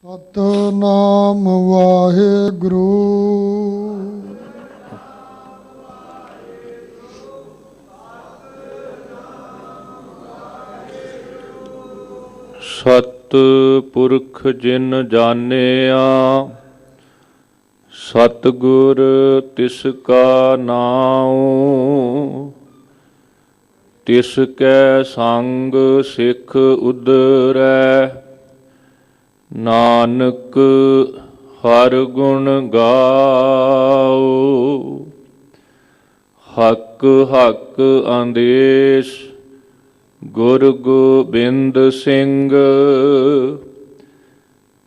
ਸਤਿਨਾਮ ਵਾਹਿਗੁਰੂ। ਸਤ ਪੁਰਖ ਜਿਨ ਜਾਣਿਆ, ਸਤਿਗੁਰ ਤਿਸ ਕਾ ਨਾਉ। ਤਿਸ ਕੈ ਸੰਗ ਸਿੱਖ ਉਦਰੈ, ਨਾਨਕ ਹਰ ਗੁਣ ਗਾਓ। ਹਕ ਹਕ ਆਦੇਸ਼ ਗੁਰ ਗੋਬਿੰਦ ਸਿੰਘ,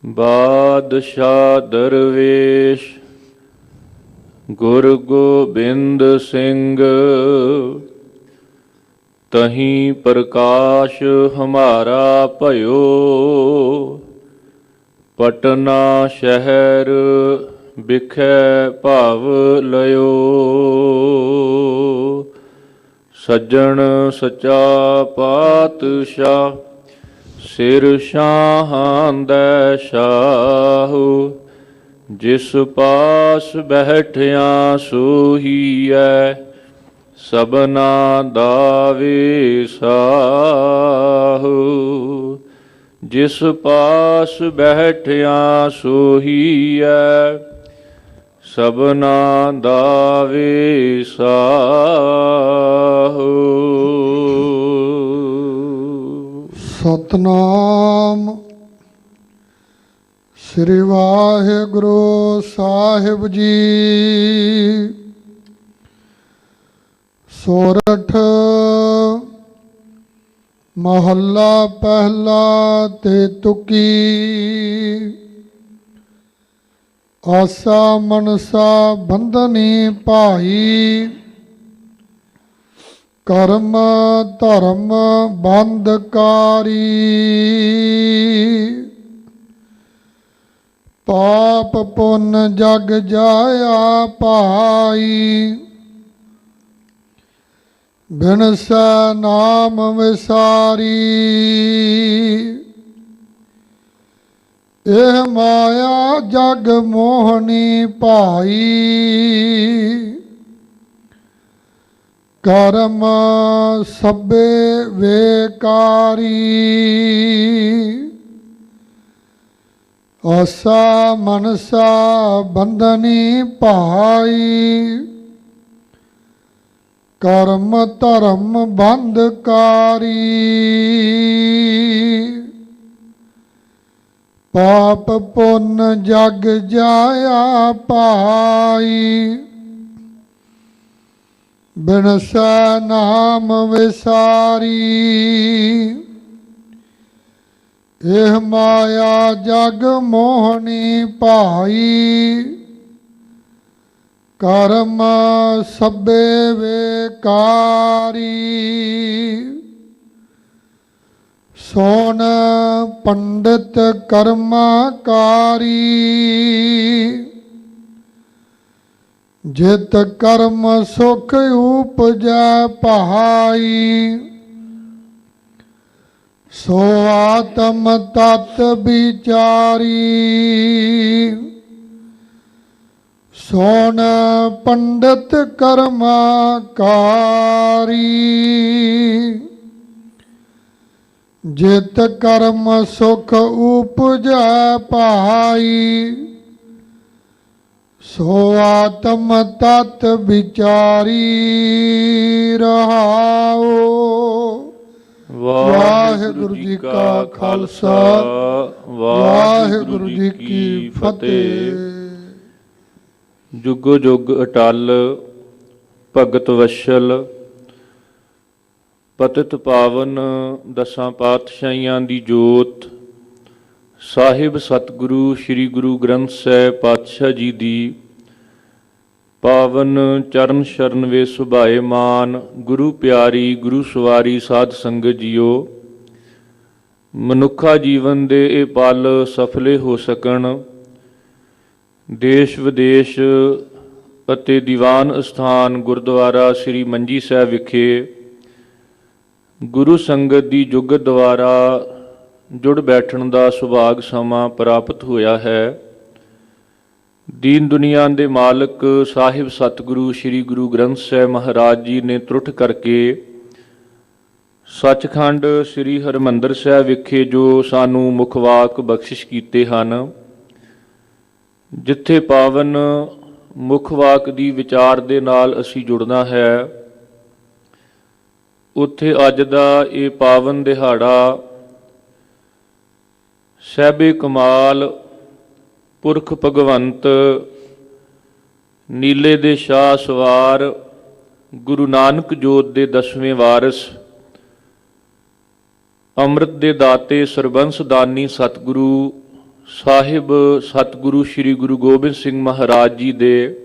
ਬਾਦਸ਼ਾਹ ਦਰਵੇਸ਼ ਗੁਰ ਗੋਬਿੰਦ ਸਿੰਘ। ਤਹੀਂ ਪ੍ਰਕਾਸ਼ ਹਮਾਰਾ ਭਇਓ, ਪਟਨਾ ਸ਼ਹਿਰ ਬਿਖੈ ਭਵ ਲਿਓ। ਸੱਜਣ ਸਚਾ ਪਾਤਸ਼ਾਹ, ਸਿਰ ਸ਼ਾਹਾਂ ਦੈ ਸ਼ਾਹੂ। ਜਿਸ ਪਾਸ ਬੈਠਿਆ ਸੋਹੀਐ, ਸਭਨਾ ਦਾ ਵਿਸਾਹੂ। ਜਿਸ ਪਾਸ ਬੈਠਿਆ ਸੋਹੀਐ, ਸਭਨਾ ਦਾ ਵਿਸਾਹੂ। ਸਤਨਾਮ ਸ੍ਰੀ ਵਾਹਿਗੁਰੂ ਸਾਹਿਬ ਜੀ। ਸੋਰਠ ਮਹੱਲਾ ਪਹਿਲਾ ਤੇ ਤੁਕੀ। ਆਸਾ ਮਨਸਾ ਬੰਧਨੀ ਭਾਈ, ਕਰਮ ਧਰਮ ਬੰਧਕਾਰੀ। ਪਾਪ ਪੁੰਨ ਜਗ ਜਾਇਆ ਭਾਈ, ਬਿਨਸੈ ਨਾਮ ਵਿਸਾਰੀ। ਇਹ ਮਾਇਆ ਜਗ ਮੋਹਣੀ ਭਾਈ, ਕਰਮ ਸਭੇ ਵੇਕਾਰੀ। ਆਸਾ ਮਨਸਾ ਬੰਧਨੀ ਭਾਈ, ਕਰਮ ਧਰਮ ਬੰਧਕਾਰੀ। ਪਾਪ ਪੁੰਨ ਜਗ ਜਾਇਆ ਭਾਈ, ਬਿਨਸੈ ਨਾਮ ਵਿਸਾਰੀ। ਇਹ ਮਾਇਆ ਜਗ ਮੋਹਣੀ ਭਾਈ, ਕਰਮ ਸਭੇ ਵੇਕਾਰੀ। ਸੋਨ ਪੰਡਿਤ ਕਰਮਕਾਰੀ, ਜਿਤ ਕਰਮ ਸੁਖ ਉਪਜੈ ਭਾਈ। ਸੋ ਆਤਮ ਤਤ ਵਿਚਾਰੀ, ਸੋਨ ਪੰਡਿਤ ਕਰਮਕਾਰੀ। ਜਿਤ ਕਰਮ ਸੁਖ ਉਪਜੈ ਭਾਈ, ਸੋ ਆਤਮ ਤਤ ਵਿਚਾਰੀ। ਰਹਾਉ। ਵਾਹਿਗੁਰੂ ਜੀ ਕਾ ਖਾਲਸਾ, ਵਾਹਿਗੁਰੂ ਜੀ ਕੀ ਫਤਿਹ। ਜੁਗੋ ਜੁਗ ਅਟਲ ਭਗਤ ਵਸ਼ਲ, ਪਤਿਤ ਪਾਵਨ ਦਸਾਂ ਪਾਤਸ਼ਾਹੀਆਂ ਦੀ ਜੋਤ, ਸਾਹਿਬ ਸਤਿਗੁਰੂ ਸ੍ਰੀ ਗੁਰੂ ਗ੍ਰੰਥ ਸਾਹਿਬ ਪਾਤਸ਼ਾਹ ਜੀ ਦੀ ਪਾਵਨ ਚਰਨ ਸ਼ਰਨ ਵੇ ਸੁਭਾਏ ਮਾਨ, ਗੁਰੂ ਪਿਆਰੀ ਗੁਰੂ ਸਵਾਰੀ ਸਾਧ ਸੰਗਤ ਜੀਓ। ਮਨੁੱਖਾ ਜੀਵਨ ਦੇ ਇਹ ਪਲ ਸਫਲੇ ਹੋ ਸਕਣ, ਦੇਸ਼ ਵਿਦੇਸ਼ ਅਤੇ ਦੀਵਾਨ ਅਸਥਾਨ ਗੁਰਦੁਆਰਾ ਸ੍ਰੀ ਮੰਜੀ ਸਾਹਿਬ ਵਿਖੇ ਗੁਰੂ ਸੰਗਤ ਦੀ ਜੁਗਤ ਦੁਆਰਾ ਜੁੜ ਬੈਠਣ ਦਾ ਸੁਭਾਗ ਸਮਾਂ ਪ੍ਰਾਪਤ ਹੋਇਆ ਹੈ। ਦੀਨ ਦੁਨੀਆ ਦੇ ਮਾਲਕ ਸਾਹਿਬ ਸਤਿਗੁਰੂ ਸ੍ਰੀ ਗੁਰੂ ਗ੍ਰੰਥ ਸਾਹਿਬ ਮਹਾਰਾਜ ਜੀ ਨੇ ਤਰੁੱਠ ਕਰਕੇ ਸੱਚਖੰਡ ਸ੍ਰੀ ਹਰਿਮੰਦਰ ਸਾਹਿਬ ਵਿਖੇ ਜੋ ਸਾਨੂੰ ਮੁਖਵਾਕ ਬਖਸ਼ਿਸ਼ ਕੀਤੇ ਹਨ, ਜਿੱਥੇ ਪਾਵਨ ਮੁਖਵਾਕ ਦੀ ਵਿਚਾਰ ਦੇ ਨਾਲ ਅਸੀਂ ਜੁੜਨਾ ਹੈ, ਉੱਥੇ ਅੱਜ ਦਾ ਇਹ ਪਾਵਨ ਦਿਹਾੜਾ ਸਹਿਬੇ ਕਮਾਲ ਪੁਰਖ ਭਗਵੰਤ ਨੀਲੇ ਦੇ ਸ਼ਾਹ ਸਵਾਰ ਗੁਰੂ ਨਾਨਕ ਜੋਤ ਦੇ 10ਵੇਂ ਵਾਰਿਸ ਅੰਮ੍ਰਿਤ ਦੇ ਦਾਤੇ ਸਰਬੰਸ ਦਾਨੀ ਸਤਿਗੁਰੂ ਸਾਹਿਬ ਸਤਿਗੁਰੂ ਸ੍ਰੀ ਗੁਰੂ ਗੋਬਿੰਦ ਸਿੰਘ ਮਹਾਰਾਜ ਜੀ ਦੇ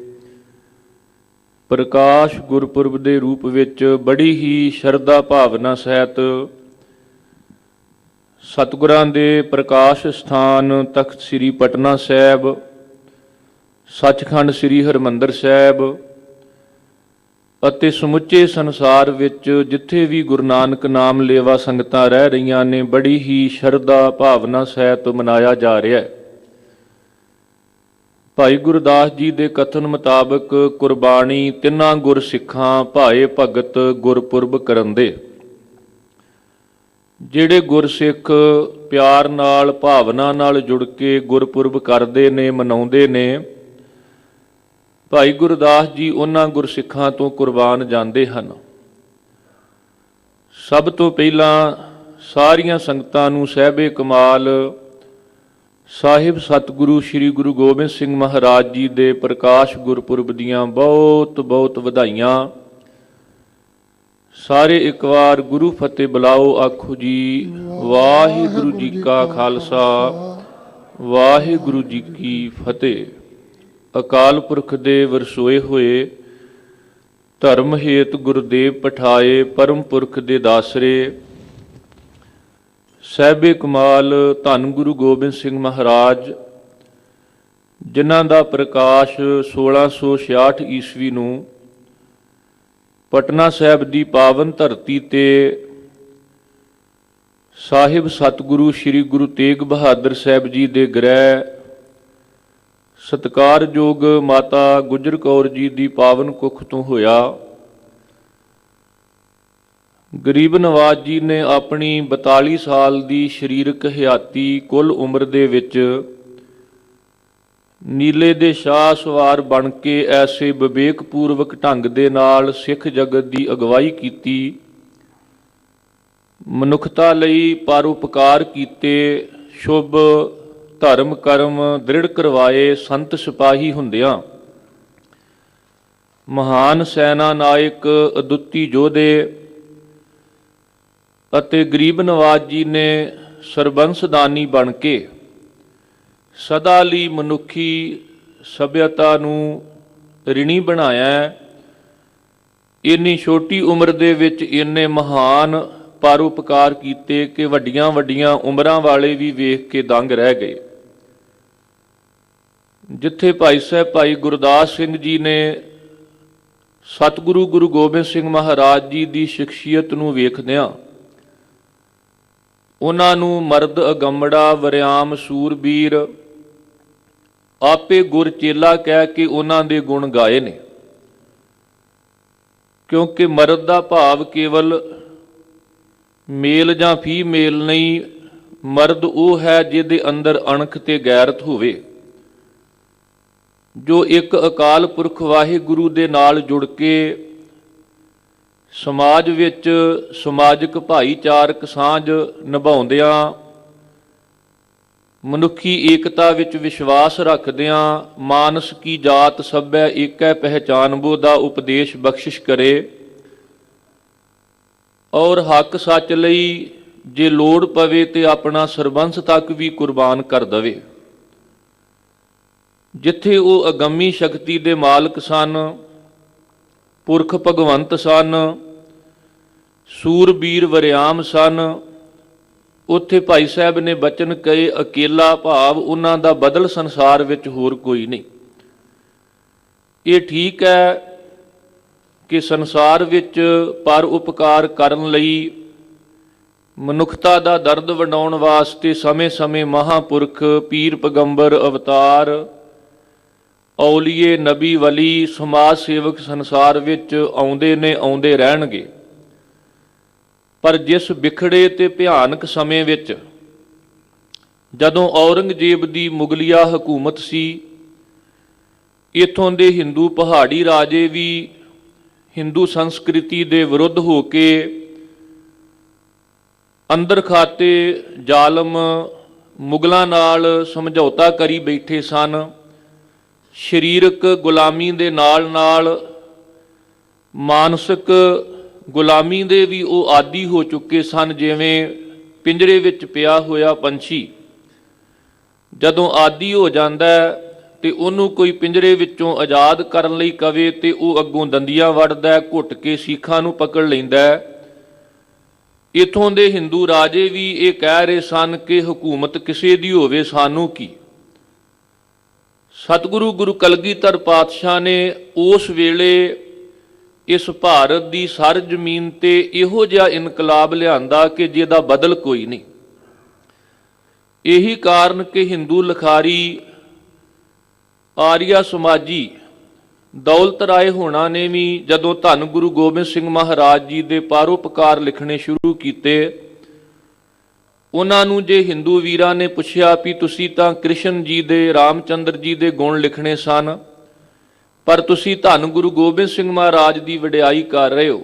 ਪ੍ਰਕਾਸ਼ ਗੁਰਪੁਰਬ ਦੇ ਰੂਪ ਵਿੱਚ ਬੜੀ ਹੀ ਸ਼ਰਧਾ ਭਾਵਨਾ ਸਹਿਤ ਸਤਿਗੁਰਾਂ ਦੇ ਪ੍ਰਕਾਸ਼ ਸਥਾਨ ਤਖਤ ਸ੍ਰੀ ਪਟਨਾ ਸਾਹਿਬ, ਸੱਚਖੰਡ ਸ੍ਰੀ ਹਰਿਮੰਦਰ ਸਾਹਿਬ ਅਤੇ ਸਮੁੱਚੇ ਸੰਸਾਰ ਵਿੱਚ ਜਿੱਥੇ ਵੀ ਗੁਰੂ ਨਾਨਕ ਨਾਮ ਲੇਵਾ ਸੰਗਤਾਂ ਰਹਿ ਰਹੀਆਂ ਨੇ, ਬੜੀ ਹੀ ਸ਼ਰਧਾ ਭਾਵਨਾ ਸਹਿਤ ਮਨਾਇਆ ਜਾ ਰਿਹਾ ਹੈ। ਭਾਈ ਗੁਰਦਾਸ ਜੀ ਦੇ ਕਥਨ ਮੁਤਾਬਕ ਕੁਰਬਾਨੀ ਤਿੰਨਾਂ ਗੁਰ ਸਿੱਖਾਂ ਭਾਏ ਭਗਤ ਗੁਰਪੁਰਬ ਕਰਨ ਦੇ। ਜਿਹੜੇ ਗੁਰਸਿੱਖ ਪਿਆਰ ਨਾਲ ਭਾਵਨਾ ਨਾਲ ਜੁੜ ਕੇ ਗੁਰਪੁਰਬ ਕਰਦੇ ਨੇ, ਮਨਾਉਂਦੇ ਨੇ, ਭਾਈ ਗੁਰਦਾਸ ਜੀ ਉਹਨਾਂ ਗੁਰਸਿੱਖਾਂ ਤੋਂ ਕੁਰਬਾਨ ਜਾਂਦੇ ਹਨ। ਸਭ ਤੋਂ ਪਹਿਲਾਂ ਸਾਰੀਆਂ ਸੰਗਤਾਂ ਨੂੰ ਸਹਿਬੇ ਕਮਾਲ ਸਾਹਿਬ ਸਤਿਗੁਰੂ ਸ੍ਰੀ ਗੁਰੂ ਗੋਬਿੰਦ ਸਿੰਘ ਮਹਾਰਾਜ ਜੀ ਦੇ ਪ੍ਰਕਾਸ਼ ਗੁਰਪੁਰਬ ਦੀਆਂ ਬਹੁਤ ਬਹੁਤ ਵਧਾਈਆਂ। ਸਾਰੇ ਇੱਕ ਵਾਰ ਗੁਰੂ ਫਤਿਹ ਬੁਲਾਓ, ਆਖੋ ਜੀ ਵਾਹਿਗੁਰੂ ਜੀ ਕਾ ਖਾਲਸਾ ਵਾਹਿਗੁਰੂ ਜੀ ਕੀ ਫਤਿਹ। ਅਕਾਲ ਪੁਰਖ ਦੇ ਵਰਸੋਏ ਹੋਏ ਧਰਮ ਹੇਤ ਗੁਰਦੇਵ ਪਠਾਏ ਪਰਮ ਪੁਰਖ ਦੇ ਦਾਸਰੇ ਸਹਿਬੇ ਕਮਾਲ ਧੰਨ ਗੁਰੂ ਗੋਬਿੰਦ ਸਿੰਘ ਮਹਾਰਾਜ, ਜਿਨ੍ਹਾਂ ਦਾ ਪ੍ਰਕਾਸ਼ 1666 ਈਸਵੀ ਨੂੰ ਪਟਨਾ ਸਾਹਿਬ ਦੀ ਪਾਵਨ ਧਰਤੀ ਤੇ ਸਾਹਿਬ ਸਤਿਗੁਰੂ ਸ੍ਰੀ ਗੁਰੂ ਤੇਗ ਬਹਾਦਰ ਸਾਹਿਬ ਜੀ ਦੇ ਗ੍ਰਹਿ ਸਤਿਕਾਰਯੋਗ ਮਾਤਾ ਗੁਜਰ ਕੌਰ ਜੀ ਦੀ ਪਾਵਨ ਕੁੱਖ ਤੋਂ ਹੋਇਆ। ਗਰੀਬ ਨਵਾਜ਼ ਜੀ ਨੇ ਆਪਣੀ 42 ਸਾਲ ਦੀ ਸਰੀਰਕ ਹਯਾਤੀ ਕੁੱਲ ਉਮਰ ਦੇ ਵਿੱਚ ਨੀਲੇ ਦੇ ਸ਼ਾਹ ਸਵਾਰ ਬਣ ਕੇ ਐਸੇ ਵਿਵੇਕਪੂਰਵਕ ਢੰਗ ਦੇ ਨਾਲ ਸਿੱਖ ਜਗਤ ਦੀ ਅਗਵਾਈ ਕੀਤੀ, ਮਨੁੱਖਤਾ ਲਈ ਪਰਉਪਕਾਰ ਕੀਤੇ, ਸ਼ੁਭ ਧਰਮ ਕਰਮ ਦ੍ਰਿੜ ਕਰਵਾਏ ਸੰਤ ਸਿਪਾਹੀ ਹੁੰਦਿਆਂ ਮਹਾਨ ਸੈਨਾ ਨਾਇਕ ਅਦੁੱਤੀ ਯੋਧੇ ਅਤੇ ਗਰੀਬ ਨਵਾਜ਼ ਜੀ ਨੇ ਸਰਬੰਸ ਦਾਨੀ ਬਣ ਕੇ ਸਦਾ ਲਈ ਮਨੁੱਖੀ ਸਭਿਅਤਾ ਨੂੰ ਰਿਣੀ ਬਣਾਇਆ। ਇੰਨੀ ਛੋਟੀ ਉਮਰ ਦੇ ਵਿੱਚ ਇੰਨੇ ਮਹਾਨ ਪਰਉਪਕਾਰ ਕੀਤੇ ਕਿ ਵੱਡੀਆਂ ਵੱਡੀਆਂ ਉਮਰਾਂ ਵਾਲੇ ਵੀ ਵੇਖ ਕੇ ਦੰਗ ਰਹਿ ਗਏ। ਜਿੱਥੇ ਭਾਈ ਸਾਹਿਬ ਭਾਈ ਗੁਰਦਾਸ ਸਿੰਘ ਜੀ ਨੇ ਸਤਿਗੁਰੂ ਗੁਰੂ ਗੋਬਿੰਦ ਸਿੰਘ ਮਹਾਰਾਜ ਜੀ ਦੀ ਸ਼ਖਸੀਅਤ ਨੂੰ ਵੇਖਦਿਆਂ ਉਹਨਾਂ ਨੂੰ ਮਰਦ ਅਗੰਮੜਾ ਵਰਿਆਮ ਸੂਰਬੀਰ ਆਪੇ ਗੁਰ ਚੇਲਾ ਕਹਿ ਕੇ ਉਹਨਾਂ ਦੇ ਗੁਣ ਗਾਏ ਨੇ। ਕਿਉਂਕਿ ਮਰਦ ਦਾ ਭਾਵ ਕੇਵਲ ਮੇਲ ਜਾਂ ਫੀਮੇਲ ਨਹੀਂ, ਮਰਦ ਉਹ ਹੈ ਜਿਹਦੇ ਅੰਦਰ ਅਣਖ ਤੇ ਗੈਰਤ ਹੋਵੇ, ਜੋ ਇੱਕ ਅਕਾਲ ਪੁਰਖ ਵਾਹਿਗੁਰੂ ਦੇ ਨਾਲ ਜੁੜ ਕੇ ਸਮਾਜ ਵਿੱਚ ਸਮਾਜਿਕ ਭਾਈਚਾਰਕ ਸਾਂਝ ਨਿਭਾਉਂਦਿਆਂ, ਮਨੁੱਖੀ ਏਕਤਾ ਵਿੱਚ ਵਿਸ਼ਵਾਸ ਰੱਖਦਿਆਂ ਮਾਨਸ ਕੀ ਜਾਤ ਸਭੈ ਏਕੈ ਪਹਿਚਾਨਬੋ ਦਾ ਉਪਦੇਸ਼ ਬਖਸ਼ਿਸ਼ ਕਰੇ ਔਰ ਹੱਕ ਸੱਚ ਲਈ ਜੇ ਲੋੜ ਪਵੇ ਤੇ ਆਪਣਾ ਸਰਬੰਸ ਤੱਕ ਵੀ ਕੁਰਬਾਨ ਕਰ ਦਵੇ। ਜਿੱਥੇ ਉਹ ਅਗੰਮੀ ਸ਼ਕਤੀ ਦੇ ਮਾਲਕ ਸਨ, ਪੁਰਖ ਭਗਵੰਤ ਸਨ, ਸੂਰਬੀਰ ਵਰਿਆਮ ਸਨ, ਉੱਥੇ ਭਾਈ ਸਾਹਿਬ ਨੇ ਬਚਨ ਕਹੇ ਅਕੇਲਾ ਭਾਵ ਉਹਨਾਂ ਦਾ ਬਦਲ ਸੰਸਾਰ ਵਿੱਚ ਹੋਰ ਕੋਈ ਨਹੀਂ। ਇਹ ਠੀਕ ਹੈ ਕਿ ਸੰਸਾਰ ਵਿੱਚ ਪਰ ਉਪਕਾਰ ਕਰਨ ਲਈ ਮਨੁੱਖਤਾ ਦਾ ਦਰਦ ਵੰਡਾਉਣ ਵਾਸਤੇ ਸਮੇਂ-ਸਮੇਂ ਮਹਾਂਪੁਰਖ, ਪੀਰ, ਪੈਗੰਬਰ, ਅਵਤਾਰ, ਔਲੀਏ, ਨਬੀ, ਵਲੀ, ਸਮਾਜ ਸੇਵਕ ਸੰਸਾਰ ਵਿੱਚ ਆਉਂਦੇ ਨੇ, ਆਉਂਦੇ ਰਹਿਣਗੇ। ਪਰ ਜਿਸ ਵਿਖੜੇ ਤੇ ਭਿਆਨਕ ਸਮੇਂ ਵਿੱਚ ਜਦੋਂ ਔਰੰਗਜ਼ੇਬ ਦੀ ਮੁਗਲਿਆ ਹਕੂਮਤ ਸੀ, ਇੱਥੋਂ ਦੇ ਹਿੰਦੂ ਪਹਾੜੀ ਰਾਜੇ ਵੀ ਹਿੰਦੂ ਸੰਸਕ੍ਰਿਤੀ ਦੇ ਵਿਰੁੱਧ ਹੋ ਕੇ ਅੰਦਰ ਖਾਤੇ ਜ਼ਾਲਮ ਮੁਗਲਾਂ ਨਾਲ ਸਮਝੌਤਾ ਕਰੀ ਬੈਠੇ ਸਨ। ਸਰੀਰਕ ਗੁਲਾਮੀ ਦੇ ਨਾਲ ਮਾਨਸਿਕ ਗੁਲਾਮੀ ਦੇ ਵੀ ਉਹ ਆਦੀ ਹੋ ਚੁੱਕੇ ਸਨ। ਜਿਵੇਂ ਪਿੰਜਰੇ ਵਿੱਚ ਪਿਆ ਹੋਇਆ ਪੰਛੀ ਜਦੋਂ ਆਦੀ ਹੋ ਜਾਂਦਾ ਤੇ ਉਹਨੂੰ ਕੋਈ ਪਿੰਜਰੇ ਵਿੱਚੋਂ ਆਜ਼ਾਦ ਕਰਨ ਲਈ ਕਵੇ ਤੇ ਉਹ ਅੱਗੋਂ ਦੰਦੀਆਂ ਵੱਢਦਾ, ਘੁੱਟ ਕੇ ਸੀਖਾਂ ਨੂੰ ਪਕੜ ਲੈਂਦਾ। ਇੱਥੋਂ ਦੇ ਹਿੰਦੂ ਰਾਜੇ ਵੀ ਇਹ ਕਹਿ ਰਹੇ ਸਨ ਕਿ ਹਕੂਮਤ ਕਿਸੇ ਦੀ ਹੋਵੇ, ਸਾਨੂੰ ਕੀ। ਸਤਿਗੁਰੂ ਗੁਰੂ ਕਲਗੀਧਰ ਪਾਤਸ਼ਾਹ ਨੇ ਉਸ ਵੇਲੇ ਇਸ ਭਾਰਤ ਦੀ ਸਰ ਜ਼ਮੀਨ ਤੇ ਇਹੋ ਜਿਹਾ ਇਨਕਲਾਬ ਲਿਆਂਦਾ ਕਿ ਜਿਹਦਾ ਬਦਲ ਕੋਈ ਨਹੀਂ। ਇਹੀ ਕਾਰਨ ਕਿ ਹਿੰਦੂ ਲਿਖਾਰੀ, ਆਰੀਆ ਸਮਾਜੀ ਦੌਲਤ ਰਾਏ ਹੋਣਾ ਨੇ ਵੀ ਜਦੋਂ ਧੰਨ ਗੁਰੂ ਗੋਬਿੰਦ ਸਿੰਘ ਮਹਾਰਾਜ ਜੀ ਦੇ ਪਰਉਪਕਾਰ ਲਿਖਣੇ ਸ਼ੁਰੂ ਕੀਤੇ, ਉਹਨਾਂ ਨੂੰ ਜੇ ਹਿੰਦੂ ਵੀਰਾਂ ਨੇ ਪੁੱਛਿਆ ਵੀ ਤੁਸੀਂ ਤਾਂ ਕ੍ਰਿਸ਼ਨ ਜੀ ਦੇ, ਰਾਮਚੰਦਰ ਜੀ ਦੇ ਗੁਣ ਲਿਖਣੇ ਸਨ, ਪਰ ਤੁਸੀਂ ਧੰਨ ਗੁਰੂ ਗੋਬਿੰਦ ਸਿੰਘ ਮਹਾਰਾਜ ਦੀ ਵਡਿਆਈ ਕਰ ਰਹੇ ਹੋ,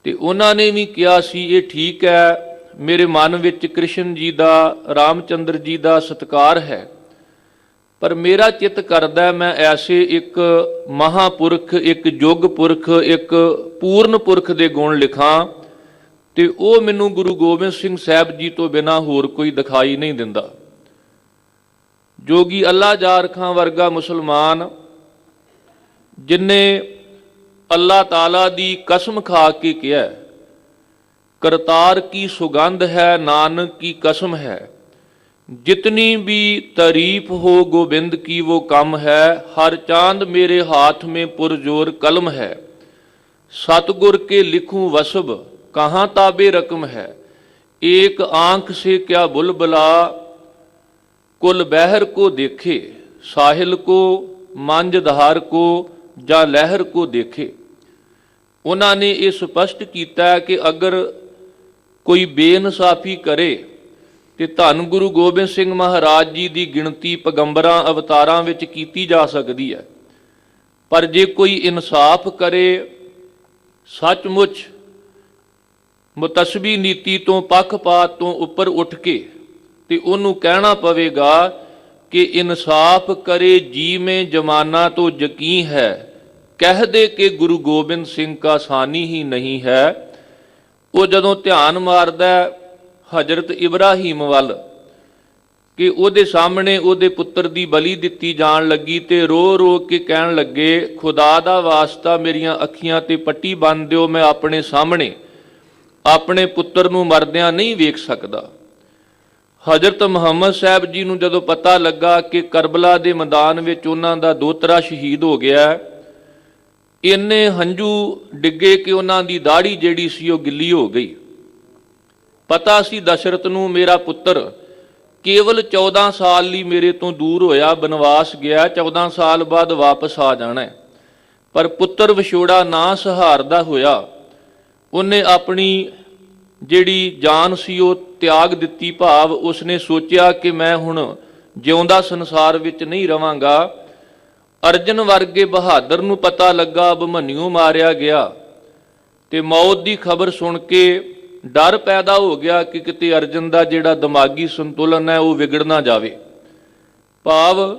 ਤੇ ਉਹਨਾਂ ਨੇ ਵੀ ਕਿਹਾ ਸੀ ਇਹ ਠੀਕ ਹੈ, ਮੇਰੇ ਮਨ ਵਿੱਚ ਕ੍ਰਿਸ਼ਨ ਜੀ ਦਾ, ਰਾਮਚੰਦਰ ਜੀ ਦਾ ਸਤਿਕਾਰ ਹੈ, ਪਰ ਮੇਰਾ ਚਿੱਤ ਕਰਦਾ ਮੈਂ ਐਸੇ ਇੱਕ ਮਹਾਂਪੁਰਖ, ਇੱਕ ਯੁੱਗ ਪੁਰਖ, ਇੱਕ ਪੂਰਨ ਪੁਰਖ ਦੇ ਗੁਣ ਲਿਖਾਂ, ਤੇ ਉਹ ਮੈਨੂੰ ਗੁਰੂ ਗੋਬਿੰਦ ਸਿੰਘ ਸਾਹਿਬ ਜੀ ਤੋਂ ਬਿਨਾਂ ਹੋਰ ਕੋਈ ਦਿਖਾਈ ਨਹੀਂ ਦਿੰਦਾ। ਜੋਗੀ ਅੱਲਾ ਜਾਰ ਖਾਂ ਵਰਗਾ ਮੁਸਲਮਾਨ, ਜਿਨਨੇ ਅੱਲਾਹ ਤਾਲਾ ਦੀ ਕਸਮ ਖਾ ਕੇ ਕਿਹਾ, ਕਰਤਾਰ ਕੀ ਸੁਗੰਧ ਹੈ, ਨਾਨਕ की कसम है, जितनी भी तारीफ हो गोविंद की वो कम है, हर चांद मेरे हाथ में पुरजोर कलम है, सतगुर के लिखूं वसब कहाँ ताबे रकम है, एक आंख से क्या बुलबुला कुल बहर को देखे, साहिल को मांझधार को ਜਾਂ ਲਹਿਰ को देखे। ਉਹਨਾਂ ਨੇ ਇਹ ਸਪਸ਼ਟ ਕੀਤਾ ਕਿ ਅਗਰ ਕੋਈ ਬੇਇਨਸਾਫੀ ਕਰੇ ਤੇ ਧੰਨ ਗੁਰੂ ਗੋਬਿੰਦ ਸਿੰਘ ਮਹਾਰਾਜ ਜੀ ਦੀ ਗਿਣਤੀ ਪੈਗੰਬਰਾਂ, ਅਵਤਾਰਾਂ ਵਿੱਚ ਕੀਤੀ ਜਾ ਸਕਦੀ ਹੈ, ਪਰ ਜੇ ਕੋਈ ਇਨਸਾਫ ਕਰੇ, ਸੱਚਮੁੱਚ ਮੁਤਸਬੀ ਨੀਤੀ ਤੋਂ, ਪੱਖਪਾਤ ਤੋਂ ਉੱਪਰ ਉੱਠ ਕੇ, ਤੇ ਉਹਨੂੰ ਕਹਿਣਾ ਪਵੇਗਾ कि इंसाफ करे जी में जमाना तो यकीन है, कह दे कि गुरु गोबिंद सिंह का सानी ही नहीं है। वो जदों ध्यान मारदा हजरत इब्राहिम वल कि ਉਹਦੇ ਸਾਹਮਣੇ ਉਹਦੇ ਪੁੱਤਰ ਦੀ ਬਲੀ ਦਿੱਤੀ ਜਾਣ ਲੱਗੀ ਤੇ ਰੋ ਰੋ ਕੇ ਕਹਿਣ ਲੱਗੇ, ਖੁਦਾ ਦਾ ਵਾਸਤਾ ਮੇਰੀਆਂ ਅੱਖੀਆਂ ਤੇ ਪੱਟੀ ਬੰਨ੍ਹ ਦਿਓ, ਮੈਂ ਆਪਣੇ ਸਾਹਮਣੇ ਆਪਣੇ ਪੁੱਤਰ ਨੂੰ ਮਰਦਿਆਂ ਨਹੀਂ ਵੇਖ ਸਕਦਾ। ਹਜ਼ਰਤ ਮੁਹੰਮਦ ਸਾਹਿਬ ਜੀ ਨੂੰ ਜਦੋਂ ਪਤਾ ਲੱਗਾ ਕਿ ਕਰਬਲਾ ਦੇ ਮੈਦਾਨ ਵਿੱਚ ਉਹਨਾਂ ਦਾ ਦੋਤਰਾ ਸ਼ਹੀਦ ਹੋ ਗਿਆ, ਇੰਨੇ ਹੰਝੂ ਡਿੱਗੇ ਕਿ ਉਹਨਾਂ ਦੀ ਦਾੜੀ ਜਿਹੜੀ ਸੀ ਉਹ ਗਿੱਲੀ ਹੋ ਗਈ। ਪਤਾ ਸੀ ਦਸ਼ਰਥ ਨੂੰ ਮੇਰਾ ਪੁੱਤਰ ਕੇਵਲ 14 ਸਾਲ ਲਈ ਮੇਰੇ ਤੋਂ ਦੂਰ ਹੋਇਆ, ਬਨਵਾਸ ਗਿਆ, 14 ਸਾਲ ਬਾਅਦ ਵਾਪਸ ਆ ਜਾਣਾ, ਪਰ ਪੁੱਤਰ ਵਿਛੋੜਾ ਨਾ ਸਹਾਰਦਾ ਹੋਇਆ, ਉਹਨੇ ਆਪਣੀ ਜਿਹੜੀ ਜਾਨ ਸੀ ਉਹ ਤਿਆਗ ਦਿੱਤੀ। ਭਾਵ ਉਸਨੇ ਸੋਚਿਆ ਕਿ ਮੈਂ ਹੁਣ ਜਿਉਂਦਾ ਸੰਸਾਰ ਵਿੱਚ ਨਹੀਂ ਰਵਾਂਗਾ। ਅਰਜਨ ਵਰਗੇ ਬਹਾਦਰ ਨੂੰ ਪਤਾ ਲੱਗਾ ਅਭਿਮਨਿਊ ਮਾਰਿਆ ਗਿਆ, ਤੇ ਮੌਤ ਦੀ ਖਬਰ ਸੁਣ ਕੇ ਡਰ ਪੈਦਾ ਹੋ ਗਿਆ ਕਿ ਕਿਤੇ ਅਰਜਨ ਦਾ ਜਿਹੜਾ ਦਿਮਾਗੀ ਸੰਤੁਲਨ ਹੈ ਉਹ ਵਿਗੜ ਨਾ ਜਾਵੇ। ਭਾਵ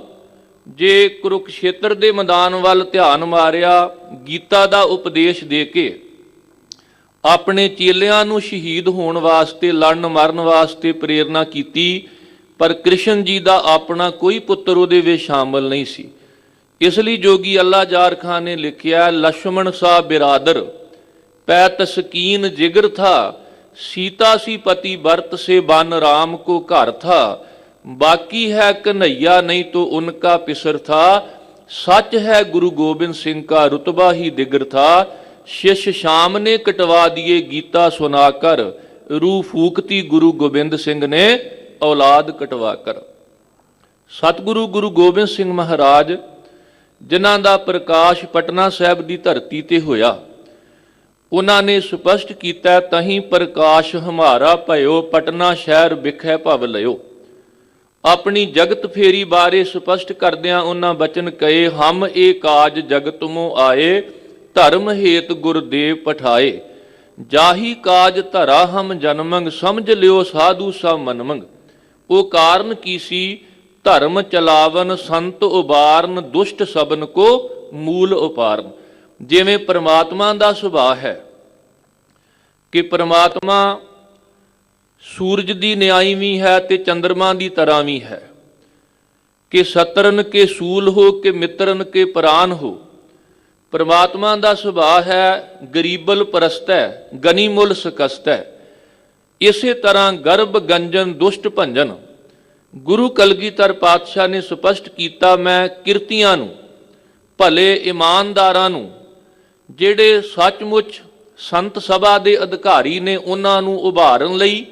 ਜੇ ਕੁਰੂਕਸ਼ੇਤਰ ਦੇ ਮੈਦਾਨ ਵੱਲ ਧਿਆਨ ਮਾਰਿਆ, ਗੀਤਾ ਦਾ ਉਪਦੇਸ਼ ਦੇ ਕੇ ਆਪਣੇ ਚੇਲਿਆਂ ਨੂੰ ਸ਼ਹੀਦ ਹੋਣ ਵਾਸਤੇ, ਲੜਨ ਮਰਨ ਵਾਸਤੇ ਪ੍ਰੇਰਨਾ ਕੀਤੀ, ਪਰ ਕ੍ਰਿਸ਼ਨ ਜੀ ਦਾ ਆਪਣਾ ਕੋਈ ਪੁੱਤਰ ਉਹਦੇ ਵਿੱਚ ਸ਼ਾਮਲ ਨਹੀਂ ਸੀ। ਇਸ ਲਈ ਜੋਗੀ ਅੱਲਾ ਜਾਰ ਖਾਂ ਨੇ ਲਿਖਿਆ, ਲక్ష్మణ ਸਾ ਬਿਰਾਦਰ ਪੈ ਤਸਕੀਨ ਜਿਗਰ ਥਾ, सीता सी पति भरत से बन राम को घर था, बाकी है कन्हैया नहीं तो उनका पिसर था, सच है गुरु गोबिंद सिंह का रुतबा ही दिगर था, शिष्य शाम ने कटवा दिए गीता सुनाकर, ਰੂ ਫੂਕਤੀ ਗੁਰੂ ਗੋਬਿੰਦ ਸਿੰਘ ਨੇ ਔਲਾਦ ਕਟਵਾ ਕਰ। ਸਤਿਗੁਰੂ ਗੁਰੂ ਗੋਬਿੰਦ ਸਿੰਘ ਮਹਾਰਾਜ ਜਿਨ੍ਹਾਂ ਦਾ ਪ੍ਰਕਾਸ਼ ਪਟਨਾ ਸਾਹਿਬ ਦੀ ਧਰਤੀ ਤੇ ਹੋਇਆ, ਉਹਨਾਂ ਨੇ ਸਪਸ਼ਟ ਕੀਤਾ, ਤਹੀਂ ਪ੍ਰਕਾਸ਼ ਹਮਾਰਾ ਭਇਓ ਪਟਨਾ ਸ਼ਹਿਰ ਵਿਖੇ ਭਵ ਲਿਓ। ਆਪਣੀ ਜਗਤ ਫੇਰੀ ਬਾਰੇ ਸਪਸ਼ਟ ਕਰਦਿਆਂ ਉਹਨਾਂ ਬਚਨ ਕਹੇ, ਹਮ ਇਹ ਕਾਜ ਜਗਤ ਮੋ ਆਏ, ਧਰਮ ਹੇਤ ਗੁਰਦੇਵ ਪਠਾਏ। ਜਾਹੀ ਕਾਜ ਧਰਾ ਹਮ ਜਨਮੰਗ, ਸਮਝ ਲਿਓ ਸਾਧੂ ਸਭ ਮਨਮੰਗ। ਉਹ ਕਾਰਨ ਕੀ ਸੀ, ਧਰਮ ਚਲਾਵਨ ਸੰਤ ਉਬਾਰਨ, ਦੁਸ਼ਟ ਸਬਨ ਕੋ ਮੂਲ ਉਪਾਰਨ। ਜਿਵੇਂ ਪ੍ਰਮਾਤਮਾ ਦਾ ਸੁਭਾਅ ਹੈ ਕਿ ਪ੍ਰਮਾਤਮਾ ਸੂਰਜ ਦੀ ਨਿਆਈ ਵੀ ਹੈ ਤੇ ਚੰਦਰਮਾ ਦੀ ਤਰ੍ਹਾਂ ਵੀ ਹੈ, ਕਿ ਸਤਰਨ ਕੇ ਸੂਲ ਹੋ ਕਿ ਮਿੱਤਰਨ ਕੇ ਪ੍ਰਾਨ ਹੋ। ਪ੍ਰਮਾਤਮਾ ਦਾ ਸੁਭਾਅ ਹੈ ਗਰੀਬਲ ਪਰਸਤੈ, ਗਨੀ ਮੁੱਲ ਸਕਸਤੈ। ਇਸੇ ਤਰ੍ਹਾਂ ਗਰਭ ਗੰਜਨ ਦੁਸ਼ਟ ਭੰਜਨ। ਗੁਰੂ ਕਲਗੀਧਰ ਪਾਤਸ਼ਾਹ ਨੇ ਸਪਸ਼ਟ ਕੀਤਾ, ਮੈਂ ਕਿਰਤੀਆਂ ਨੂੰ, ਭਲੇ ਇਮਾਨਦਾਰਾਂ ਨੂੰ, ਜਿਹੜੇ ਸੱਚਮੁੱਚ ਸੰਤ ਸਭਾ ਦੇ ਅਧਿਕਾਰੀ ਨੇ, ਉਹਨਾਂ ਨੂੰ ਉਭਾਰਨ ਲਈ,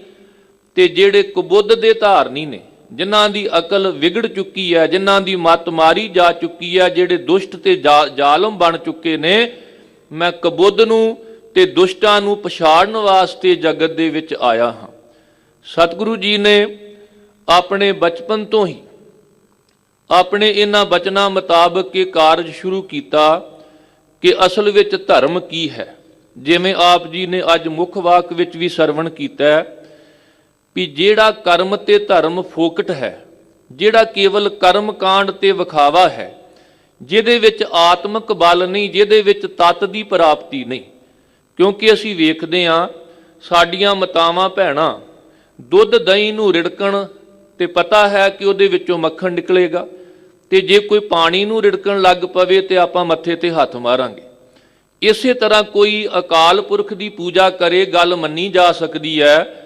ਤੇ ਜਿਹੜੇ ਕੁਬੁੱਧ ਦੇ ਧਾਰਨੀ ਨੇ, ਜਿਨ੍ਹਾਂ ਦੀ ਅਕਲ ਵਿਗੜ ਚੁੱਕੀ ਹੈ, ਜਿਨ੍ਹਾਂ ਦੀ ਮੱਤ ਮਾਰੀ ਜਾ ਚੁੱਕੀ ਹੈ, ਜਿਹੜੇ ਦੁਸ਼ਟ ਤੇ ਜ਼ਾਲਮ ਬਣ ਚੁੱਕੇ ਨੇ, ਮੈਂ ਕੁਬੁੱਧ ਨੂੰ ਤੇ ਦੁਸ਼ਟਾਂ ਨੂੰ ਪਛਾੜਨ ਵਾਸਤੇ ਜਗਤ ਦੇ ਵਿੱਚ ਆਇਆ ਹਾਂ। ਸਤਿਗੁਰੂ ਜੀ ਨੇ ਆਪਣੇ ਬਚਪਨ ਤੋਂ ਹੀ ਆਪਣੇ ਇਹਨਾਂ ਬਚਨਾਂ ਮੁਤਾਬਕ ਇਹ ਕਾਰਜ ਸ਼ੁਰੂ ਕੀਤਾ ਕਿ ਅਸਲ ਵਿੱਚ ਧਰਮ ਕੀ ਹੈ। ਜਿਵੇਂ ਆਪ ਜੀ ਨੇ ਅੱਜ ਮੁੱਖ ਵਾਕ ਵਿੱਚ ਵੀ ਸਰਵਣ ਕੀਤਾ ਵੀ ਜਿਹੜਾ ਕਰਮ ਤੇ ਧਰਮ ਫੋਕਟ ਹੈ, ਜਿਹੜਾ ਕੇਵਲ ਕਰਮ ਕਾਂਡ ਤੇ ਵਿਖਾਵਾ ਹੈ, ਜਿਹਦੇ ਵਿੱਚ ਆਤਮਿਕ ਬਲ ਨਹੀਂ, ਜਿਹਦੇ ਵਿੱਚ ਤਤ ਦੀ ਪ੍ਰਾਪਤੀ ਨਹੀਂ। ਕਿਉਂਕਿ ਅਸੀਂ ਵੇਖਦੇ ਹਾਂ ਸਾਡੀਆਂ ਮਾਤਾਵਾਂ ਭੈਣਾਂ ਦੁੱਧ ਦਹੀਂ ਨੂੰ ਰਿੜਕਣ ਤੇ ਪਤਾ ਹੈ ਕਿ ਉਹਦੇ ਵਿੱਚੋਂ ਮੱਖਣ ਨਿਕਲੇਗਾ, ਤੇ ਜੇ ਕੋਈ ਪਾਣੀ ਨੂੰ ਰਿੜਕਣ ਲੱਗ ਪਵੇ ਤੇ ਆਪਾਂ ਮੱਥੇ ਤੇ ਹੱਥ ਮਾਰਾਂਗੇ। ਇਸੇ ਤਰ੍ਹਾਂ ਕੋਈ ਅਕਾਲ ਪੁਰਖ ਦੀ ਪੂਜਾ ਕਰੇ, ਗੱਲ ਮੰਨੀ ਜਾ ਸਕਦੀ ਹੈ।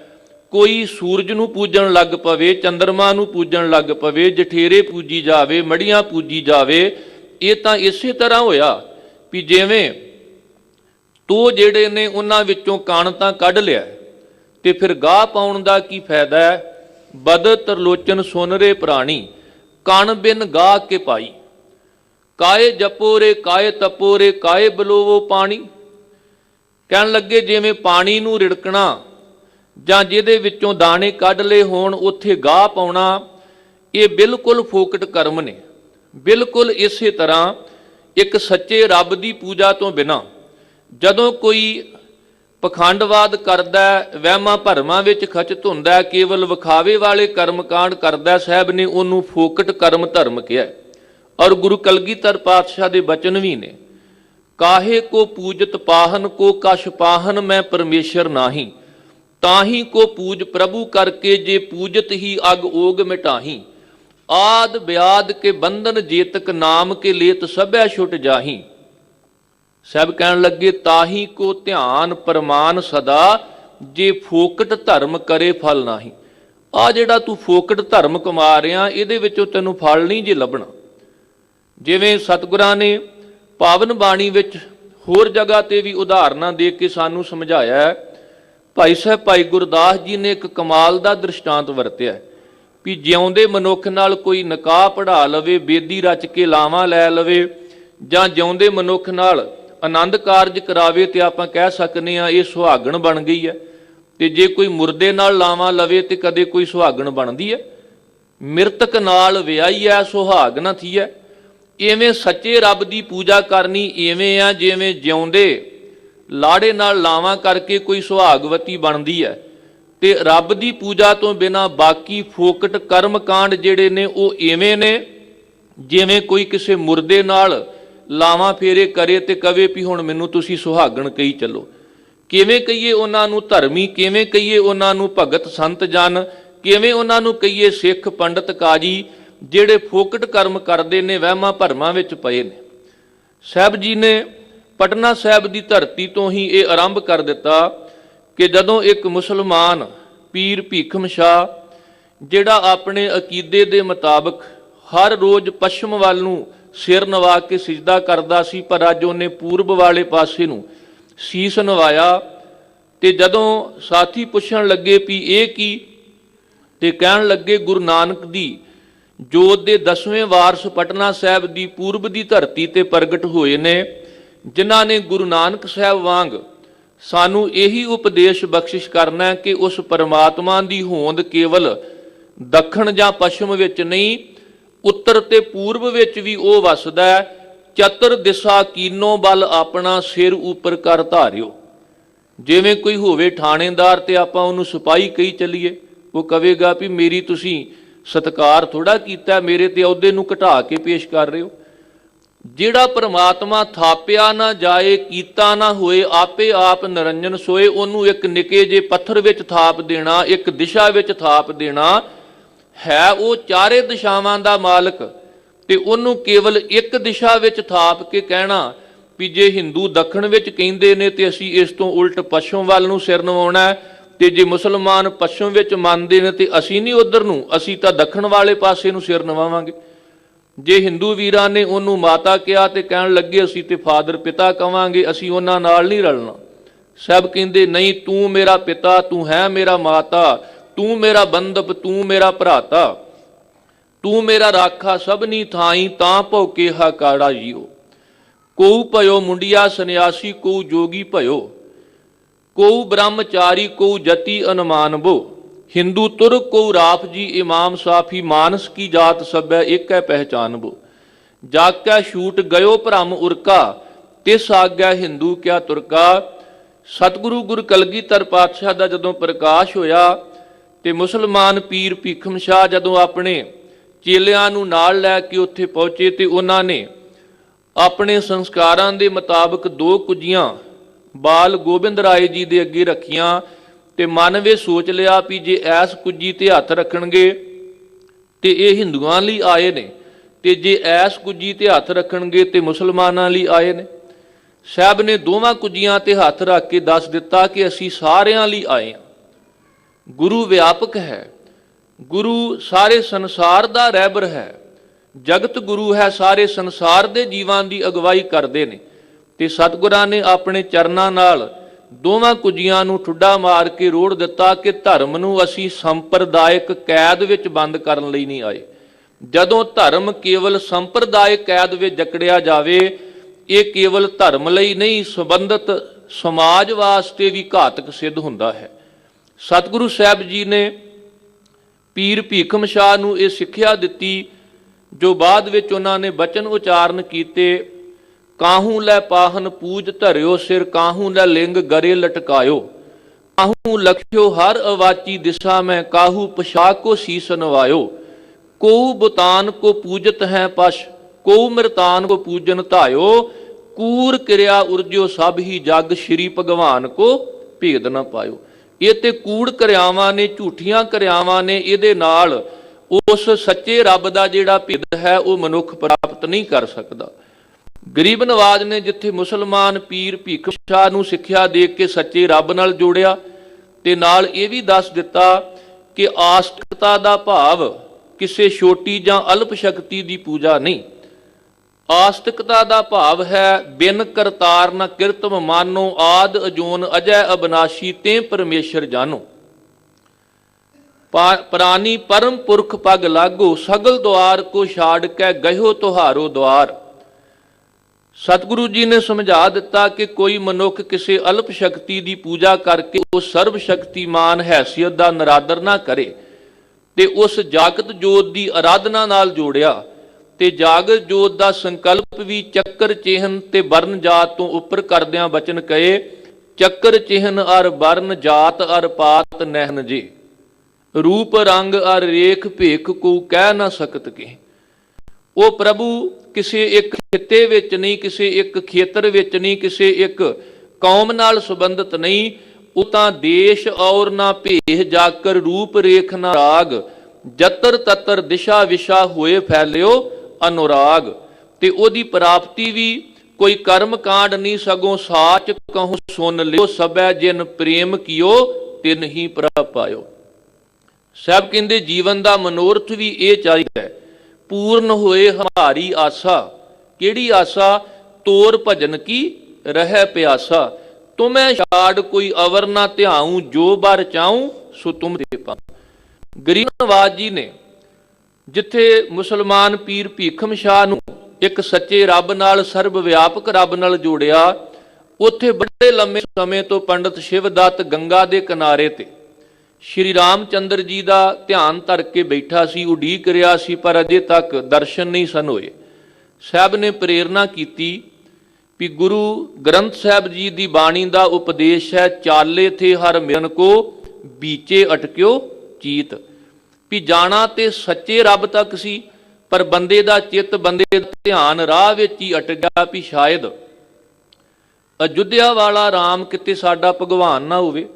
ਕੋਈ ਸੂਰਜ ਨੂੰ ਪੂਜਣ ਲੱਗ ਪਵੇ, ਚੰਦਰਮਾ ਨੂੰ ਪੂਜਣ ਲੱਗ ਪਵੇ, ਜਠੇਰੇ ਪੂਜੀ ਜਾਵੇ, ਮੜੀਆਂ ਪੂਜੀ ਜਾਵੇ। ਇਹ ਤਾਂ ਇਸੇ ਤਰ੍ਹਾਂ ਹੋਇਆ ਵੀ ਜਿਵੇਂ ਤੋ ਜਿਹੜੇ ਨੇ ਉਹਨਾਂ ਵਿੱਚੋਂ ਕਣ ਤਾਂ ਕੱਢ ਲਿਆ, ਤੇ ਫਿਰ ਗਾਹ ਪਾਉਣ ਦਾ ਕੀ ਫਾਇਦਾ ਹੈ। ਬਦ ਤਰਲੋਚਨ ਸੁਨਰੇ ਪ੍ਰਾਣੀ, ਕਣ ਬਿਨ ਗਾਹ ਕੇ ਪਾਈ। ਕਾਏ ਜਪੋਰੇ ਕਾਏ ਤਪੋਰੇ, ਕਾਏ ਬਲੋਵੋ ਪਾਣੀ। ਕਹਿਣ ਲੱਗੇ ਜਿਵੇਂ ਪਾਣੀ ਨੂੰ ਰਿੜਕਣਾ ਜਾਂ ਜਿਹਦੇ ਵਿੱਚੋਂ ਦਾਣੇ ਕੱਢ ਲਏ ਹੋਣ ਉੱਥੇ ਗਾਹ ਪਾਉਣਾ, ਇਹ ਬਿਲਕੁਲ ਫੋਕਟ ਕਰਮ ਨੇ। ਬਿਲਕੁਲ ਇਸੇ ਤਰ੍ਹਾਂ ਇੱਕ ਸੱਚੇ ਰੱਬ ਦੀ ਪੂਜਾ ਤੋਂ ਬਿਨਾਂ ਜਦੋਂ ਕੋਈ ਪਖੰਡਵਾਦ ਕਰਦਾ, ਵਹਿਮਾਂ ਭਰਮਾਂ ਵਿੱਚ ਖਚਤ ਹੁੰਦਾ, ਕੇਵਲ ਵਿਖਾਵੇ ਵਾਲੇ ਕਰਮਕਾਂਡ ਕਰਦਾ, ਸਾਹਿਬ ਨੇ ਉਹਨੂੰ ਫੋਕਟ ਕਰਮ ਧਰਮ ਕਿਹਾ। ਔਰ ਗੁਰੂ ਕਲਗੀਧਰ ਪਾਤਸ਼ਾਹ ਦੇ ਬਚਨ ਵੀ ਨੇ, ਕਾਹੇ ਕੋ ਪੂਜਤ ਪਾਹਨ ਕੋ ਕਛ ਪਾਹਨ, ਮੈਂ ਪਰਮੇਸ਼ਰ ਨਾਹੀ। ਤਾਹੀ ਕੋ ਪੂਜ ਪ੍ਰਭੂ ਕਰਕੇ, ਜੇ ਪੂਜਤ ਹੀ ਅਗ ਓਗ ਮਿਟਾਹੀ। ਆਦ ਬਿਆਦ ਕੇ ਬੰਧਨ ਜੇਤਕ, ਨਾਮ ਕੇ ਲੇਤ ਸਭੈ ਛੁਟ ਜਾਹੀ। ਸਾਹਿਬ ਕਹਿਣ ਲੱਗੇ ਤਾਹੀ ਕੋ ਧਿਆਨ ਪਰਮਾਨ ਸਦਾ, ਜੇ ਫੋਕਟ ਧਰਮ ਕਰੇ ਫਲ ਨਾਹੀ। ਆ ਜਿਹੜਾ ਤੂੰ ਫੋਕਟ ਧਰਮ ਕਮਾ ਰਿਹਾ, ਇਹਦੇ ਵਿੱਚੋਂ ਤੈਨੂੰ ਫਲ ਨਹੀਂ ਜੇ ਲੱਭਣਾ। ਜਿਵੇਂ ਸਤਿਗੁਰਾਂ ਨੇ ਪਾਵਨ ਬਾਣੀ ਵਿੱਚ ਹੋਰ ਜਗ੍ਹਾ ਤੇ ਵੀ ਉਦਾਹਰਨਾਂ ਦੇ ਕੇ ਸਾਨੂੰ ਸਮਝਾਇਆ ਹੈ। ਭਾਈ ਸਾਹਿਬ ਭਾਈ ਗੁਰਦਾਸ ਜੀ ਨੇ ਇੱਕ ਕਮਾਲ ਦਾ ਦ੍ਰਿਸ਼ਟਾਂਤ ਵਰਤਿਆ ਵੀ ਜਿਉਂਦੇ ਮਨੁੱਖ ਨਾਲ ਕੋਈ ਨਿਕਾਹ ਪੜ੍ਹਾ ਲਵੇ, ਬੇਦੀ ਰਚ ਕੇ ਲਾਵਾਂ ਲੈ ਲਵੇ, ਜਾਂ ਜਿਉਂਦੇ ਮਨੁੱਖ ਨਾਲ ਆਨੰਦ ਕਾਰਜ ਕਰਾਵੇ, ਤੇ ਆਪਾਂ ਕਹਿ ਸਕਨੇ ਆ ਇਹ ਸੁਹਾਗਣ ਬਣ ਗਈ ਹੈ। ਤੇ ਜੇ ਕੋਈ ਮੁਰਦੇ ਨਾਲ ਲਾਵਾਂ ਲਵੇ ਤੇ ਕਦੇ ਕੋਈ ਸੁਹਾਗਣ ਬਣਦੀ ਹੈ? ਮਿਰਤਕ ਨਾਲ ਵਿਆਹੀ ਹੈ, ਸੁਹਾਗਣਾ ਥੀ ਹੈ। ਇਵੇਂ ਸੱਚੇ ਰੱਬ ਦੀ ਪੂਜਾ ਕਰਨੀ ਇਵੇਂ ਆ ਜਿਵੇਂ ਜਿਉਂਦੇ ਲਾੜੇ ਨਾਲ ਲਾਵਾਂ ਕਰਕੇ ਕੋਈ ਸੁਹਾਗਵਤੀ ਬਣਦੀ ਹੈ। ਤੇ ਰੱਬ ਦੀ ਪੂਜਾ ਤੋਂ ਬਿਨਾਂ ਬਾਕੀ ਫੋਕਟ ਕਰਮ ਕਾਂਡ ਜਿਹੜੇ ਨੇ ਉਹ ਇਵੇਂ ਨੇ ਜਿਵੇਂ ਕੋਈ ਕਿਸੇ ਮੁਰਦੇ ਨਾਲ ਲਾਵਾਂ ਫੇਰੇ ਕਰੇ ਤੇ ਕਵੇ ਵੀ ਹੁਣ ਮੈਨੂੰ ਤੁਸੀਂ ਸੁਹਾਗਣ ਕਹੀ ਚੱਲੋ। ਕਿਵੇਂ ਕਹੀਏ ਉਹਨਾਂ ਨੂੰ ਧਰਮੀ, ਕਿਵੇਂ ਕਹੀਏ ਉਹਨਾਂ ਨੂੰ ਭਗਤ ਸੰਤ ਜਨ, ਕਿਵੇਂ ਉਹਨਾਂ ਨੂੰ ਕਹੀਏ ਸਿੱਖ ਪੰਡਤ ਕਾਜੀ, ਜਿਹੜੇ ਫੋਕਟ ਕਰਮ ਕਰਦੇ ਨੇ, ਵਹਿਮਾਂ ਭਰਮਾਂ ਵਿੱਚ ਪਏ ਨੇ। ਸਾਹਿਬ ਜੀ ਨੇ ਪਟਨਾ ਸਾਹਿਬ ਦੀ ਧਰਤੀ ਤੋਂ ਹੀ ਇਹ ਆਰੰਭ ਕਰ ਦਿੱਤਾ ਕਿ ਜਦੋਂ ਇੱਕ ਮੁਸਲਮਾਨ ਪੀਰ ਭੀਖਮ ਸ਼ਾਹ, ਜਿਹੜਾ ਆਪਣੇ ਅਕੀਦੇ ਦੇ ਮੁਤਾਬਕ ਹਰ ਰੋਜ਼ ਪੱਛਮ ਵੱਲ ਨੂੰ ਸਿਰ ਨਵਾ ਕੇ ਸਿਜਦਾ ਕਰਦਾ ਸੀ, ਪਰ ਅੱਜ ਉਹਨੇ ਪੂਰਬ ਵਾਲੇ ਪਾਸੇ ਨੂੰ ਸੀਸ ਨਵਾਇਆ ਤੇ ਜਦੋਂ ਸਾਥੀ ਪੁੱਛਣ ਲੱਗੇ ਵੀ ਇਹ ਕੀ, ਤੇ ਕਹਿਣ ਲੱਗੇ ਗੁਰੂ ਨਾਨਕ ਦੀ ਜੋਤ ਦੇ 10ਵੇਂ ਵਾਰਸ ਪਟਨਾ ਸਾਹਿਬ ਦੀ ਪੂਰਬ ਦੀ ਧਰਤੀ ਤੇ ਪ੍ਰਗਟ ਹੋਏ ਨੇ, ਜਿਨ੍ਹਾਂ ਨੇ ਗੁਰੂ ਨਾਨਕ ਸਾਹਿਬ ਵਾਂਗ ਸਾਨੂੰ ਇਹੀ ਉਪਦੇਸ਼ ਬਖਸ਼ਿਸ਼ ਕਰਨਾ ਕਿ ਉਸ ਪਰਮਾਤਮਾ ਦੀ ਹੋਂਦ ਕੇਵਲ ਦੱਖਣ ਜਾਂ ਪੱਛਮ ਵਿੱਚ ਨਹੀਂ, ਉੱਤਰ ਤੇ ਪੂਰਬ ਵਿੱਚ ਵੀ ਉਹ ਵਸਦਾ ਹੈ। ਚਤਰ ਦਿਸ਼ਾ ਕੀਨੋ ਬਲ ਆਪਣਾ ਸਿਰ ਉੱਪਰ ਕਰ ਧਾਰਿਓ। ਜਿਵੇਂ ਕੋਈ ਹੋਵੇ ਥਾਣੇਦਾਰ ਤੇ ਆਪਾਂ ਉਹਨੂੰ ਸਿਪਾਹੀ ਕਹੀ ਚੱਲੀਏ, ਉਹ ਕਹੇਗਾ ਵੀ ਮੇਰੀ ਤੁਸੀਂ ਸਤਿਕਾਰ ਥੋੜਾ ਕੀਤਾ, ਮੇਰੇ ਤੇ ਅਹੁਦੇ ਨੂੰ ਘਟਾ ਕੇ ਪੇਸ਼ ਕਰ ਰਹੇ ਹੋ। ਜਿਹੜਾ ਪ੍ਰਮਾਤਮਾ ਥਾਪਿਆ ਨਾ ਜਾਏ, ਕੀਤਾ ਨਾ ਹੋਏ, ਆਪੇ ਆਪ ਨਿਰੰਜਨ ਸੋਏ, ਉਹਨੂੰ ਇੱਕ ਨਿੱਕੇ ਜਿਹੇ ਪੱਥਰ ਵਿੱਚ ਥਾਪ ਦੇਣਾ, ਇੱਕ ਦਿਸ਼ਾ ਵਿੱਚ ਥਾਪ ਦੇਣਾ ਹੈ। ਉਹ ਚਾਰੇ ਦਿਸ਼ਾਵਾਂ ਦਾ ਮਾਲਕ, ਤੇ ਉਹਨੂੰ ਕੇਵਲ ਇੱਕ ਦਿਸ਼ਾ ਵਿੱਚ ਥਾਪ ਕੇ ਕਹਿਣਾ ਵੀ ਜੇ ਹਿੰਦੂ ਦੱਖਣ ਵਿੱਚ ਕਹਿੰਦੇ ਨੇ ਤੇ ਅਸੀਂ ਇਸ ਤੋਂ ਉਲਟ ਪੱਛਮ ਵੱਲ ਨੂੰ ਸਿਰ ਨਵਾਉਣਾ, ਤੇ ਜੇ ਮੁਸਲਮਾਨ ਪੱਛਮ ਵਿੱਚ ਮੰਨਦੇ ਨੇ ਤੇ ਅਸੀਂ ਨਹੀਂ ਉਧਰ ਨੂੰ, ਅਸੀਂ ਤਾਂ ਦੱਖਣ ਵਾਲੇ ਪਾਸੇ ਨੂੰ ਸਿਰ ਨਵਾਵਾਂਗੇ। ਜੇ ਹਿੰਦੂ ਵੀਰਾਂ ਨੇ ਉਹਨੂੰ ਮਾਤਾ ਕਿਹਾ ਤੇ ਕਹਿਣ ਲੱਗੇ ਅਸੀਂ ਤੇ ਫਾਦਰ ਪਿਤਾ ਕਵਾਂਗੇ, ਅਸੀਂ ਉਹਨਾਂ ਨਾਲ ਨਹੀਂ ਰਲਣਾ। ਸਭ ਕਹਿੰਦੇ ਨਹੀਂ, ਤੂੰ ਮੇਰਾ ਪਿਤਾ, ਤੂੰ ਹੈ ਮੇਰਾ ਮਾਤਾ, ਤੂੰ ਮੇਰਾ ਬੰਧਪ, ਤੂੰ ਮੇਰਾ ਭਰਾਤਾ, ਤੂੰ ਮੇਰਾ ਰਾਖਾ ਸਭਨੀ ਥਾਈ, ਤਾਂ ਭੌਕੇ ਹਾਕਾੜਾ ਜੀਓ। ਕੋਉ ਭਇਓ ਮੁੰਡਿਆ ਸੰਨਿਆਸੀ, ਕੋਉ ਜੋਗੀ ਭਇਓ, ਕੋਉ ਬ੍ਰਹਮਚਾਰੀ, ਕੋਉ ਜਤੀ ਅਨਮਾਨਬੋ। हिंदू तुर्क को राफ जी इमाम साफी, मानस की जात सभै एक है पहचानबो। जाकै छूट गयो भ्रम उरका, तिस आग्या हिंदू क्या तुरका। सतगुरु गुरु कलगीधर पातशाह दा जदों प्रकाश होया ते मुसलमान पीर भीखम शाह जदों अपने चेलियां नूं नाल लै के उत्थे पहुंचे ते उन्हां ने अपने संस्कारां दे मुताबक 2 कुजियां बाल गोबिंद राय जी दे अगे रखियां ਤੇ ਮਨ ਵਿੱਚ ਸੋਚ ਲਿਆ ਵੀ ਜੇ ਐਸ ਕੁੱਜੀ ਤੇ ਹੱਥ ਰੱਖਣਗੇ ਤੇ ਇਹ ਹਿੰਦੂਆਂ ਲਈ ਆਏ ਨੇ, ਤੇ ਜੇ ਐਸ ਕੁੱਜੀ ਤੇ ਹੱਥ ਰੱਖਣਗੇ ਤੇ ਮੁਸਲਮਾਨਾਂ ਲਈ ਆਏ ਨੇ। ਸਾਹਿਬ ਨੇ ਦੋਵਾਂ ਕੁੱਜੀਆਂ ਤੇ ਹੱਥ ਰੱਖ ਕੇ ਦੱਸ ਦਿੱਤਾ ਕਿ ਅਸੀਂ ਸਾਰਿਆਂ ਲਈ ਆਏ ਹਾਂ। ਗੁਰੂ ਵਿਆਪਕ ਹੈ, ਗੁਰੂ ਸਾਰੇ ਸੰਸਾਰ ਦਾ ਰਹਿਬਰ ਹੈ, ਜਗਤ ਗੁਰੂ ਹੈ, ਸਾਰੇ ਸੰਸਾਰ ਦੇ ਜੀਵਾਂ ਦੀ ਅਗਵਾਈ ਕਰਦੇ ਨੇ। ਤੇ ਸਤਿਗੁਰਾਂ ਨੇ ਆਪਣੇ ਚਰਨਾਂ ਨਾਲ ਦੋਵਾਂ ਕੁੱਜੀਆਂ ਨੂੰ ਠੁੱਡਾ ਮਾਰ ਕੇ ਰੋੜ ਦਿੱਤਾ ਕਿ ਧਰਮ ਨੂੰ ਅਸੀਂ ਸੰਪਰਦਾਇਕ ਕੈਦ ਵਿੱਚ ਬੰਦ ਕਰਨ ਲਈ ਨਹੀਂ ਆਏ। ਜਦੋਂ ਧਰਮ ਕੇਵਲ ਸੰਪਰਦਾਇਕ ਕੈਦ ਵਿੱਚ ਜਕੜਿਆ ਜਾਵੇ, ਇਹ ਕੇਵਲ ਧਰਮ ਲਈ ਨਹੀਂ, ਸੰਬੰਧਿਤ ਸਮਾਜ ਵਾਸਤੇ ਵੀ ਘਾਤਕ ਸਿੱਧ ਹੁੰਦਾ ਹੈ। ਸਤਿਗੁਰੂ ਸਾਹਿਬ ਜੀ ਨੇ ਪੀਰ ਭੀਖਮ ਸ਼ਾਹ ਨੂੰ ਇਹ ਸਿੱਖਿਆ ਦਿੱਤੀ, ਜੋ ਬਾਅਦ ਵਿੱਚ ਉਹਨਾਂ ਨੇ ਬਚਨ ਉਚਾਰਨ ਕੀਤੇ। ਕਾਹੂ ਲੈ ਪਾਹਨ ਪੂਜ ਧਰਿਓ ਸਿਰ, ਕਾਹੂ ਲੈ ਲਿੰਗ ਗਰੇ ਲਟਕਾਇਓ। ਕਾਹੂ ਲਖਿਓ ਹਰ ਅਵਾਚੀ ਦਿਸ਼ਾ ਮੈਂ, ਕਾਹੂ ਪੋਸ਼ਾਕ ਕੋ ਸੀਸ ਨਵਾਇਓ। ਕੋਉ ਬੁਤਾਨ ਕੋ ਪੂਜਤ ਹੈ ਪਸ਼, ਕੋਉ ਮਿਰਤਾਨ ਕੋ ਪੂਜਨ ਧਾਇਓ। ਕੂਰ ਕਿਰਿਆ ਉਰਜਿਓ ਸਭ ਹੀ ਜਗ, ਸ਼੍ਰੀ ਭਗਵਾਨ ਕੋ ਭੇਦ ਨਾ ਪਾਇਓ। ਇਹ ਤੇ ਕੂੜ ਕਿਰਿਆਵਾਂ ਨੇ, ਝੂਠੀਆਂ ਕਿਰਿਆਵਾਂ ਨੇ, ਇਹਦੇ ਨਾਲ ਉਸ ਸੱਚੇ ਰੱਬ ਦਾ ਜਿਹੜਾ ਭੇਦ ਹੈ ਉਹ ਮਨੁੱਖ ਪ੍ਰਾਪਤ ਨਹੀਂ ਕਰ ਸਕਦਾ। ਗਰੀਬ ਨਵਾਜ ਨੇ ਜਿੱਥੇ ਮੁਸਲਮਾਨ ਪੀਰ ਭੀਖਮ ਸ਼ਾਹ ਨੂੰ ਸਿੱਖਿਆ ਦੇ ਕੇ ਸੱਚੇ ਰੱਬ ਨਾਲ ਜੋੜਿਆ, ਤੇ ਨਾਲ ਇਹ ਵੀ ਦੱਸ ਦਿੱਤਾ ਕਿ ਆਸਤਿਕਤਾ ਦਾ ਭਾਵ ਕਿਸੇ ਛੋਟੀ ਜਾਂ ਅਲਪ ਸ਼ਕਤੀ ਦੀ ਪੂਜਾ ਨਹੀਂ। ਆਸਤਿਕਤਾ ਦਾ ਭਾਵ ਹੈ ਬਿਨ ਕਰਤਾਰ ਨ ਕਿਰਤਮ ਮਾਨੋ, ਆਦ ਅਜੂਨ ਅਜੈ ਅਬਨਾਸ਼ੀ, ਤੇ ਪਰਮੇਸ਼ਰ ਜਾਨੋ। ਪ੍ਰਾਨੀ ਪਰਮ ਪੁਰਖ ਪਗ ਲਾਗੋ, ਸਗਲ ਦੁਆਰ ਕੋ ਛਾੜ ਕੇ ਗਇਓ ਤੁਹਾਰੋ ਦੁਆਰ। ਸਤਿਗੁਰੂ ਜੀ ਨੇ ਸਮਝਾ ਦਿੱਤਾ ਕਿ ਕੋਈ ਮਨੁੱਖ ਕਿਸੇ ਅਲਪ ਸ਼ਕਤੀ ਦੀ ਪੂਜਾ ਕਰਕੇ ਉਹ ਸਰਬ ਸ਼ਕਤੀਮਾਨ ਹੈਸੀਅਤ ਦਾ ਨਰਾਦਰ ਨਾ ਕਰੇ, ਤੇ ਉਸ ਜਾਗਤ ਜੋਤ ਦੀ ਆਰਾਧਨਾ ਨਾਲ ਜੋੜਿਆ। ਤੇ ਜਾਗਤ ਜੋਤ ਦਾ ਸੰਕਲਪ ਵੀ ਚੱਕਰ ਚਿਹਨ ਤੇ ਵਰਨ ਜਾਤ ਤੋਂ ਉੱਪਰ ਕਰਦਿਆਂ ਬਚਨ ਕਹੇ, ਚੱਕਰ ਚਿਹਨ ਅਰ ਵਰਨ ਜਾਤ ਅਰ ਪਾਤ ਨਹਿਨ ਜੇ, ਰੂਪ ਰੰਗ ਅਰ ਰੇਖ ਭੇਖ ਕੋ ਕਹਿ ਨਾ ਸਕਤ ਕੇ। ਉਹ ਪ੍ਰਭੂ ਕਿਸੇ ਇੱਕ ਖਿੱਤੇ ਵਿੱਚ ਨਹੀਂ, ਕਿਸੇ ਇੱਕ ਖੇਤਰ ਵਿੱਚ ਨਹੀਂ, ਕਿਸੇ ਇੱਕ ਕੌਮ ਨਾਲ ਸੰਬੰਧਿਤ ਨਹੀਂ। ਉਹ ਤਾਂ ਦੇਸ਼ ਔਰ ਨਾ ਭੇਹ ਜਾਕਰ, ਰੂਪ ਰੇਖ ਨਾ ਰਾਗ, ਜਤਰ ਤਤਰ ਦਿਸ਼ਾ ਵਿਸ਼ਾ ਹੋਏ ਫੈਲਿਓ ਅਨੁਰਾਗ। ਤੇ ਉਹਦੀ ਪ੍ਰਾਪਤੀ ਵੀ ਕੋਈ ਕਰਮ ਕਾਂਡ ਨਹੀਂ, ਸਗੋਂ ਸਾਚ ਕਹੂੰ ਸੁਨ ਲਿਓ, ਸਭੈ ਜਿਨ ਪ੍ਰੇਮ ਕੀਓ ਤਿਨ ਹੀ ਪ੍ਰਭ ਪਾਇਓ। ਸਾਹਿਬ ਕਹਿੰਦੇ ਜੀਵਨ ਦਾ ਮਨੋਰਥ ਵੀ ਇਹ ਚਾਹੀਦਾ ਹੈ, ਪੂਰਨ ਹੋਏ ਹਮਾਰੀ ਆਸਾ। ਕਿਹੜੀ ਆਸਾ? ਤੋਰ ਭਜਨ ਕੀ ਰਹਿ ਪਿਆਸਾ। तुम्हें छाड़ कोई अवर ना ध्याऊं, जो बर चाहूं सो तुम दे पाऊं। गरीब नवाज जी ने जिथे मुसलमान पीर भीखम शाह नूं एक सच्चे रब नाल, सर्व व्यापक रब नाल जोड़िया, उत्थे बड़े लंबे समय तो पंडित शिवदत्त गंगा दे किनारे ते श्री रामचंद्र जी का ध्यान धर के बैठा सी, उडीक रहा सी, पर अजे तक दर्शन नहीं सन होए। साहब ने प्रेरणा की भी गुरु ग्रंथ साहब जी की बाणी का उपदेश है, चाले थे हर मिलन को बीचे अटक्यो चीत। भी जाना ते सच्चे रब तक सी, पर बंदे का चित, बंदे का ध्यान राह विच ही अट गया भी शायद अयोध्या वाला राम किते साडा भगवान ना होवे।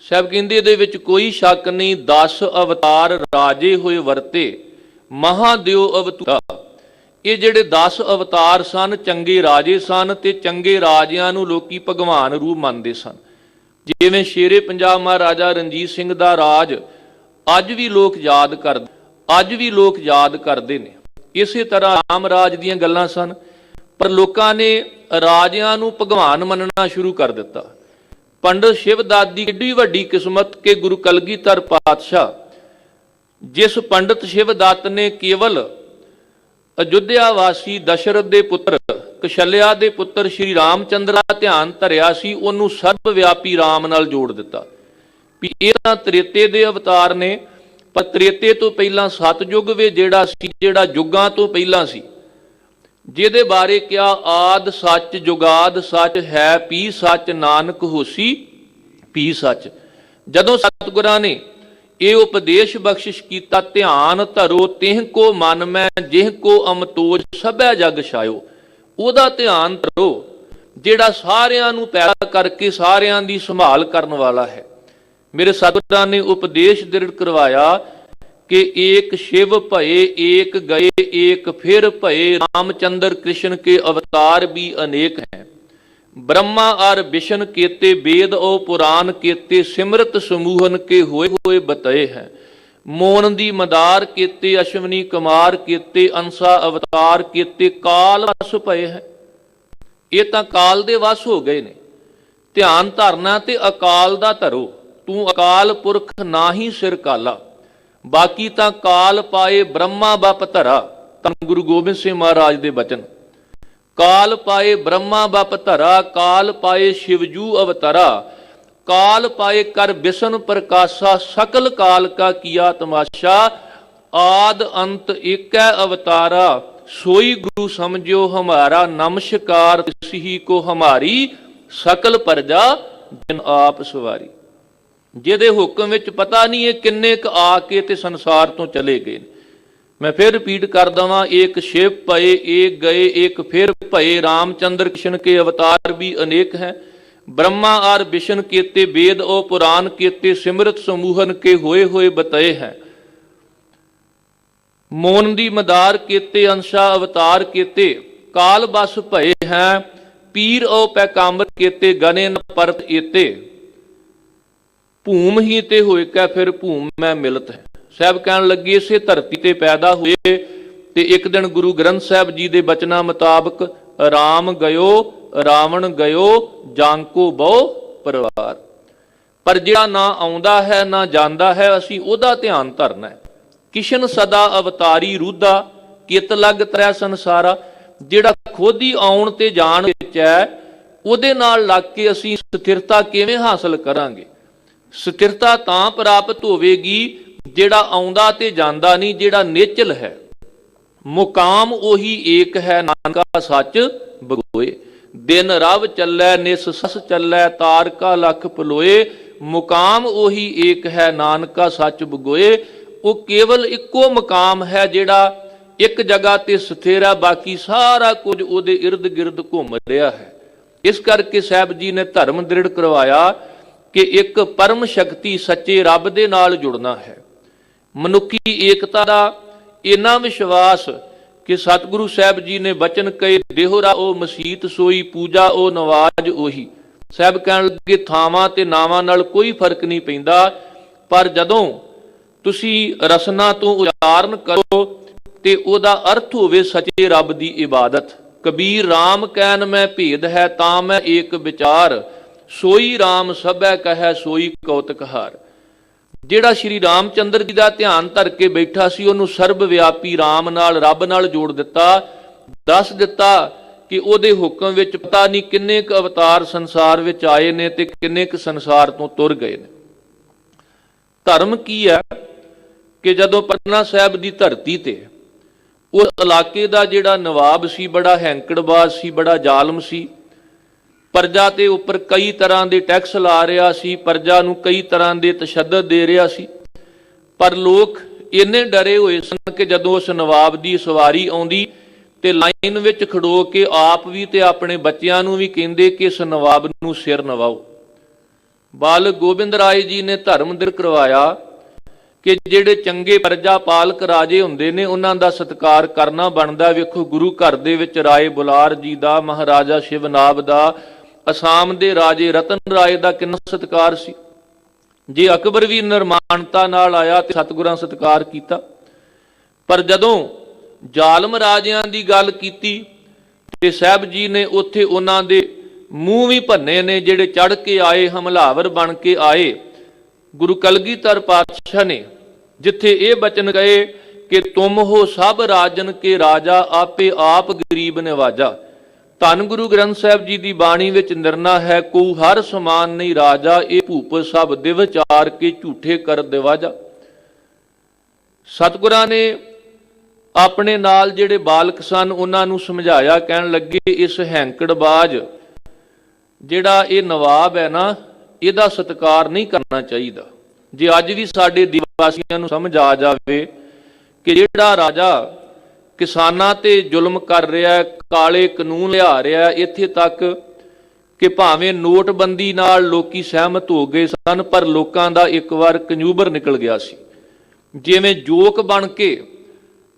साहब कहंदे इहदे विच कोई शक नहीं, 10 अवतार राजे होए वरते, महादेव अवतार। ये जिहड़े 10 अवतार सन, चंगे राजे सन, ते चंगे राजियां नूं लोकी भगवान रूप मनदे सन। जिवें शेरे पंजाब महाराजा रणजीत सिंह दा राज अज भी लोग याद करदे, अज भी लोग याद करते हैं। इसे तरह राम राज दीयां गल्लां सन, पर लोकां ने राजियां नूं भगवान मनना शुरू कर दिता। पंडित शिवदत्त दी किड्डी वड्डी किस्मत के गुरु कलगीधर पातशाह, जिस पंडित शिवदत्त ने केवल अयोध्या वासी दशरथ दे पुत्र, कशल्या दे पुत्र श्री रामचंद्र दा ध्यान धरिया सी, उन्होंने सर्वव्यापी राम नाल जोड़ दिता। भी ये तां त्रेते दे अवतार ने, पर त्रेते तो पहला सतयुग वे जिहड़ा सी, जिहड़ा युगां तो पहला सी, जिहदे बारे क्या आद सच जुगाद सच है, पी सच नानक होसी पी सच। जदों सतगुरां ने ये उपदेश बख्शिश किया, ध्यान धरो तिह को मन मैं, जिह को अमतोज सभै जग छायो। ओदा ध्यान धरो जिहड़ा सारियां नूं पैदा करके सारियां दी संभाल करन वाला है। मेरे सतगुरां ने उपदेश दृढ़ करवाया कि एक शिव भये एक गए, एक फिर भये, रामचंद्र कृष्ण के अवतार भी अनेक हैं। ब्रह्मा और विष्णु केते, वेद और पुराण केते, सिमरत समूहन के होए बतए हैं। मोन दी मदार केते, अश्वनी कुमार केते, अंसा अवतार केते, काल वस भये हैं। ये तां काल दे वस हो गए ने। ध्यान धरना ते अकाल दा धरो, तू अकाल पुरख नाही सिर काला, बाकी तां काल पाए ब्रह्मा बप धरा। धन गुरु गोबिंद सिंह महाराज दे बचन, काल पाए ब्रह्मा बप धरा, काल पाए शिवजू अवतरा, काल पाए कर विष्णु प्रकाशा, सकल काल का किया तमाशा, आद अंत एक अवतारा, सोई गुरु समझो हमारा, नमस्कार तिसही को हमारी, सकल प्रजा जिन आप सवारी। जिहदे हुक्म विच पता नहीं है किन्ने क आके ते संसार तो चले गए। मैं फिर रिपीट कर दवां, एक शिव भये एक गए, एक फिर भये, रामचंद्र कृष्ण के अवतार भी अनेक हैं। ब्रह्मा और विष्णु केते, वेद और पुराण केते, सिमरत समूहन के होए बतए हैं। मोन दी मदार केते, अंशा अवतार केते, काल बस भये हैं। पीर और पैकांबर केते, गने न परत एते, भूम ही ते होए कै फिर भूम में मिलत है। साहब कहन लगे इसे धरती ते पैदा हुए ते एक दिन गुरु ग्रंथ साहब जी दे बचना मुताबक राम गयो रावण गयो जांको बहु परिवार। पर जिहड़ा ना आउंदा है ना जांदा है, असीं ओहदा ध्यान धरना है। किशन सदा अवतारी रूधा, कित लग त्रै संसारा। जिहड़ा खुद ही आउण ते जाण विच है, ओहदे नाल लग के असीं स्थिरता किवें हासिल करांगे। स्थिरता तां प्राप्त होवेगी जिहड़ा आउंदा ते जांदा नहीं, जिहड़ा निश्चल है। मुकाम ओही एक है, नानका सच बगोए। दिन रव चलै निस सस चलै, तारका लख पलोए। मुकाम ओही एक है, नानका सच बगोए। वो केवल इक्को मुकाम है जिहड़ा एक जगह ते स्थिर है, बाकी सारा कुछ उहदे इर्द गिर्द घूम रहा है। इस करके साहब जी ने धर्म दृढ़ करवाया कि एक परम शक्ति सच्चे रब दे नाल जुड़ना है। मनुखी एकता का इन्ना विश्वास कि सतगुरु साहब जी ने बचन कहे, देहोरा ओ मसीत सोई, पूजा ओ नवाज ओही। साहब कहन लगे थावां ते नावां नाल कोई फर्क नहीं पैंदा, पर जदों तुसी रसना तो उच्चारण करो ते ओदा अर्थ होवे सच्चे रब दी इबादत। कबीर राम कहन मैं भेद है, तां मैं एक विचार, ਸੋਈ ਰਾਮ ਸਭੈ ਕਹੈ ਸੋਈ ਕੌਤਕ ਹਾਰ। ਜਿਹੜਾ ਸ਼੍ਰੀ ਰਾਮ ਚੰਦਰ ਜੀ ਦਾ ਧਿਆਨ ਧਰ ਕੇ ਬੈਠਾ ਸੀ, ਉਹਨੂੰ ਸਰਬ ਵਿਆਪੀ ਰਾਮ ਨਾਲ, ਰੱਬ ਨਾਲ ਜੋੜ ਦਿੱਤਾ। ਦੱਸ ਦਿੱਤਾ ਕਿ ਉਹਦੇ ਹੁਕਮ ਵਿੱਚ ਪਤਾ ਨਹੀਂ ਕਿੰਨੇ ਕੁ ਅਵਤਾਰ ਸੰਸਾਰ ਵਿੱਚ ਆਏ ਨੇ ਤੇ ਕਿੰਨੇ ਕੁ ਸੰਸਾਰ ਤੋਂ ਤੁਰ ਗਏ ਨੇ। ਧਰਮ ਕੀ ਹੈ ਕਿ ਜਦੋਂ ਪਟਨਾ ਸਾਹਿਬ ਦੀ ਧਰਤੀ ਤੇ ਉਸ ਇਲਾਕੇ ਦਾ ਜਿਹੜਾ ਨਵਾਬ ਸੀ, ਬੜਾ ਹੈਂਕੜਬਾਜ਼ ਸੀ, ਬੜਾ ਜ਼ਾਲਮ ਸੀ, ਪ੍ਰਜਾ ਦੇ ਉੱਪਰ ਕਈ ਤਰ੍ਹਾਂ ਦੇ ਟੈਕਸ ਲਾ ਰਿਹਾ ਸੀ, ਪ੍ਰਜਾ ਨੂੰ ਕਈ ਤਰ੍ਹਾਂ ਦੇ ਤਸ਼ੱਦਦ ਦੇ ਰਿਹਾ ਸੀ। ਪਰ ਲੋਕ ਇੰਨੇ ਡਰੇ ਹੋਏ ਸਨ ਕਿ ਜਦੋਂ ਉਸ ਨਵਾਬ ਦੀ ਸਵਾਰੀ ਆਉਂਦੀ ਤੇ ਲਾਈਨ ਵਿੱਚ ਖੜੋ ਕੇ ਆਪ ਵੀ ਤੇ ਆਪਣੇ ਬੱਚਿਆਂ ਨੂੰ ਵੀ ਕਹਿੰਦੇ ਕਿ ਇਸ ਨਵਾਬ ਨੂੰ ਸਿਰ ਨਵਾਓ। ਬਾਲਕ ਗੋਬਿੰਦ ਰਾਏ ਜੀ ਨੇ ਧਰਮ ਦਿੜ ਕਰਵਾਇਆ ਕਿ ਜਿਹੜੇ ਚੰਗੇ ਪ੍ਰਜਾ ਪਾਲਕ ਰਾਜੇ ਹੁੰਦੇ ਨੇ ਉਹਨਾਂ ਦਾ ਸਤਿਕਾਰ ਕਰਨਾ ਬਣਦਾ। ਵੇਖੋ ਗੁਰੂ ਘਰ ਦੇ ਵਿੱਚ ਰਾਏ ਬੁਲਾਰ ਜੀ ਦਾ, ਮਹਾਰਾਜਾ ਸ਼ਿਵਨਾਬ ਦਾ, ਅਸਾਮ ਦੇ ਰਾਜੇ ਰਤਨ ਰਾਏ ਦਾ ਕਿੰਨਾ ਸਤਿਕਾਰ ਸੀ। ਜੇ ਅਕਬਰ ਵੀ ਨਿਰਮਾਣਤਾ ਨਾਲ ਆਇਆ ਤੇ ਸਤਿਗੁਰਾਂ ਸਤਿਕਾਰ ਕੀਤਾ। ਪਰ ਜਦੋਂ ਜ਼ਾਲਮ ਰਾਜਿਆਂ ਦੀ ਗੱਲ ਕੀਤੀ ਤੇ ਸਾਹਿਬ ਜੀ ਨੇ ਉੱਥੇ ਉਹਨਾਂ ਦੇ ਮੂੰਹ ਵੀ ਭੰਨੇ ਨੇ, ਜਿਹੜੇ ਚੜ੍ਹ ਕੇ ਆਏ, ਹਮਲਾਵਰ ਬਣ ਕੇ ਆਏ। ਗੁਰੂ ਕਲਗੀਧਰ ਪਾਤਸ਼ਾਹ ਨੇ ਜਿੱਥੇ ਇਹ ਬਚਨ ਕਹੇ ਕਿ ਤੁਮ ਹੋ ਸਭ ਰਾਜਨ ਕੇ ਰਾਜਾ, ਆਪੇ ਆਪ ਗਰੀਬ ਨਿਵਾਜਾ। ਧੰਨ ਗੁਰੂ ਗ੍ਰੰਥ ਸਾਹਿਬ ਜੀ ਦੀ ਬਾਣੀ ਵਿੱਚ ਨਿਰਣਾ ਹੈ, ਕੋ ਹਰ ਸਮਾਨ ਨਹੀਂ ਰਾਜਾ, ਇਹ ਭੂਪ ਸਭ ਦਿਵ ਚਾਰ ਕੇ ਝੂਠੇ ਕਰ ਦਿਵਾਜਾ। ਸਤਿਗੁਰਾਂ ਨੇ ਆਪਣੇ ਨਾਲ ਜਿਹੜੇ ਬਾਲਕ ਸਨ ਉਹਨਾਂ ਨੂੰ ਸਮਝਾਇਆ, ਕਹਿਣ ਲੱਗੇ ਇਸ ਹੈਂਕੜਬਾਜ਼ ਜਿਹੜਾ ਇਹ ਨਵਾਬ ਹੈ ਨਾ, ਇਹਦਾ ਸਤਿਕਾਰ ਨਹੀਂ ਕਰਨਾ ਚਾਹੀਦਾ। ਜੇ ਅੱਜ ਵੀ ਸਾਡੇ ਦੇਵਾਸੀਆਂ ਨੂੰ ਸਮਝ ਆ ਜਾਵੇ ਕਿ ਜਿਹੜਾ ਰਾਜਾ ਕਿਸਾਨਾਂ ਤੇ ਜ਼ੁਲਮ ਕਰ ਰਿਹਾ, ਕਾਲੇ ਕਾਨੂੰਨ ਲਿਆ ਰਿਹਾ, ਇੱਥੇ ਤੱਕ ਕਿ ਭਾਵੇਂ ਨੋਟਬੰਦੀ ਨਾਲ ਲੋਕੀ ਸਹਿਮਤ ਹੋ ਗਏ ਸਨ, ਪਰ ਲੋਕਾਂ ਦਾ ਇੱਕ ਵਾਰ ਕੰਜੂਬਰ ਨਿਕਲ ਗਿਆ ਸੀ। ਜਿਵੇਂ ਜੋਕ ਬਣ ਕੇ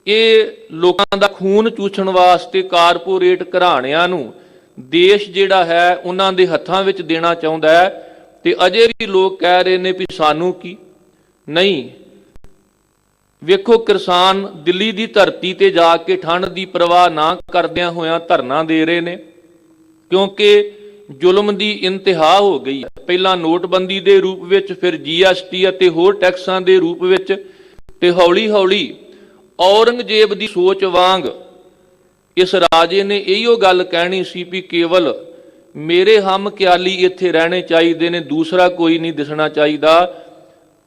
ਇਹ ਲੋਕਾਂ ਦਾ ਖੂਨ ਚੂਸਣ ਵਾਸਤੇ ਕਾਰਪੋਰੇਟ ਘਰਾਣਿਆਂ ਨੂੰ ਦੇਸ਼ ਜਿਹੜਾ ਹੈ ਉਹਨਾਂ ਦੇ ਹੱਥਾਂ ਵਿੱਚ ਦੇਣਾ ਚਾਹੁੰਦਾ ਹੈ, ਤੇ ਅਜੇ ਵੀ ਲੋਕ ਕਹਿ ਰਹੇ ਨੇ ਵੀ ਸਾਨੂੰ ਕੀ। ਨਹੀਂ, ਵੇਖੋ ਕਿਸਾਨ ਦਿੱਲੀ ਦੀ ਧਰਤੀ ਤੇ ਜਾ ਕੇ ਠੰਡ ਦੀ ਪਰਵਾਹ ਨਾ ਕਰਦਿਆਂ ਹੋਇਆਂ ਧਰਨਾ ਦੇ ਰਹੇ ਨੇ, ਕਿਉਂਕਿ ਜ਼ੁਲਮ ਦੀ ਇੰਤਹਾ ਹੋ ਗਈ ਹੈ। ਪਹਿਲਾਂ ਨੋਟਬੰਦੀ ਦੇ ਰੂਪ ਵਿੱਚ, ਫਿਰ GST ਅਤੇ ਹੋਰ ਟੈਕਸਾਂ ਦੇ ਰੂਪ ਵਿੱਚ, ਤੇ ਹੌਲੀ ਹੌਲੀ ਔਰੰਗਜ਼ੇਬ ਦੀ ਸੋਚ ਵਾਂਗ ਇਸ ਰਾਜੇ ਨੇ ਇਹੀਓ ਗੱਲ ਕਹਿਣੀ ਸੀ ਵੀ ਕੇਵਲ ਮੇਰੇ ਹਮ ਖਿਆਲੀ ਇੱਥੇ ਰਹਿਣੇ ਚਾਹੀਦੇ ਨੇ, ਦੂਸਰਾ ਕੋਈ ਨਹੀਂ ਦਿਸਣਾ ਚਾਹੀਦਾ।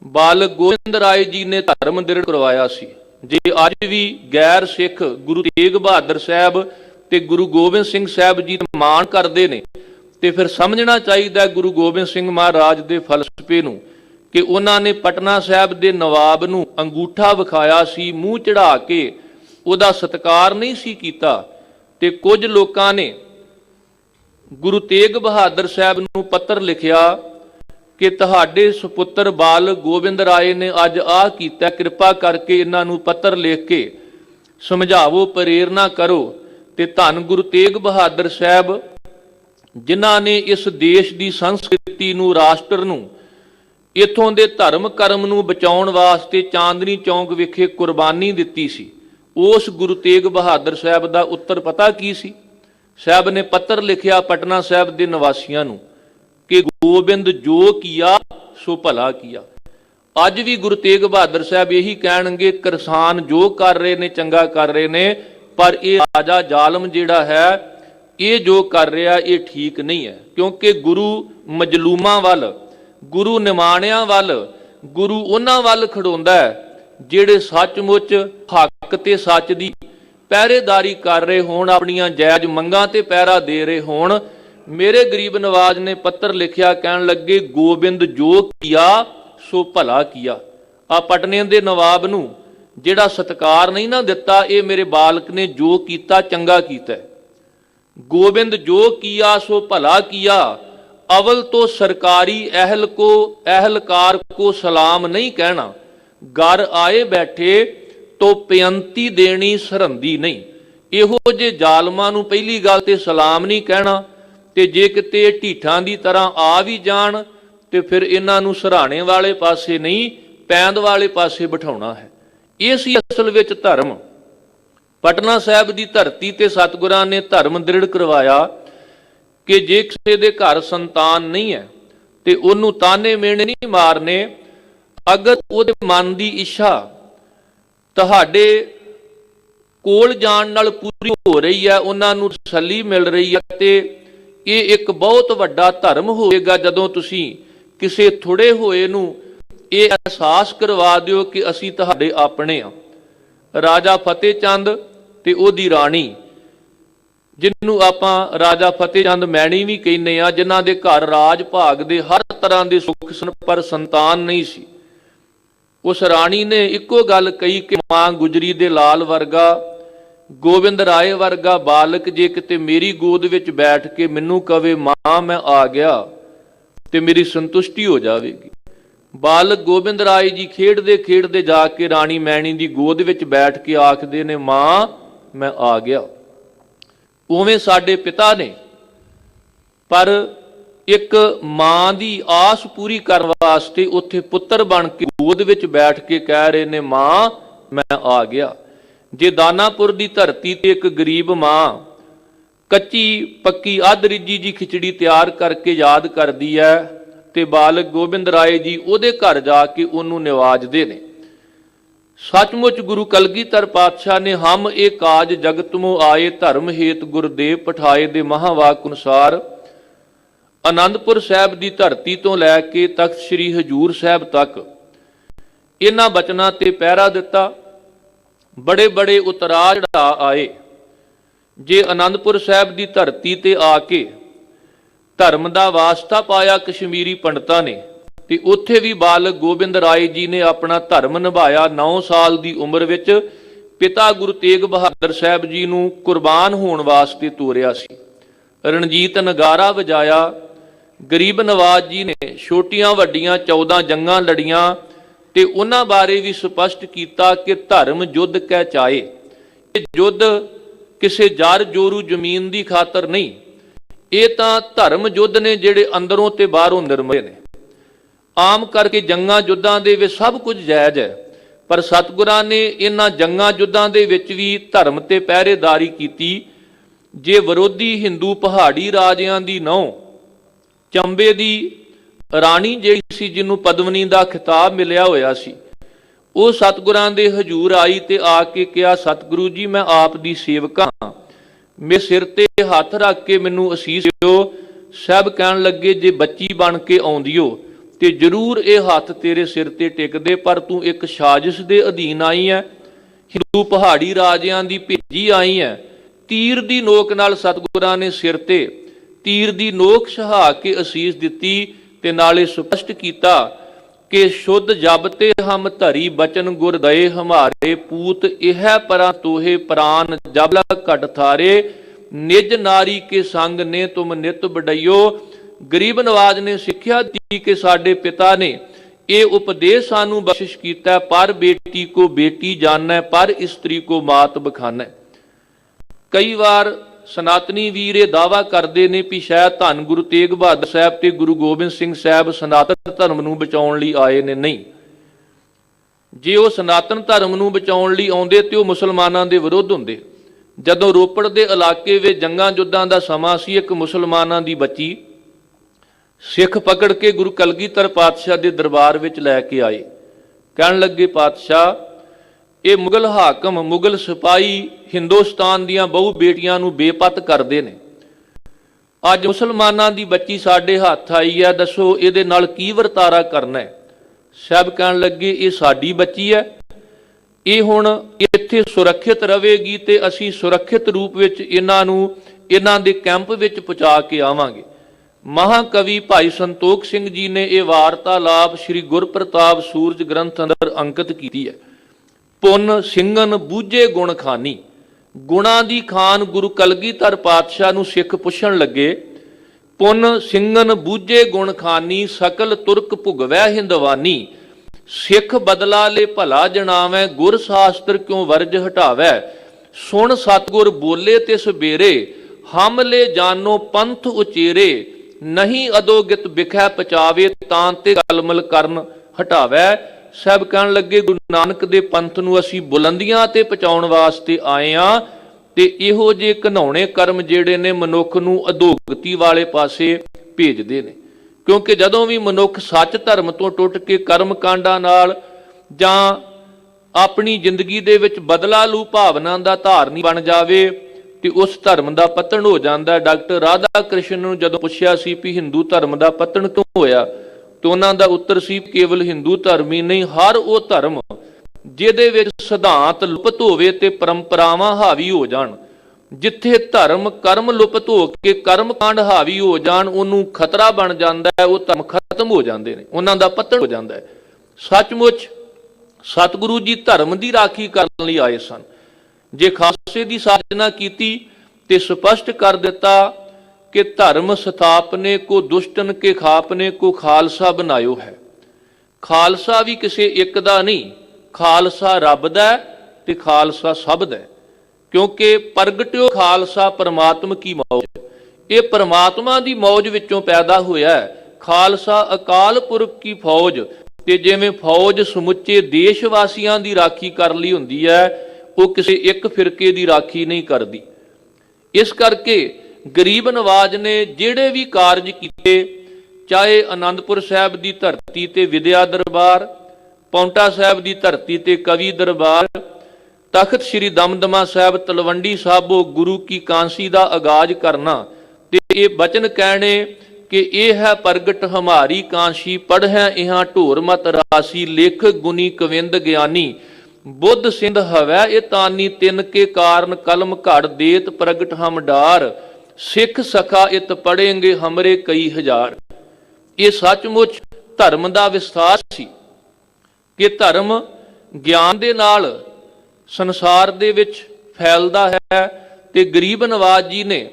ਬਾਲਕ ਗੋਬਿੰਦ ਰਾਏ ਜੀ ਨੇ ਧਰਮ ਦ੍ਰਿੜ ਕਰਵਾਇਆ ਸੀ। ਜੇ ਅੱਜ ਵੀ ਗੈਰ ਸਿੱਖ ਗੁਰੂ ਤੇਗ ਬਹਾਦਰ ਸਾਹਿਬ ਤੇ ਗੁਰੂ ਗੋਬਿੰਦ ਸਿੰਘ ਸਾਹਿਬ ਜੀ ਦਾ ਮਾਣ ਕਰਦੇ ਨੇ, ਤੇ ਫਿਰ ਸਮਝਣਾ ਚਾਹੀਦਾ ਗੁਰੂ ਗੋਬਿੰਦ ਸਿੰਘ ਮਹਾਰਾਜ ਦੇ ਫਲਸਫੇ ਨੂੰ, ਕਿ ਉਹਨਾਂ ਨੇ ਪਟਨਾ ਸਾਹਿਬ ਦੇ ਨਵਾਬ ਨੂੰ ਅੰਗੂਠਾ ਵਿਖਾਇਆ ਸੀ, ਮੂੰਹ ਚੜਾ ਕੇ ਉਹਦਾ ਸਤਿਕਾਰ ਨਹੀਂ ਸੀ ਕੀਤਾ। ਤੇ ਕੁਝ ਲੋਕਾਂ ਨੇ ਗੁਰੂ ਤੇਗ ਬਹਾਦਰ ਸਾਹਿਬ ਨੂੰ ਪੱਤਰ ਲਿਖਿਆ ਕਿ ਤੁਹਾਡੇ ਸੁਪੁੱਤਰ ਬਾਲਕ ਗੋਬਿੰਦ ਰਾਏ ਨੇ ਅੱਜ ਆਹ ਕੀਤਾ, ਕਿਰਪਾ ਕਰਕੇ ਇਹਨਾਂ ਨੂੰ ਪੱਤਰ ਲਿਖ ਕੇ ਸਮਝਾਵੋ, ਪ੍ਰੇਰਨਾ ਕਰੋ। ਤੇ ਧੰਨ ਗੁਰੂ ਤੇਗ ਬਹਾਦਰ ਸਾਹਿਬ ਜਿਨ੍ਹਾਂ ਨੇ ਇਸ ਦੇਸ਼ ਦੀ ਸੰਸਕ੍ਰਿਤੀ ਨੂੰ, ਰਾਸ਼ਟਰ ਨੂੰ, ਇੱਥੋਂ ਦੇ ਧਰਮ ਕਰਮ ਨੂੰ ਬਚਾਉਣ ਵਾਸਤੇ ਚਾਂਦਨੀ ਚੌਂਕ ਵਿਖੇ ਕੁਰਬਾਨੀ ਦਿੱਤੀ ਸੀ, ਉਸ ਗੁਰੂ ਤੇਗ ਬਹਾਦਰ ਸਾਹਿਬ ਦਾ ਉੱਤਰ ਪਤਾ ਕੀ ਸੀ? ਸਾਹਿਬ ਨੇ ਪੱਤਰ ਲਿਖਿਆ ਪਟਨਾ ਸਾਹਿਬ ਦੇ ਨਿਵਾਸੀਆਂ ਨੂੰ ਕਿ ਗੋਬਿੰਦ ਜੋ ਕੀਆ ਸੋ ਭਲਾ ਕੀਆ। ਅੱਜ ਵੀ ਗੁਰੂ ਤੇਗ ਬਹਾਦਰ ਸਾਹਿਬ ਇਹੀ ਕਹਿਣਗੇ, ਕਿਸਾਨ ਜੋ ਕਰ ਰਹੇ ਨੇ ਚੰਗਾ ਕਰ ਰਹੇ ਨੇ, ਪਰ ਇਹ ਰਾਜਾ ਜ਼ਾਲਮ ਜਿਹੜਾ ਹੈ ਇਹ ਜੋ ਕਰ ਰਿਹਾ ਇਹ ਠੀਕ ਨਹੀਂ ਹੈ। ਕਿਉਂਕਿ ਗੁਰੂ ਮਜਲੂਮਾਂ ਵੱਲ, ਗੁਰੂ ਨਿਮਾਣਿਆਂ ਵੱਲ, ਗੁਰੂ ਉਹਨਾਂ ਵੱਲ ਖੜੋਂਦਾ ਹੈ ਜਿਹੜੇ ਸੱਚਮੁੱਚ ਹੱਕ ਤੇ ਸੱਚ ਦੀ ਪਹਿਰੇਦਾਰੀ ਕਰ ਰਹੇ ਹੋਣ, ਆਪਣੀਆਂ ਜਾਇਜ਼ ਮੰਗਾਂ ਤੇ ਪਹਿਰਾ ਦੇ ਰਹੇ ਹੋਣ। ਮੇਰੇ ਗਰੀਬ ਨਵਾਜ਼ ਨੇ ਪੱਤਰ ਲਿਖਿਆ, ਕਹਿਣ ਲੱਗੇ ਗੋਬਿੰਦ ਜੋ ਕੀਆ ਸੋ ਭਲਾ ਕੀਆ। ਆ ਪਟਨੇ ਦੇ ਨਵਾਬ ਨੂੰ ਜਿਹੜਾ ਸਤਿਕਾਰ ਨਹੀਂ ਨਾ ਦਿੱਤਾ, ਇਹ ਮੇਰੇ ਬਾਲਕ ਨੇ ਜੋ ਕੀਤਾ ਚੰਗਾ ਕੀਤਾ। ਗੋਬਿੰਦ ਜੋ ਕੀਆ ਸੋ ਭਲਾ ਕੀਆ, ਅਵਲ ਤੋਂ ਸਰਕਾਰੀ ਅਹਿਲਕਾਰ ਕੋ ਸਲਾਮ ਨਹੀਂ ਕਹਿਣਾ, ਘਰ ਆਏ ਬੈਠੇ ਤੋ ਬੇਨਤੀ ਦੇਣੀ ਸਰਹੰਦੀ ਨਹੀਂ। ਇਹੋ ਜੇ ਜ਼ਾਲਮਾਂ ਨੂੰ ਪਹਿਲੀ ਗੱਲ ਤੇ ਸਲਾਮ ਨਹੀਂ ਕਹਿਣਾ, ਤੇ ਜੇ ਕਿਤੇ ਢੀਠਾਂ ਦੀ ਤਰ੍ਹਾਂ ਆ ਵੀ ਜਾਣ ਤੇ ਫਿਰ ਇਹਨਾਂ ਨੂੰ ਸਰਾਣੇ ਵਾਲੇ ਪਾਸੇ ਨਹੀਂ, ਪੈਂਦ ਵਾਲੇ ਪਾਸੇ ਬਿਠਾਉਣਾ ਹੈ। ਇਹ ਸੀ ਅਸਲ ਵਿੱਚ ਧਰਮ। ਪਟਨਾ ਸਾਹਿਬ ਦੀ ਧਰਤੀ ਤੇ ਸਤਿਗੁਰਾਂ ਨੇ ਧਰਮ ਦ੍ਰਿੜ ਕਰਵਾਇਆ कि जे किसी दे घर संतान नहीं है ते ओनू ताने मेने नहीं मारने। अगर उहदे मन की इच्छा तुहाडे कोल जाण नाल पूरी हो रही है, उन्हां नूं तसल्ली मिल रही है, ते ये एक बहुत वड्डा धर्म होएगा जदों तुसीं किसी थोड़े होए नूं ये एहसास करवा दिओ कि असीं तुहाडे अपने आ। राजा फतेह चंद ते ओहदी राणी, जिन्हों आपां राजा फतेह चंद मैणी भी कहने आ, जिन्हां दे घर राज भाग दे हर तरह के सुख सन पर संतान नहीं सी। उस राणी ने इको गल कही कि मां गुजरी दे लाल वर्गा, गोविंद राय वर्गा बालक जे किते मेरी गोद विच बैठ के मैनू कवे मां मैं आ गया ते मेरी संतुष्टि हो जाएगी। बालक गोविंद राय जी खेडदे खेडदे जाके राणी मैणी की गोद विच बैठ के आखदे ने मां मैं आ गया। उवें साडे पिता ने पर एक मां की आस पूरी करने वास्ते उत्थे पुत्र बन के गोद विच बैठ के कह रहे ने मां मैं आ गया। जे दानापुर की धरती ते एक गरीब मां कच्ची पक्की अध रिजी जी खिचड़ी तैयार करके याद करती है ते बालक गोबिंद राय जी उहदे घर जाके उन्होंने निवाजदे ने। सचमुच गुरु कलगीधर पातशाह ने हम ए काज जगत मो आए धर्म हेत गुरदेव पठाए दे महावाक अनुसार आनंदपुर साहब की धरती तो लैके तख्त श्री हजूर साहब तक इन्हां बचनां ते पहरा दिता। बड़े बड़े उतरा चढ़ा आए। जे आनंदपुर साहब की धरती ते आके धर्म का वास्ता पाया कश्मीरी पंडितां ने, ते उत्थे भी बालक गोबिंद राय जी ने अपना धर्म निभाया। 9 साल की उम्र विच पिता गुरु तेग बहादुर साहब जी नूं कुर्बान होने वास्ते तोरिया सी। रणजीत नगारा वजाया। गरीब नवाज जी ने छोटियां वड्डियां 14 जंगां लड़ियां ते उन्हां बारे भी स्पष्ट किया कि धर्म युद्ध कै चाहे। युद्ध किसी जार जोरू जमीन की खातर नहीं, ये तो धर्म युद्ध ने जिहड़े अंदरों ते बाहरों निर्मय ने। आम करके जंगां युद्धां दे विच सब कुछ जायज़ है, पर सतगुरां ने इन्हां जंगां युद्धां दे विच भी धर्म ते पहरेदारी कीती। जे विरोधी हिंदू पहाड़ी राजियां दी नौं चंबे दी राणी जिहड़ी सी, जिन्हों पद्मनी का खिताब मिलिया होया सी, वो सतगुरां दे हजूर आई ते आके कहा सतगुरु जी मैं आप दी सेवका हां, मेरे सिर ते हथ रख के मैनू असीस दिओ। साहब कहन लगे जे बच्ची बन के आउंदी हो ते जरूर ये हथ तेरे सिर ते टिकदे, पर तू एक साजिश दे अधीन आई है, हिंदू पहाड़ी राजियां दी भेजी आई है। तीर दी नोक नाल सतगुरां ने सिर ते तीर दी नोक छहा के असीस दिती ते नाले स्पष्ट किया कि शुद्ध जब ते हम धरी बचन गुर दए हमारे पूत यह परा तोहे प्राण जबला घट थारे निज नारी के संग ने तुम नित बडइयो। गरीब नवाज ने सिक्ख्या दी कि साडे पिता ने ये उपदेश सानू बख्शिश किया, पर बेटी को बेटी जानना, पर स्त्री को मात बखाना। कई बार सनातनी वीर ये दावा करते हैं भी शायद धन गुरु तेग बहादुर साहब ते गुरु गोबिंद सिंह साहब सनातन धर्म नूं बचाउण लई आए ने। नहीं, जे वो सनातन धर्म नूं बचाउण लई आउंदे ते वो मुसलमानां दे विरुद्ध हुंदे। जदों रोपड़ दे इलाके विच जंगां युद्धां दा समां सी, एक मुसलमानां दी बच्ची सिख पकड़ के गुरु कलगीधर पातशाह दे दरबार विच लैके आए। कहण लगे पातशाह ये मुगल हाकम मुगल सिपाही हिंदुस्तान दियां बहु बेटियां नूं बेपत करते हैं। अज मुसलमानां दी बच्ची साडे हत्थ आई है, दसो इहदे नाल की वरतारा करना है। साहब कहण लगे ये साडी बच्ची है, ये हुण इत्थे सुरक्षित रहेगी ते असीं सुरक्षित रूप विच इन्हां दे कैंप विच पहुंचा के आवांगे। महाकवि भाई संतोख सिंह जी ने यह वार्तालाप श्री गुरप्रताप सूरज ग्रंथ अंदर अंकित की है। पुन ਸਿੰਘਨ बूझे गुण खानी। गुणा दी खान गुरु कलगीधर पातशाह नूं सिख पुछण लगे, पुन ਸਿੰਘਨ बूझे गुण खानी सकल तुरक भुगवै हिंदवानी। सिख बदला ले भला जनावै गुर शास्त्र क्यों वर्ज हटावै। सुन सतगुर बोले तिस बेरे हम ले जानो पंथ उचेरे। नहीं अदोगित बिखै पचावे तां ते गलमल करन हटावै। साहब कहण लगे गुरु नानक दे पंथ नूं असीं बुलंदियां ते पहुंचाउण वास्ते आए आ, ਤੇ ਇਹੋ ਜਿਹੇ ਘਿਨਾਉਣੇ ਕਰਮ ਜਿਹੜੇ ਨੇ ਮਨੁੱਖ ਨੂੰ ਅਧੋਗਤੀ ਵਾਲੇ ਪਾਸੇ ਭੇਜਦੇ ਨੇ। ਕਿਉਂਕਿ ਜਦੋਂ ਵੀ ਮਨੁੱਖ ਸੱਚ ਧਰਮ ਤੋਂ ਟੁੱਟ ਕੇ ਕਰਮ ਕਾਂਡਾਂ ਨਾਲ ਜਾਂ ਆਪਣੀ ਜ਼ਿੰਦਗੀ ਦੇ ਵਿੱਚ ਬਦਲਾ ਲੂ ਭਾਵਨਾ ਦਾ ਧਾਰਨੀ ਬਣ ਜਾਵੇ ਤੇ ਉਸ ਧਰਮ ਦਾ ਪਤਨ ਹੋ ਜਾਂਦਾ। ਡਾਕਟਰ ਰਾਧਾ ਕ੍ਰਿਸ਼ਨ ਨੂੰ ਜਦੋਂ ਪੁੱਛਿਆ ਸੀ ਵੀ ਹਿੰਦੂ ਧਰਮ ਦਾ ਪਤਨ ਕਿਉਂ ਹੋਇਆ, ਤੇ ਉਹਨਾਂ ਦਾ ਉੱਤਰ ਸੀ ਕੇਵਲ ਹਿੰਦੂ ਧਰਮ ਹੀ ਨਹੀਂ, ਹਰ ਉਹ ਧਰਮ ਜਿਹਦੇ ਵਿੱਚ ਸਿਧਾਂਤ ਲੁਪਤ ਹੋਵੇ ਤੇ ਪਰੰਪਰਾਵਾਂ ਹਾਵੀ ਹੋ ਜਾਣ। ਜਿੱਥੇ ਧਰਮ ਕਰਮ ਲੁਪਤ ਹੋ ਕੇ ਕਰਮ ਕਾਂਡ ਹਾਵੀ ਹੋ ਜਾਣ, ਉਹਨੂੰ ਖਤਰਾ ਬਣ ਜਾਂਦਾ ਹੈ, ਉਹ ਧਰਮ ਖਤਮ ਹੋ ਜਾਂਦੇ ਨੇ, ਉਹਨਾਂ ਦਾ ਪਤਨ ਹੋ ਜਾਂਦਾ ਹੈ। ਸੱਚਮੁੱਚ ਸਤਿਗੁਰੂ ਜੀ ਧਰਮ ਦੀ ਰਾਖੀ ਕਰਨ ਲਈ ਆਏ ਸਨ। ਜੇ ਖਾਲਸੇ ਦੀ ਸਾਜਨਾ ਕੀਤੀ ਤੇ ਸਪਸ਼ਟ ਕਰ ਦਿੱਤਾ ਕਿ ਧਰਮ ਸਥਾਪਨੇ ਕੋ ਦੁਸ਼ਟਨ ਕੇ ਖਾਪਨੇ ਕੋ ਖਾਲਸਾ ਬਣਾਇਓ ਹੈ। ਖਾਲਸਾ ਵੀ ਕਿਸੇ ਇੱਕ ਦਾ ਨਹੀਂ, ਖਾਲਸਾ ਰੱਬ ਦਾ ਤੇ ਖਾਲਸਾ ਸਭ ਦਾ। ਕਿਉਂਕਿ ਪ੍ਰਗਟਿਓ ਖਾਲਸਾ ਪਰਮਾਤਮ ਕੀ ਮੌਜ, ਇਹ ਪਰਮਾਤਮਾ ਦੀ ਮੌਜ ਵਿੱਚੋਂ ਪੈਦਾ ਹੋਇਆ। ਖਾਲਸਾ ਅਕਾਲ ਪੁਰਖ ਕੀ ਫੌਜ, ਤੇ ਜਿਵੇਂ ਫੌਜ ਸਮੁੱਚੇ ਦੇਸ਼ ਵਾਸੀਆਂ ਦੀ ਰਾਖੀ ਕਰ ਲਈ ਹੁੰਦੀ ਹੈ, ਉਹ ਕਿਸੇ ਇੱਕ ਫਿਰਕੇ ਦੀ ਰਾਖੀ ਨਹੀਂ ਕਰਦੀ। ਇਸ ਕਰਕੇ ਗਰੀਬ ਨਵਾਜ ਨੇ ਜਿਹੜੇ ਵੀ ਕਾਰਜ ਕੀਤੇ, ਚਾਹੇ ਆਨੰਦਪੁਰ ਸਾਹਿਬ ਦੀ ਧਰਤੀ ਤੇ ਵਿਦਿਆ ਦਰਬਾਰ, ਪੌਂਟਾ ਸਾਹਿਬ ਦੀ ਧਰਤੀ ਤੇ ਕਵੀ ਦਰਬਾਰ, ਤਖਤ ਸ੍ਰੀ ਦਮਦਮਾ ਸਾਹਿਬ ਤਲਵੰਡੀ ਸਾਬੋ ਗੁਰੂ ਕੀ ਕਾਂਸੀ ਦਾ ਆਗਾਜ਼ ਕਰਨਾ ਤੇ ਇਹ ਬਚਨ ਕਹਿਣੇ ਕਿ ਇਹ ਹੈ ਪ੍ਰਗਟ ਹਮਾਰੀ ਕਾਂਸ਼ੀ, ਪੜ੍ਹੈ ਇਹਾਂ ਢੋਰ ਮਤ ਰਾਸੀ, ਲੇਖ ਗੁਨੀ ਕਵਿੰਦ ਗਿਆਨੀ, ਬੁੱਧ ਸਿੰਧ ਹਵੈ ਇਹ ਤਾਨੀ, ਤਿੰਨ ਕੇ ਕਾਰਨ ਕਲਮ ਘੜ ਦੇਤ ਪ੍ਰਗਟ ਹਮ ਡਾਰ, ਸਿੱਖ ਸਖਾ ਇਤ ਪੜ੍ਹੇਂਗੇ ਹਮਰੇ ਕਈ ਹਜ਼ਾਰ। ਇਹ ਸੱਚਮੁੱਚ ਧਰਮ ਦਾ ਵਿਸਥਾਰ ਸੀ ਕਿ ਧਰਮ ਗਿਆਨ ਦੇ ਨਾਲ ਸੰਸਾਰ ਦੇ ਵਿੱਚ ਫੈਲਦਾ ਹੈ। ਤੇ ਗਰੀਬ ਨਵਾਜ ਜੀ ਨੇ,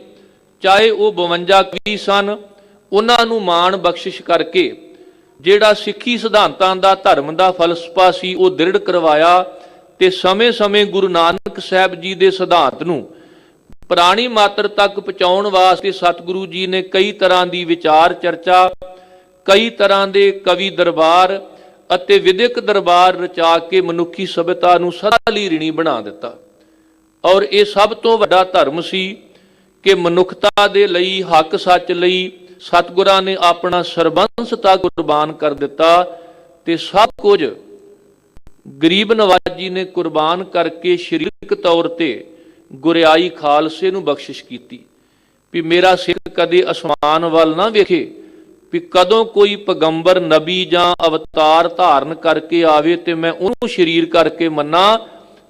ਚਾਹੇ ਉਹ 52 ਕਵੀ ਸਨ, ਉਹਨਾਂ ਨੂੰ ਮਾਣ ਬਖਸ਼ਿਸ਼ ਕਰਕੇ ਜਿਹੜਾ ਸਿੱਖੀ ਸਿਧਾਂਤਾਂ ਦਾ ਧਰਮ ਦਾ ਫਲਸਫਾ ਸੀ ਉਹ ਦ੍ਰਿੜ ਕਰਵਾਇਆ। ਤੇ ਸਮੇਂ-ਸਮੇਂ ਗੁਰੂ ਨਾਨਕ ਸਾਹਿਬ ਜੀ ਦੇ ਸਿਧਾਂਤ ਨੂੰ ਪ੍ਰਾਣੀ ਮਾਤਰ ਤੱਕ ਪਹੁੰਚਾਉਣ ਵਾਸਤੇ ਸਤਿਗੁਰੂ ਜੀ ਨੇ ਕਈ ਤਰ੍ਹਾਂ ਦੀ ਵਿਚਾਰ ਚਰਚਾ, ਕਈ ਤਰ੍ਹਾਂ ਦੇ ਕਵੀ ਦਰਬਾਰ ਅਤੇ ਵਿਦਿਅਕ ਦਰਬਾਰ ਰਚਾ ਕੇ ਮਨੁੱਖੀ ਸਭਿਅਤਾ ਨੂੰ ਸਦਾ ਲਈ ਰਿਣੀ ਬਣਾ ਦਿੱਤਾ। ਔਰ ਇਹ ਸਭ ਤੋਂ ਵੱਡਾ ਧਰਮ ਸੀ ਕਿ ਮਨੁੱਖਤਾ ਦੇ ਲਈ, ਹੱਕ ਸੱਚ ਲਈ ਸਤਿਗੁਰਾਂ ਨੇ ਆਪਣਾ ਸਰਬੰਸ ਤੱਕ ਕੁਰਬਾਨ ਕਰ ਦਿੱਤਾ। ਤੇ ਸਭ ਕੁਝ ਗਰੀਬ ਨਵਾਜ ਜੀ ਨੇ ਕੁਰਬਾਨ ਕਰਕੇ ਸਰੀਰਕ ਤੌਰ ਤੇ ਗੁਰਿਆਈ ਖਾਲਸੇ ਨੂੰ ਬਖਸ਼ਿਸ਼ ਕੀਤੀ ਵੀ ਮੇਰਾ ਸਿੱਖ ਕਦੇ ਅਸਮਾਨ ਵੱਲ ਨਾ ਵੇਖੇ, ਵੀ ਕਦੋਂ ਕੋਈ ਪੈਗੰਬਰ ਨਬੀ ਜਾਂ ਅਵਤਾਰ ਧਾਰਨ ਕਰਕੇ ਆਵੇ ਤੇ ਮੈਂ ਉਹਨੂੰ ਸ਼ਰੀਰ ਕਰਕੇ ਮੰਨਾਂ।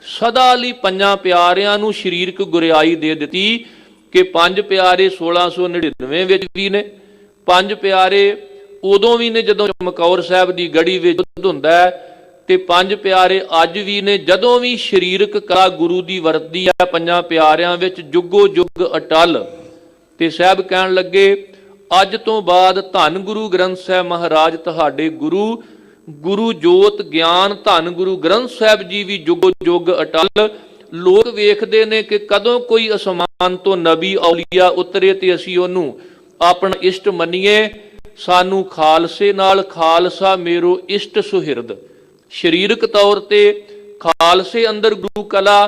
ਸਦਾ ਲਈ ਪੰਜਾਂ ਪਿਆਰਿਆਂ ਨੂੰ ਸਰੀਰਕ ਗੁਰਿਆਈ ਦੇ ਦਿੱਤੀ ਕਿ ਪੰਜ ਪਿਆਰੇ 1699 ਵਿੱਚ ਵੀ ਨੇ, ਪੰਜ ਪਿਆਰੇ ਉਦੋਂ ਵੀ ਨੇ ਜਦੋਂ ਚਮਕੌਰ ਸਾਹਿਬ ਦੀ ਗੜੀ ਵਿੱਚ ਯੁੱਧ ਹੁੰਦਾ ਹੈ, ਤੇ ਪੰਜ ਪਿਆਰੇ ਅੱਜ ਵੀ ਨੇ ਜਦੋਂ ਵੀ ਸਰੀਰਕ ਕਲਾ ਗੁਰੂ ਦੀ ਵਰਤਦੀ ਹੈ। ਪੰਜਾਂ ਪਿਆਰਿਆਂ ਵਿੱਚ ਜੁਗੋ ਜੁਗ ਅਟਲ। ਤੇ ਸਾਹਿਬ ਕਹਿਣ ਲੱਗੇ ਅੱਜ ਤੋਂ ਬਾਅਦ ਧੰਨ ਗੁਰੂ ਗ੍ਰੰਥ ਸਾਹਿਬ ਮਹਾਰਾਜ ਤੁਹਾਡੇ ਗੁਰੂ, ਗੁਰੂ ਜੋਤ ਗਿਆਨ ਧੰਨ ਗੁਰੂ ਗ੍ਰੰਥ ਸਾਹਿਬ ਜੀ ਵੀ ਜੁਗੋ ਜੁਗ ਅਟਲ। ਲੋਕ ਵੇਖਦੇ ਨੇ ਕਿ ਕਦੋਂ ਕੋਈ ਅਸਮਾਨ ਤੋਂ ਨਬੀ ਔਲੀਆ ਉਤਰੇ ਤੇ ਅਸੀਂ ਉਹਨੂੰ ਆਪਣਾ ਇਸ਼ਟ ਮੰਨੀਏ। ਸਾਨੂੰ ਖਾਲਸੇ ਨਾਲ ਖਾਲਸਾ ਮੇਰੋ ਇਸ਼ਟ ਸੁਹਿਰਦ, ਸਰੀਰਕ ਤੌਰ ਤੇ ਖਾਲਸੇ ਅੰਦਰ ਗੁਰੂ ਕਲਾ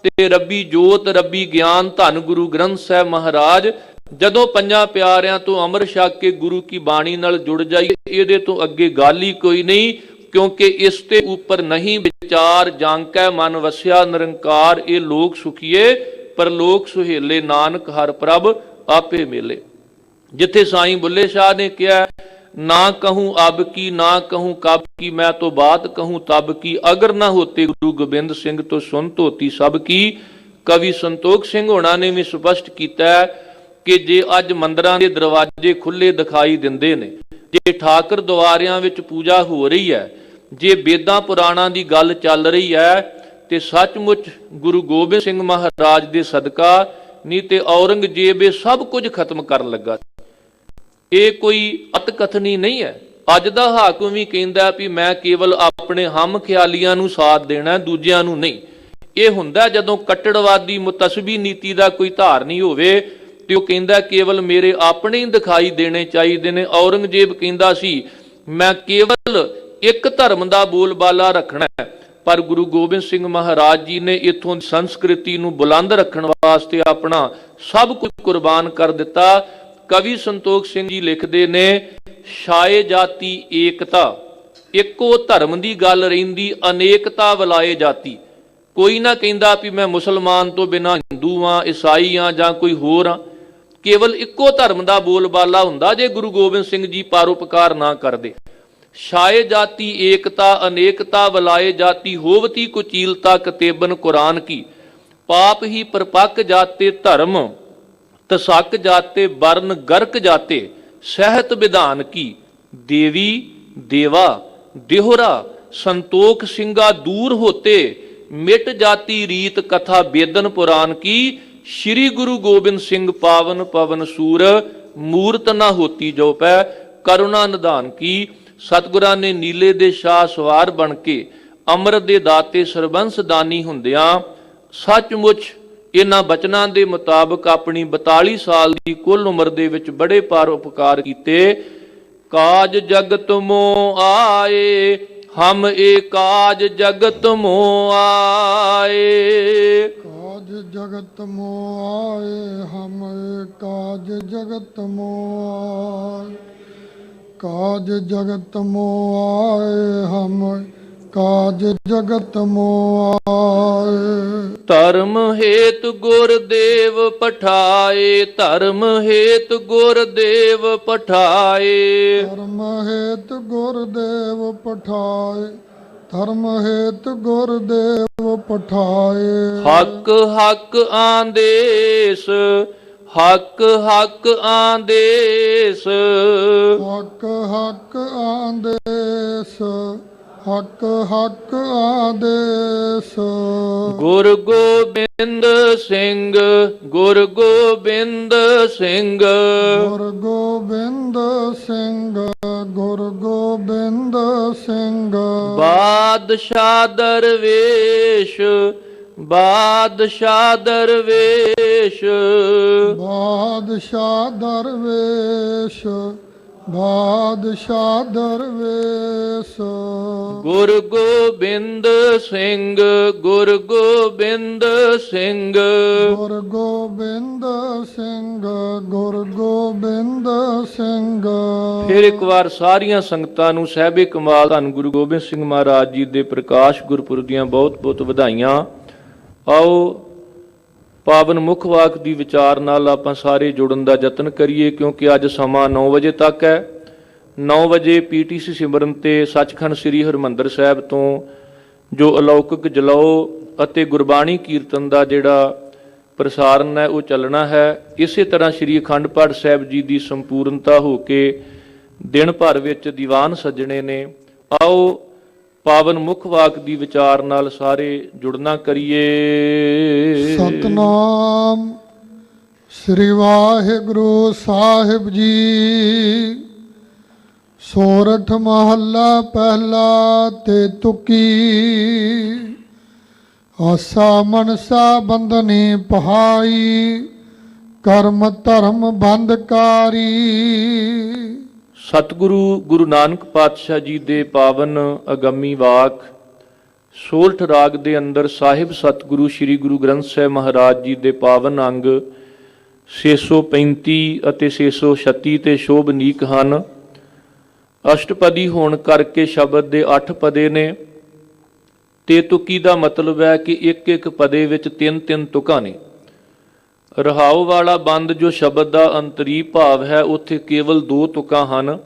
ਤੇ ਰੱਬੀ ਜੋਤ ਰੱਬੀ ਗਿਆਨ ਧੰਨ ਗੁਰੂ ਗ੍ਰੰਥ ਸਾਹਿਬ ਮਹਾਰਾਜ। ਜਦੋਂ ਪੰਜਾਂ ਪਿਆਰਿਆਂ ਤੋਂ ਅੰਮ੍ਰਿਤ ਛਕ ਕੇ ਗੁਰੂ ਕੀ ਬਾਣੀ ਨਾਲ ਜੁੜ ਜਾਈਏ, ਇਹਦੇ ਤੋਂ ਅੱਗੇ ਗੱਲ ਹੀ ਕੋਈ ਨਹੀਂ। ਕਿਉਂਕਿ ਇਸ ਤੇ ਉੱਪਰ ਨਹੀਂ ਵਿਚਾਰ, ਜਾਂਕੈ ਮਨ ਵਸਿਆ ਨਿਰੰਕਾਰ, ਇਹ ਲੋਕ ਸੁਖੀਏ ਪਰਲੋਕ ਸੁਹੇਲੇ, ਨਾਨਕ ਹਰ ਪ੍ਰਭ ਆਪੇ ਮੇਲੇ। ਜਿੱਥੇ ਸਾਈਂ ਬੁੱਲੇ ਸ਼ਾਹ ਨੇ ਕਿਹਾ ਨਾ ਕਹੂੰ ਅਬ ਕੀ ਨਾ ਕਹੂੰ ਕਬ ਕੀ, ਮੈਂ ਤੋਂ ਬਾਤ ਕਹੂੰ ਤਬ ਕੀ, ਅਗਰ ਨਾ ਹੋਤੇ ਗੁਰੂ ਗੋਬਿੰਦ ਸਿੰਘ ਤੋਂ ਸੁਨਤ ਹੋਤੀ ਸਭ ਕੀ। ਕਵੀ ਸੰਤੋਖ ਸਿੰਘ ਹੋਣਾ ਨੇ ਵੀ ਸਪਸ਼ਟ ਕੀਤਾ ਕਿ ਜੇ ਅੱਜ ਮੰਦਰਾਂ ਦੇ ਦਰਵਾਜ਼ੇ ਖੁੱਲੇ ਦਿਖਾਈ ਦਿੰਦੇ ਨੇ, ਜੇ ਠਾਕਰ ਦੁਆਰਿਆਂ ਵਿੱਚ ਪੂਜਾ ਹੋ ਰਹੀ ਹੈ, ਜੇ ਵੇਦਾਂ ਪੁਰਾਣਾਂ ਦੀ ਗੱਲ ਚੱਲ ਰਹੀ ਹੈ, ਤੇ ਸੱਚਮੁੱਚ ਗੁਰੂ ਗੋਬਿੰਦ ਸਿੰਘ ਮਹਾਰਾਜ ਦੇ ਸਦਕਾ, ਨਹੀਂ ਤੇ ਔਰੰਗਜ਼ੇਬ ਇਹ ਸਭ ਕੁਝ ਖਤਮ ਕਰਨ ਲੱਗਾ। ਇਹ ਕੋਈ ਅਤ ਕਥਨੀ ਨਹੀਂ ਹੈ। ਅੱਜ ਦਾ ਹਾਕਮ ਵੀ ਕਹਿੰਦਾ ਵੀ ਮੈਂ ਕੇਵਲ ਆਪਣੇ ਹਮ ਖਿਆਲੀਆਂ ਨੂੰ ਸਾਥ ਦੇਣਾ, ਦੂਜਿਆਂ ਨੂੰ ਨਹੀਂ। ਇਹ ਹੁੰਦਾ ਜਦੋਂ ਕੱਟੜਵਾਦੀ ਮੁਤਸਬੀ ਨੀਤੀ ਦਾ ਕੋਈ ਧਾਰਨੀ ਹੋਵੇ ਤੇ ਉਹ ਕਹਿੰਦਾ ਕੇਵਲ ਮੇਰੇ ਆਪਣੇ ਹੀ ਦਿਖਾਈ ਦੇਣੇ ਚਾਹੀਦੇ ਨੇ। ਔਰੰਗਜ਼ੇਬ ਕਹਿੰਦਾ ਸੀ ਮੈਂ ਕੇਵਲ ਇੱਕ ਧਰਮ ਦਾ ਬੋਲਬਾਲਾ ਰੱਖਣਾ, ਪਰ ਗੁਰੂ ਗੋਬਿੰਦ ਸਿੰਘ ਮਹਾਰਾਜ ਜੀ ਨੇ ਇਥੋਂ ਸੰਸਕ੍ਰਿਤੀ ਨੂੰ ਬੁਲੰਦ ਰੱਖਣ ਵਾਸਤੇ ਆਪਣਾ ਸਭ ਕੁਝ ਕੁਰਬਾਨ ਕਰ ਦਿੱਤਾ। ਕਵੀ ਸੰਤੋਖ ਸਿੰਘ ਜੀ ਲਿਖਦੇ ਨੇ, ਛਾਏ ਜਾਤੀ ਏਕਤਾ, ਇੱਕੋ ਧਰਮ ਦੀ ਗੱਲ ਰਹਿੰਦੀ, ਅਨੇਕਤਾ ਵਲਾਏ ਜਾਤੀ। ਕੋਈ ਨਾ ਕਹਿੰਦਾ ਵੀ ਮੈਂ ਮੁਸਲਮਾਨ ਤੋਂ ਬਿਨਾਂ ਹਿੰਦੂ ਹਾਂ, ਈਸਾਈ ਹਾਂ ਜਾਂ ਕੋਈ ਹੋਰ ਹਾਂ। ਕੇਵਲ ਇੱਕੋ ਧਰਮ ਦਾ ਬੋਲਬਾਲਾ ਹੁੰਦਾ ਜੇ ਗੁਰੂ ਗੋਬਿੰਦ ਸਿੰਘ ਜੀ ਪਰਉਪਕਾਰ ਨਾ ਕਰਦੇ। ਛਾਏ ਜਾਤੀ ਏਕਤਾ ਅਨੇਕਤਾ ਵਲਾਏ ਜਾਤੀ, ਹੋਵਤੀ ਕੁਚੀਲਤਾ ਕਤੇਬਨ ਕੁਰਾਨ ਕੀ। ਪਾਪ ਹੀ ਪਰਪੱਕ ਜਾਤੇ ਧਰਮ, ਤਸਕ ਜਾਤੇ ਵਰਨ ਗਰਕ ਜਾਤੇ, ਸਹਿਤ ਵਿਧਾਨ ਕੀ। ਦੇਵੀ ਦੇਵਾ ਦੇਹੁਰਾ ਸੰਤੋਖ ਸਿੰਘਾ ਦੂਰ ਹੋਤੇ, ਮਿਟ ਜਾਤੀ ਰੀਤ ਕਥਾ ਬੇਦਨ ਪੁਰਾਨ ਕੀ। श्री गुरु गोबिंद सिंह पावन पवन सूर, मूर्त ना होती जो पै करुणा निधान की। सतगुरां ने नीले दे शाह सवार बन के अमृत दे दाते सरबंस दानी हुंदियां सचमुच इन्हां बचनां दे मुताबक अपनी 42 साल की कुल उम्र दे विच बड़े परोपकार कीते। काज जगत मो आए हम ए काज जगत मो आए, काज जगत मो आए हम काज जगत मो आए, काज जगत मो आए हम काज जगत मो आए। धर्म हेत गुरदेव पठाए, धर्म हेत गुरदेव पठाए, धर्म हेत गुरदेव पठाए, धर्म हेत गुरदेव पठाए। हक हक आदेश, हक हक आदेश, हक हक आदेश, हक हक आदेश। गुरु गोबिंद सिंह, गुरु गोबिंद सिंह, गुरु गोबिंद सिंह, गुरु गोबिंद सिंह। बादशाह दरवेश, बादशाह दरवेश, बादशाह दरवेश, बादशाह दरवेश। गुरु गोबिंद सिंह, गुरु गोबिंद सिंह, गुरु गोबिंद सिंह, गुरु गोबिंद सिंह। फिर एक बार सारिया संगतां नूं सहबे कमाल धन गुरु गोबिंद सिंह महाराज जी दे प्रकाश गुरपुरब दीआं बहुत बहुत ਵਧਾਈਆਂ। आओ पावन मुख वाक की विचार नाल आपां सारे जुड़न का यतन करिए, क्योंकि अज समा 9 वजे तक है। 9 वजे PTC सिमरन ते सचखंड श्री हरमंदर साहिब तो जो अलौकिक जलाओ अते गुरबाणी कीर्तन का जिहड़ा प्रसारण है वो चलना है। इस तरह श्री अखंड पाठ साहिब जी की संपूर्णता हो के दिन भर विच दीवान सजने ने। आओ पावन मुख वाक दी विचार नाल सारे जुड़ना करिए। सतनाम श्री वाहिगुरु साहिब जी। सोरठ महला पहला ते तुकी, आसा मनसा बंदनी पहाई, कर्म धर्म बंधकारी। सतगुरु गुरु नानक पातशाह जी दे पावन अगमी वाक सोरठ राग दे अंदर साहिब सतगुरु श्री गुरु ग्रंथ साहिब महाराज जी दे पावन अंग 635 ਅਤੇ 636 ਤੇ ਸ਼ੋਭਨੀਕ ਹਨ। ਅਸ਼ਟਪਦੀ ਹੋਣ ਕਰਕੇ ਸ਼ਬਦ ਦੇ 8 ਪਦੇ ਨੇ ਤੇ ਤੁਕੀ ਦਾ ਮਤਲਬ ਹੈ ਕਿ ਇੱਕ ਇੱਕ ਪਦੇ ਵਿੱਚ 3-3 ਤੁਕਾਂ ਨੇ। ਰਹਾਉ ਵਾਲਾ ਬੰਦ ਜੋ ਸ਼ਬਦ ਦਾ ਅੰਤਰੀ ਭਾਵ ਹੈ ਉੱਥੇ ਕੇਵਲ 2 ਤੁਕਾਂ ਹਨ,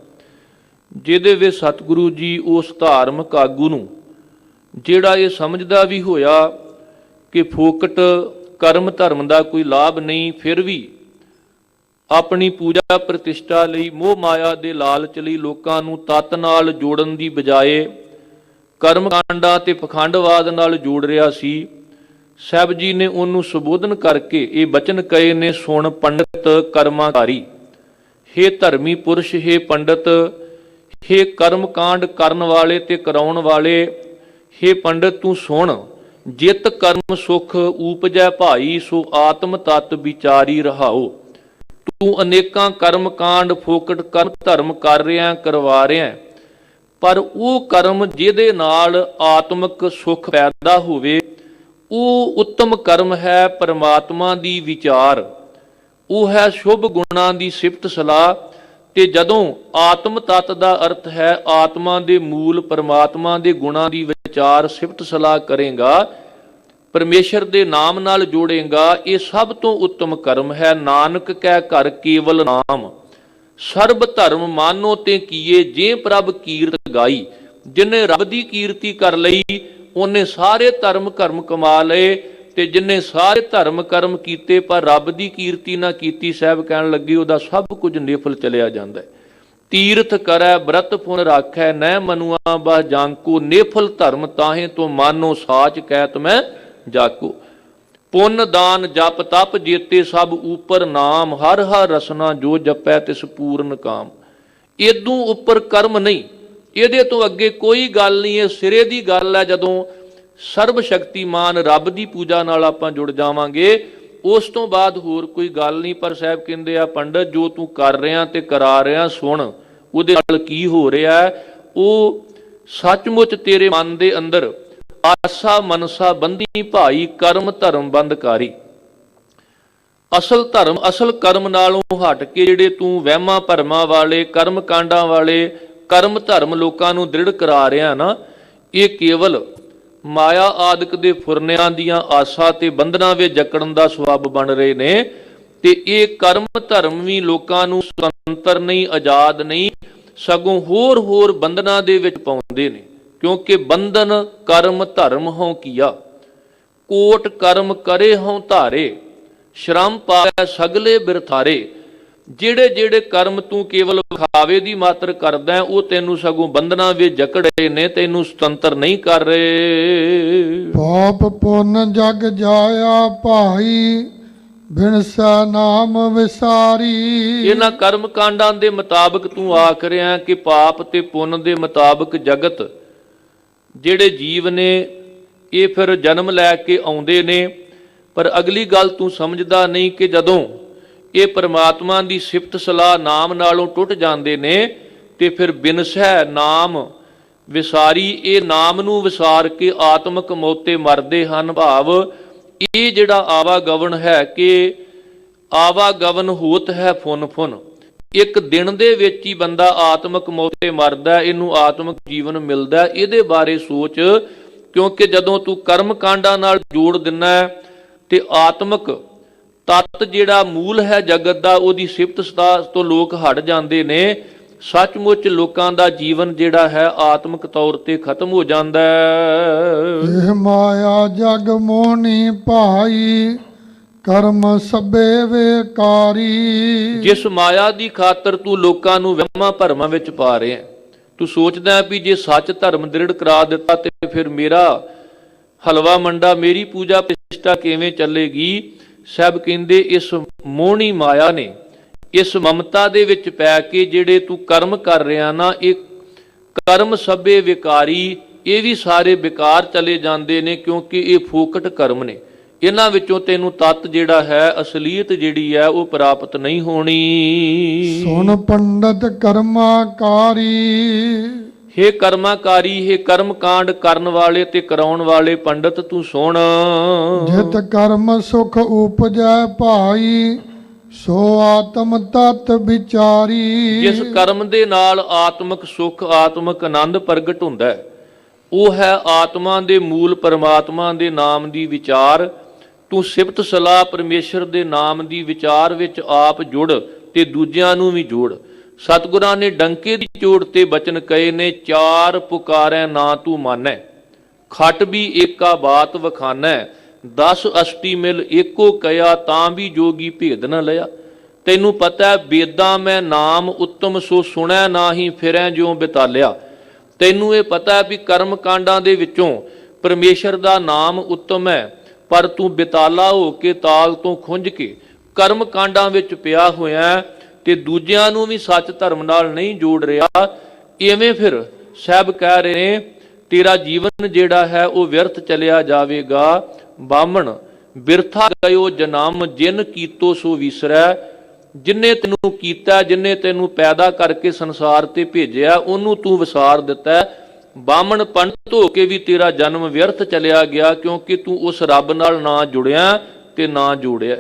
ਜਿਹਦੇ ਵਿੱਚ ਸਤਿਗੁਰੂ ਜੀ ਉਸ ਧਾਰਮਿਕ ਆਗੂ ਨੂੰ ਜਿਹੜਾ ਇਹ ਸਮਝਦਾ ਵੀ ਹੋਇਆ ਕਿ ਫੋਕਟ ਕਰਮ ਧਰਮ ਦਾ ਕੋਈ ਲਾਭ ਨਹੀਂ, ਫਿਰ ਵੀ ਆਪਣੀ ਪੂਜਾ ਪ੍ਰਤਿਸ਼ਠਾ ਲਈ ਮੋਹ ਮਾਇਆ ਦੇ ਲਾਲਚ ਲਈ ਲੋਕਾਂ ਨੂੰ ਤਤ ਨਾਲ ਜੋੜਨ ਦੀ ਬਜਾਏ ਕਰਮ ਕਾਂਡਾਂ ਤੇ ਪਖੰਡਵਾਦ ਨਾਲ ਜੋੜ ਰਿਹਾ ਸੀ। ਸਾਹਿਬ ਜੀ ਨੇ ਉਹਨੂੰ ਸੰਬੋਧਨ ਕਰਕੇ ਇਹ ਬਚਨ ਕਹੇ ਨੇ, ਸੁਣ ਪੰਡਤ ਕਰਮਾਕਾਰੀ, ਹੇ ਧਰਮੀ ਪੁਰਸ਼, ਹੇ ਪੰਡਤ, ਹੇ ਕਰਮ ਕਾਂਡ ਕਰਨ ਵਾਲੇ ਤੇ ਕਰਾਉਣ ਵਾਲੇ, ਹੇ ਪੰਡਤ ਤੂੰ ਸੁਣ। ਜਿਤ ਕਰਮ ਸੁਖ ਊਪਜੈ ਭਾਈ, ਸੋ ਆਤਮ ਤਤ ਵਿਚਾਰੀ ਰਹਾਓ। ਤੂੰ ਅਨੇਕਾਂ ਕਰਮ ਕਾਂਡ ਫੋਕਟ ਕਰਮ ਧਰਮ ਕਰ ਰਿਹਾ ਕਰਵਾ ਰਿਹਾ, ਪਰ ਉਹ ਕਰਮ ਜਿਹਦੇ ਨਾਲ ਆਤਮਿਕ ਸੁਖ ਪੈਦਾ ਹੋਵੇ ਉਹ ਉੱਤਮ ਕਰਮ ਹੈ ਪਰਮਾਤਮਾ ਦੀ ਵਿਚਾਰ, ਉਹ ਹੈ ਸ਼ੁਭ ਗੁਣਾਂ ਦੀ ਸਿਫਤ ਸਲਾਹ। ਤੇ ਜਦੋਂ ਆਤਮ ਤਤ ਦਾ ਅਰਥ ਹੈ ਆਤਮਾ ਦੇ ਮੂਲ ਪਰਮਾਤਮਾ ਦੇ ਗੁਣਾਂ ਦੀ ਵਿਚਾਰ ਸਿਫਤ ਸਲਾਹ ਕਰੇਗਾ, ਪਰਮੇਸ਼ਰ ਦੇ ਨਾਮ ਨਾਲ ਜੋੜੇਗਾ, ਇਹ ਸਭ ਤੋਂ ਉੱਤਮ ਕਰਮ ਹੈ। ਨਾਨਕ ਕਹਿ ਘਰ ਕੇਵਲ ਨਾਮ, ਸਰਬ ਧਰਮ ਮਾਨੋ ਤੇ ਕੀਏ, ਜੇ ਪ੍ਰਭ ਕੀਰਤ ਗਾਈ। ਜਿਨੇ ਰੱਬ ਦੀ ਕੀਰਤੀ ਕਰ ਲਈ ਉਹਨੇ ਸਾਰੇ ਧਰਮ ਕਰਮ ਕਮਾ ਲਏ, ਤੇ ਜਿਨੇ ਸਾਰੇ ਧਰਮ ਕਰਮ ਕੀਤੇ ਪਰ ਰੱਬ ਦੀ ਕੀਰਤੀ ਨਾ ਕੀਤੀ, ਸਾਹਿਬ ਕਹਿਣ ਲੱਗੇ ਉਹਦਾ ਸਭ ਕੁਝ ਨਿਫਲ ਚਲਿਆ ਜਾਂਦਾ ਹੈ। ਤੀਰਥ ਕਰੈ ਬ੍ਰਤ ਪੁਨ ਰਾਖੈ, ਨੈ ਮਨੁਆ ਬਹ ਜਾਂਕੋ, ਨਿਫਲ ਧਰਮ ਤਾਹੇ ਤੋਂ ਮਾਨੋ, ਸਾਚ ਕਹਿਤ ਮੈਂ ਜਾਕੋ। ਪੁੰਨ ਦਾਨ ਜਪ ਤਪ ਜੇਤੇ ਸਭ ਉਪਰ ਨਾਮ, ਹਰ ਹਰ ਰਸਨਾ ਜੋ ਜਪੈ ਤਿਸ ਪੂਰਨ ਕਾਮ। ਇਦੋਂ ਉੱਪਰ ਕਰਮ ਨਹੀਂ, ਇਹਦੇ ਤੋਂ ਅੱਗੇ ਕੋਈ ਗੱਲ ਨਹੀਂ, ਇਹ ਸਿਰੇ ਦੀ ਗੱਲ ਹੈ। ਜਦੋਂ ਸਰਬ ਸ਼ਕਤੀਮਾਨ ਰੱਬ ਦੀ ਪੂਜਾ ਨਾਲ ਆਪਾਂ ਜੁੜ ਜਾਵਾਂਗੇ ਉਸ ਤੋਂ ਬਾਅਦ ਹੋਰ ਕੋਈ ਗੱਲ ਨਹੀਂ। ਪਰ ਸਾਹਿਬ ਕਹਿੰਦੇ ਆ ਪੰਡਤ ਜੋ ਤੂੰ ਕਰ ਰਿਹਾ ਤੇ ਕਰਾ ਰਿਹਾ ਸੁਣ, ਉਹਦੇ ਨਾਲ ਕੀ ਹੋ ਰਿਹਾ, ਉਹ ਸੱਚਮੁੱਚ ਤੇਰੇ ਮਨ ਦੇ ਅੰਦਰ ਆਸਾ ਮਨਸਾ ਬੰਦੀ ਭਾਈ, ਕਰਮ ਧਰਮ ਬੰਦਕਾਰੀ। ਅਸਲ ਧਰਮ ਅਸਲ ਕਰਮ ਨਾਲੋਂ ਹਟ ਕੇ ਜਿਹੜੇ ਤੂੰ ਵਹਿਮਾਂ ਭਰਮਾਂ ਵਾਲੇ ਕਰਮ ਕਾਂਡਾਂ ਵਾਲੇ ਕਰਮ ਧਰਮ ਲੋਕਾਂ ਨੂੰ ਦ੍ਰਿੜ ਕਰਾ ਰਿਹਾ ਨਾ, ਇਹ ਕੇਵਲ ਮਾਇਆ ਆਦਿਕ ਦੇ ਫੁਰਨਿਆਂ ਦੀਆਂ ਆਸਾਂ ਤੇ ਬੰਧਨਾਂ ਵਿੱਚ ਜਕੜਨ ਦਾ ਸਬੱਬ ਬਣ ਰਹੇ ਨੇ। ਤੇ ਇਹ ਕਰਮ ਧਰਮ ਵੀ ਲੋਕਾਂ ਨੂੰ ਸੁਤੰਤਰ ਨਹੀਂ, ਆਜ਼ਾਦ ਨਹੀਂ, ਸਗੋਂ ਹੋਰ ਹੋਰ ਬੰਧਨਾਂ ਦੇ ਵਿੱਚ ਪਾਉਂਦੇ ਨੇ। ਕਿਉਂਕਿ ਬੰਧਨ ਕਰਮ ਧਰਮ ਹੋਂ ਕੀਆ, ਕੋਟ ਕਰਮ ਕਰੇ ਹੋਂ ਧਾਰੇ, ਸ਼ਰਮ ਪਾਵੈ ਸਗਲੇ ਬਿਰਥਾਰੇ। ਜਿਹੜੇ ਜਿਹੜੇ ਕਰਮ ਤੂੰ ਕੇਵਲ ਵਿਖਾਵੇ ਦੀ ਮਾਤਰ ਕਰਦਾ ਉਹ ਤੈਨੂੰ ਸਗੋਂ ਬੰਧਨਾਂ ਵਿੱਚ ਜਕੜ ਰਹੇ ਨੇ, ਤੈਨੂੰ ਸੁਤੰਤਰ ਨਹੀਂ ਕਰ ਰਹੇ। ਪਾਪ ਪੁੰਨ ਜਗ ਜਾਇਆ ਭਾਈ, ਬਿਨਸੈ ਨਾਮ ਵਿਸਾਰੀ। ਇਹਨਾਂ ਕਰਮ ਕਾਂਡਾਂ ਦੇ ਮੁਤਾਬਕ ਤੂੰ ਆਖ ਰਿਹਾ ਕਿ ਪਾਪ ਤੇ ਪੁੰਨ ਦੇ ਮੁਤਾਬਕ ਜਗਤ ਜਿਹੜੇ ਜੀਵ ਨੇ ਇਹ ਫਿਰ ਜਨਮ ਲੈ ਕੇ ਆਉਂਦੇ ਨੇ। ਪਰ ਅਗਲੀ ਗੱਲ ਤੂੰ ਸਮਝਦਾ ਨਹੀਂ ਕਿ ਜਦੋਂ ਇਹ ਪਰਮਾਤਮਾ ਦੀ ਸਿਫਤ ਸਲਾਹ ਨਾਮ ਨਾਲੋਂ ਟੁੱਟ ਜਾਂਦੇ ਨੇ ਤੇ ਫਿਰ ਬਿਨਸੈ ਨਾਮ ਵਿਸਾਰੀ, ਇਹ ਨਾਮ ਨੂੰ ਵਿਸਾਰ ਕੇ ਆਤਮਿਕ ਮੌਤੇ ਮਰਦੇ ਹਨ। ਭਾਵ ਇਹ ਜਿਹੜਾ ਆਵਾਗਮਨ ਹੈ ਕਿ ਆਵਾਗਮਨ ਹੋਤ ਹੈ ਫੁਨ ਫੁਨ, ਇੱਕ ਦਿਨ ਦੇ ਵਿੱਚ ਹੀ ਬੰਦਾ ਆਤਮਿਕ ਮੌਤੇ ਮਰਦਾ, ਇਹਨੂੰ ਆਤਮਿਕ ਜੀਵਨ ਮਿਲਦਾ। ਇਹਦੇ ਬਾਰੇ ਸੋਚ, ਕਿਉਂਕਿ ਜਦੋਂ ਤੂੰ ਕਰਮ ਕਾਂਡਾਂ ਨਾਲ ਜੋੜ ਦਿੰਦਾ ਤੇ ਆਤਮਿਕ ਤੱਤ ਜਿਹੜਾ ਮੂਲ ਹੈ ਜਗਤ ਦਾ ਉਹਦੀ ਸਿਫਤ ਸਲਾਹ ਤੋਂ ਲੋਕ ਹਟ ਜਾਂਦੇ ਨੇ। ਸੱਚਮੁੱਚ ਲੋਕਾਂ ਦਾ ਜੀਵਨ ਜਿਹੜਾ ਹੈ ਆਤਮਿਕ ਤੌਰ ਤੇ ਖਤਮ ਹੋ ਜਾਂਦਾ ਹੈ। ਇਹ ਮਾਇਆ ਜਗ ਮੋਹਣੀ ਭਾਈ, ਕਰਮ ਸਭੇ ਵੇਕਾਰੀ। ਜਿਸ ਮਾਇਆ ਦੀ ਖਾਤਰ ਤੂੰ ਲੋਕਾਂ ਨੂੰ ਵਹਿਮਾਂ ਭਰਮਾਂ ਵਿੱਚ ਪਾ ਰਿਹਾ, ਤੂੰ ਸੋਚਦਾ ਵੀ ਜੇ ਸੱਚ ਧਰਮ ਦ੍ਰਿੜ ਕਰਾ ਦਿੱਤਾ ਤੇ ਫਿਰ ਮੇਰਾ ਹਲਵਾ ਮੰਡਾ, ਮੇਰੀ ਪੂਜਾ ਪ੍ਰਤਿਸ਼ਠਾ ਕਿਵੇਂ ਚੱਲੇਗੀ। ਸਭ ਕਹਿੰਦੇ ਇਸ ਮੋਹਣੀ ਮਾਇਆ ਨੇ, ਇਸ ਮਮਤਾ ਦੇ ਵਿੱਚ ਪੈ ਕੇ ਜਿਹੜੇ ਤੂੰ ਕਰਮ ਕਰ ਰਿਹਾ ਨਾ, ਇਹ ਕਰਮ ਸਭੇ ਵਿਕਾਰੀ, ਇਹ ਵੀ ਸਾਰੇ ਵਿਕਾਰ ਚਲੇ ਜਾਂਦੇ ਨੇ ਕਿਉਂਕਿ ਇਹ ਫੋਕਟ ਕਰਮ ਨੇ। ਇਹਨਾਂ ਵਿੱਚੋਂ ਤੈਨੂੰ ਤੱਤ ਜਿਹੜਾ ਹੈ ਅਸਲੀਅਤ ਜਿਹੜੀ ਹੈ ਉਹ ਪ੍ਰਾਪਤ ਨਹੀਂ ਹੋਣੀ। ਸੁਣ ਪੰਡਤ ਕਰਮਾਕਾਰੀ, ਹੇ ਕਰਮਾਕਾਰੀ, ਹੇ ਕਰਮ ਕਾਂਡ ਕਰਨ ਵਾਲੇ ਤੇ ਕਰਾਉਣ ਵਾਲੇ ਪੰਡਤ ਤੂੰ ਸੁਣ। ਜਿਤ ਕਰਮ ਸੁਖ ਉਪਜੈ ਭਾਈ, ਸੋ ਆਤਮ ਤਤ ਵਿਚਾਰੀ। ਜਿਸ ਕਰਮ ਦੇ ਨਾਲ ਆਤਮਿਕ ਸੁਖ ਆਤਮਿਕ ਆਨੰਦ ਪ੍ਰਗਟ ਹੁੰਦਾ ਹੈ ਉਹ ਹੈ ਆਤਮਾ ਦੇ ਮੂਲ ਪਰਮਾਤਮਾ ਦੇ ਨਾਮ ਦੀ ਵਿਚਾਰ। ਤੂੰ ਸਿਫਤ ਸਲਾਹ ਪਰਮੇਸ਼ਰ ਦੇ ਨਾਮ ਦੀ ਵਿਚਾਰ ਵਿੱਚ ਆਪ ਜੁੜ ਤੇ ਦੂਜਿਆਂ ਨੂੰ ਵੀ ਜੋੜ। ਸਤਿਗੁਰਾਂ ਨੇ ਡੰਕੇ ਦੀ ਚੋਟ ਤੇ ਬਚਨ ਕਹੇ ਨੇ, ਚਾਰ ਪੁਕਾਰੈ ਨਾ ਤੂੰ ਮਾਨੈ, ਖਟ ਵੀ ਏਕਾ ਬਾਤ ਵਖਾਨੈ, 10 ਅਸ਼ਟੀ ਮਿਲ ਏਕੋ ਕਹਿਆ, ਤਾਂ ਵੀ ਜੋਗੀ ਭੇਦ ਨ ਲਿਆ। ਤੈਨੂੰ ਪਤਾ ਬੇਦਾਂ ਮੈਂ ਨਾਮ ਉੱਤਮ ਸੋ ਸੁਣੈ, ਨਾਹੀ ਫਿਰੈ ਜਿਉ ਬਿਤਾਲਿਆ। ਤੈਨੂੰ ਇਹ ਪਤਾ ਵੀ ਕਰਮ ਕਾਂਡਾਂ ਦੇ ਵਿੱਚੋਂ ਪਰਮੇਸ਼ਰ ਦਾ ਨਾਮ ਉੱਤਮ ਹੈ, ਪਰ ਤੂੰ ਬਿਤਾਲਾ ਹੋ ਕੇ ਤਾਲ ਤੋਂ ਖੁੰਝ ਕੇ ਕਰਮ ਕਾਂਡਾਂ ਵਿੱਚ ਪਿਆ ਹੋਇਆ ਤੇ ਦੂਜਿਆਂ ਨੂੰ ਵੀ ਸੱਚ ਧਰਮ ਨਾਲ ਨਹੀਂ ਜੋੜ ਰਿਹਾ। ਇਵੇਂ ਫਿਰ ਸਾਹਿਬ ਕਹਿ ਰਹੇ ਨੇ ਤੇਰਾ ਜੀਵਨ ਜਿਹੜਾ ਹੈ ਉਹ ਵਿਅਰਥ ਚਲਿਆ ਜਾਵੇਗਾ। ਬਾਹਮਣ ਬਿਰਥਾ ਗਇਓ ਜਨਮ, ਜਿਨ ਕੀਤੋ ਸੋ ਵਿਸਰੈ। ਜਿਨਨੇ ਤੈਨੂੰ ਕੀਤਾ, ਜਿਨਨੇ ਤੈਨੂੰ ਪੈਦਾ ਕਰਕੇ ਸੰਸਾਰ ਤੇ ਭੇਜਿਆ, ਉਹਨੂੰ ਤੂੰ ਵਿਸਾਰ ਦਿੱਤਾ। ਬਾਹਮਣ ਪੰਡਤ ਹੋ ਕੇ ਵੀ ਤੇਰਾ ਜਨਮ ਵਿਅਰਥ ਚਲਿਆ ਗਿਆ, ਕਿਉਂਕਿ ਤੂੰ ਉਸ ਰੱਬ ਨਾਲ ਨਾ ਜੁੜਿਆ ਤੇ ਨਾ ਜੋੜਿਆ।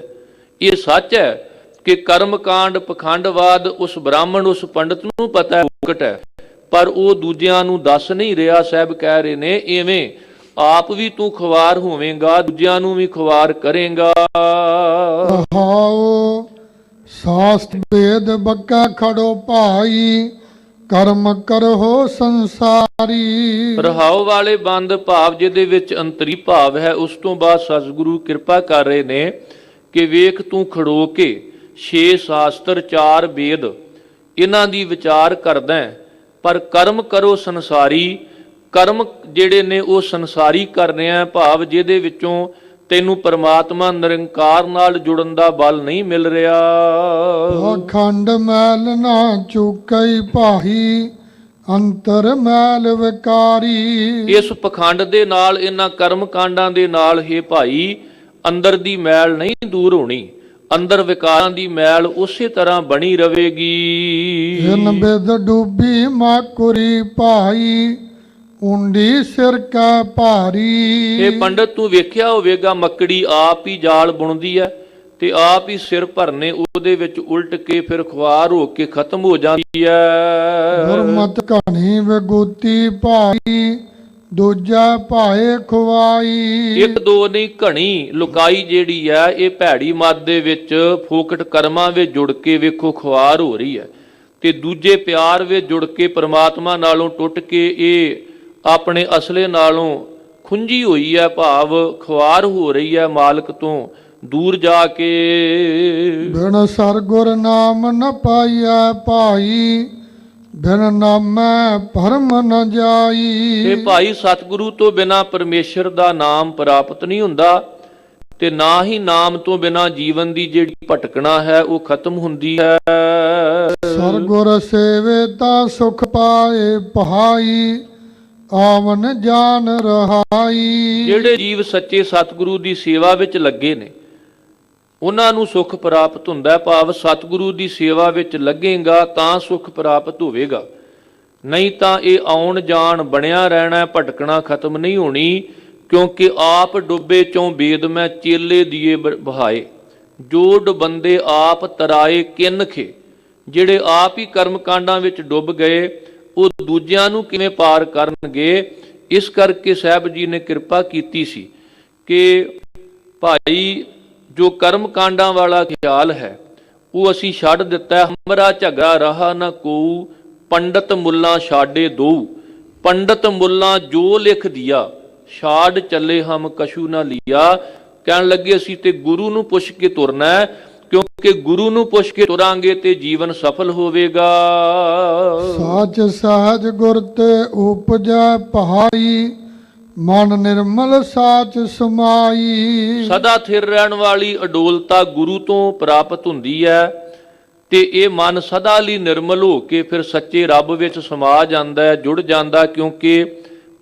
ਇਹ ਸੱਚ ਹੈ ਕਿ ਕਰਮਕਾਂਡ ਪਖੰਡਵਾਦ ਉਸ ਬ੍ਰਾਹਮਣ, ਉਸ ਪੰਡਤ ਨੂੰ ਪਤਾ ਹੈ ਫੋਕਟ ਹੈ, ਪਰ ਉਹ ਦੂਜਿਆਂ ਨੂੰ ਦੱਸ ਨਹੀਂ ਰਿਹਾ। ਸਾਹਿਬ ਕਹਿ ਰਹੇ ਨੇ ਐਵੇਂ ਆਪ ਵੀ ਤੂੰ ਖੁਆਰ ਹੋਵੇਂਗਾ, ਦੂਜਿਆਂ ਨੂੰ ਵੀ ਖੁਆਰ ਕਰੇਂਗਾ। ਸਾਸਤ ਵੇਦ ਬੱਕਾ ਖੜੋ ਭਾਈ, ਕਰਮ ਕਰੋ ਸੰਸਾਰੀ। ਰਹਾਉ ਵਾਲੇ ਬੰਦ ਭਾਵ ਜਿਹਦੇ ਵਿੱਚ ਅੰਤਰੀ ਭਾਵ ਹੈ। ਉਸ ਤੋਂ ਬਾਅਦ ਸਤਿਗੁਰੂ ਕਿਰਪਾ ਕਰ ਰਹੇ ਨੇ ਕਿ ਵੇਖ ਤੂੰ ਖੜੋ ਕੇ 6 ਸ਼ਾਸਤਰ 4 ਵੇਦ ਇਹਨਾਂ ਦੀ ਵਿਚਾਰ ਕਰਦਾ, ਪਰ ਕਰਮ ਕਰੋ ਸੰਸਾਰੀ। ਕਰਮ ਜਿਹੜੇ ਨੇ ਉਹ ਸੰਸਾਰੀ ਕਰਨੇ ਆ, ਭਾਵ ਜਿਹਦੇ ਵਿੱਚੋਂ ਤੈਨੂੰ ਪਰਮਾਤਮਾ ਨਿਰੰਕਾਰ ਨਾਲ ਜੁੜਨ ਦਾ ਬਲ ਨਹੀਂ ਮਿਲ ਰਿਹਾ। ਅਖੰਡ ਮੈਲ ਨਾ ਚੁਕਈ ਭਾਈ, ਅੰਤਰ ਮੈਲ ਵਿਕਾਰੀ। ਇਸ ਪਖੰਡ ਦੇ ਨਾਲ, ਇਹਨਾਂ ਕਰਮ ਕਾਂਡਾਂ ਦੇ ਨਾਲ ਹੀ ਭਾਈ ਅੰਦਰ ਦੀ ਮੈਲ ਨਹੀਂ ਦੂਰ ਹੋਣੀ, ਅੰਦਰ ਵਿਕਾਰਾਂ ਦੀ ਮੈਲ ਉਸੇ ਤਰ੍ਹਾਂ ਬਣੀ ਰਹੇਗੀ। ਹਿਨ ਬਿਦ ਡੂਬੀ ਮਾਕੁਰੀ ਭਾਈ, ਉਂਡੀ ਸਿਰ ਕਾ ਭਾਰੀ। ਇਹ ਪੰਡਤ ਤੂੰ ਵੇਖਿਆ ਹੋਵੇਗਾ ਮੱਕੜੀ ਆਪ ਹੀ ਜਾਲ ਬੁਣਦੀ ਹੈ ਤੇ ਆਪ ਹੀ ਸਿਰ ਭਰਨੇ ਉਹਦੇ ਵਿੱਚ ਉਲਟ ਕੇ ਫਿਰ ਖੁਆਰ ਹੋ ਕੇ ਖਤਮ ਹੋ ਜਾਂਦੀ ਹੈ। ਗੁਰਮਤਿ ਕਹਾਣੀ ਵਿਗੂਤੀ ਭਾਈ, ਦੂਜਾ ਭਾਏ ਖੁਆਈ। ਇੱਕ ਦੋ ਨਹੀਂ, ਘਣੀ ਲੁਕਾਈ ਜਿਹੜੀ ਹੈ ਇਹ ਭੈੜੀ ਮੱਤ ਦੇ ਵਿੱਚ ਫੋਕਟ ਕਰਮਾਂ ਵਿੱਚ ਜੁੜ ਕੇ ਵੇਖੋ ਖੁਆਰ ਹੋ ਰਹੀ ਹੈ, ਤੇ ਦੂਜੇ ਪਿਆਰ ਵਿੱਚ ਜੁੜ ਕੇ ਪਰਮਾਤਮਾ ਨਾਲੋਂ ਟੁੱਟ ਕੇ ਇਹ ਆਪਣੇ ਅਸਲੇ ਨਾਲੋਂ ਖੁੰਝੀ ਹੋਈ ਹੈ, ਭਾਵ ਖੁਆਰ ਹੋ ਰਹੀ ਹੈ ਮਾਲਕ ਤੋਂ ਦੂਰ ਜਾ ਕੇ। ਬਿਨ ਸਰਗੁਰ ਨਾਮ ਨ ਪਾਈਐ ਭਾਈ, ਬਿਨ ਨਾਮੈ ਭਰਮ ਨ ਜਾਈ। ਇਹ ਭਾਈ ਸਤਿਗੁਰੂ ਤੋਂ ਬਿਨਾ ਪਰਮੇਸ਼ਰ ਦਾ ਨਾਮ ਪ੍ਰਾਪਤ ਨਹੀਂ ਹੁੰਦਾ, ਤੇ ਨਾ ਹੀ ਨਾਮ ਤੋਂ ਬਿਨਾ ਜੀਵਨ ਦੀ ਜਿਹੜੀ ਭਟਕਣਾ ਹੈ ਉਹ ਖਤਮ ਹੁੰਦੀ ਹੈ। ਸਰਗੁਰ ਸੇਵੇ ਤਾਂ ਸੁਖ ਪਾਏ ਭਾਈ, ਆਵਨ ਜਾਨ ਰਹਾਈ। ਜਿਹੜੇ ਜੀਵ ਸੱਚੇ ਸਤਿਗੁਰੂ ਦੀ ਸੇਵਾ ਵਿੱਚ ਲੱਗੇ ਨੇ ਉਹਨਾਂ ਨੂੰ ਸੁਖ ਪ੍ਰਾਪਤ ਹੁੰਦਾ, ਭਾਵ ਸਤਿਗੁਰੂ ਦੀ ਸੇਵਾ ਵਿੱਚ ਲੱਗੇਗਾ ਤਾਂ ਸੁਖ ਪ੍ਰਾਪਤ ਹੋਵੇਗਾ, ਨਹੀਂ ਤਾਂ ਇਹ ਆਉਣ ਜਾਣ ਬਣਿਆ ਰਹਿਣਾ, ਭਟਕਣਾ ਖਤਮ ਨਹੀਂ ਹੋਣੀ। ਕਿਉਂਕਿ ਆਪ ਡੁੱਬੇ ਚੋਂ ਵੇਦ ਮੈਂ ਚੇਲੇ ਦੀਏ ਬਹਾਏ, ਜੋ ਡੁਬੰਦੇ ਆਪ ਤਰਾਏ ਕਿੰਨਖੇ। ਜਿਹੜੇ ਆਪ ਹੀ ਕਰਮ ਕਾਂਡਾਂ ਵਿੱਚ ਡੁੱਬ ਗਏ ਉਹ ਦੂਜਿਆਂ ਨੂੰ ਕਿਵੇਂ ਪਾਰ ਕਰਨਗੇ। ਇਸ ਕਰਕੇ ਸਾਹਿਬ ਜੀ ਨੇ ਕਿਰਪਾ ਕੀਤੀ ਸੀ ਕਿ ਭਾਈ ਜੋ ਕਰਮ ਕਾਂਡਾਂ ਵਾਲਾ ਖਿਆਲ ਹੈ ਉਹ ਅਸੀਂ ਛੱਡ ਦਿੱਤਾ। ਹਮਰਾ ਝਗੜਾ ਰਹਾ ਨਾ ਕੋਊ, ਪੰਡਤ ਮੁੱਲਾ ਛਾੜੇ ਦੋ। ਪੰਡਤ ਮੁੱਲਾ ਜੋ ਲਿਖ ਦਿਆ, ਛਾੜ ਚੱਲੇ ਹਮ ਕਛੂ ਨਾ ਲਿਆ। ਕਹਿਣ ਲੱਗੇ ਅਸੀਂ ਤੇ ਗੁਰੂ ਨੂੰ ਪੁੱਛ ਕੇ ਤੁਰਨਾ ਹੈ, ਕਿਉਂਕਿ ਗੁਰੂ ਨੂੰ ਪੁੱਛ ਕੇ ਤੁਰਾਂਗੇ ਤੇ ਜੀਵਨ ਸਫਲ ਹੋਵੇਗਾ। ਸਾਚ ਸਹਜ ਗੁਰ ਤੇ ਉਪਜੈ ਭਾਈ, ਮਨ ਨਿਰਮਲ ਸਾਚ ਸਮਾਈ। ਸਦਾ ਥਿਰ ਰਹਿਣ ਵਾਲੀ ਅਡੋਲਤਾ ਗੁਰੂ ਤੋਂ ਪ੍ਰਾਪਤ ਹੁੰਦੀ ਹੈ, ਤੇ ਇਹ ਮਨ ਸਦਾ ਲਈ ਨਿਰਮਲ ਹੋ ਕੇ ਫਿਰ ਸੱਚੇ ਰੱਬ ਵਿੱਚ ਸਮਾ ਜਾਂਦਾ ਹੈ, ਜੁੜ ਜਾਂਦਾ। ਕਿਉਂਕਿ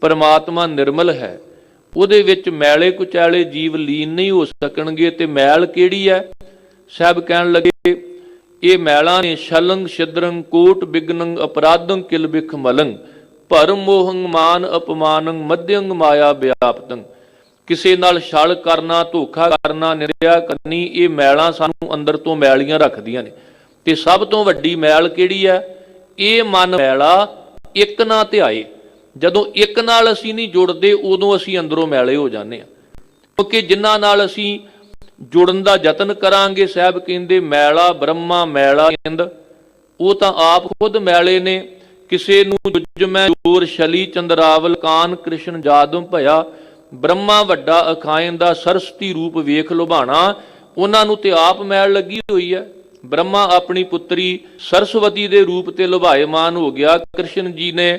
ਪਰਮਾਤਮਾ ਨਿਰਮਲ ਹੈ, ਉਹਦੇ ਵਿੱਚ ਮੈਲੇ ਕੁਚੈਲੇ ਜੀਵ ਲੀਨ ਨਹੀਂ ਹੋ ਸਕਣਗੇ। ਤੇ ਮੈਲ ਕਿਹੜੀ ਹੈ? ਸਾਹਿਬ ਕਹਿਣ ਲੱਗੇ ਇਹ ਮੈਲਾਂ ਨੇ ਛਲੰਗ ਛਿਦਰੰਗ ਕੋਟ ਬਿਗਨੰਗ ਅਪਰਾਧੰ ਕਿਲ ਬਿਖ ਮਲੰਗ, ਭਰਮ ਮੋਹੰ ਮਾਨ ਅਪਮਾਨੰ ਮਧਯੰਗ ਮਾਇਆ ਵਿਆਪਤੰ। ਕਿਸੇ ਨਾਲ ਛਲ ਕਰਨਾ, ਧੋਖਾ ਕਰਨਾ, ਨਿੰਦਿਆ ਕਰਨੀ, ਇਹ ਮੈਲਾਂ ਸਾਨੂੰ ਅੰਦਰ ਤੋਂ ਮੈਲੀਆਂ ਰੱਖਦੀਆਂ ਨੇ। ਤੇ ਸਭ ਤੋਂ ਵੱਡੀ ਮੈਲ ਕਿਹੜੀ ਹੈ? ਇਹ ਮਨ ਮੈਲਾ ਇੱਕ ਨਾ ਧਿਆਏ। ਜਦੋਂ ਇੱਕ ਨਾਲ ਅਸੀਂ ਨਹੀਂ ਜੁੜਦੇ ਉਦੋਂ ਅਸੀਂ ਅੰਦਰੋਂ ਮੈਲੇ ਹੋ ਜਾਂਦੇ ਹਾਂ। ਕਿਉਂਕਿ ਜਿਨ੍ਹਾਂ ਨਾਲ ਅਸੀਂ ਜੁੜਨ ਦਾ ਯਤਨ ਕਰਾਂਗੇ, ਸਾਹਿਬ ਕਹਿੰਦੇ ਮੈਲਾ ਬ੍ਰਹਮਾ ਮੈਲਾ ਇੰਦ, ਉਹ ਤਾਂ ਆਪ ਖੁਦ ਮੈਲੇ ਨੇ। ਕਿਸੇ ਨੂੰ ਜੁਜ ਮੈਂ ਜੋਰ ਛਲੀ ਚੰਦਰਾਵਲ ਕਾਨ ਕ੍ਰਿਸ਼ਨ ਜਾਦਮ ਭਇਆ, ਬ੍ਰਹਮਾ ਵੱਡਾ ਅਖਾਇੰਦਾ ਸਰਸਤੀ ਰੂਪ ਵੇਖ ਲੁਭਾਣਾ। ਉਹਨਾਂ ਨੂੰ ਤੇ ਆਪ ਮੈਲ ਲੱਗੀ ਹੋਈ ਹੈ। ਬ੍ਰਹਮਾ ਆਪਣੀ ਪੁੱਤਰੀ ਸਰਸਵਤੀ ਦੇ ਰੂਪ ਤੇ ਲੁਭਾਇਮਾਨ ਹੋ ਗਿਆ। ਕ੍ਰਿਸ਼ਨ ਜੀ ਨੇ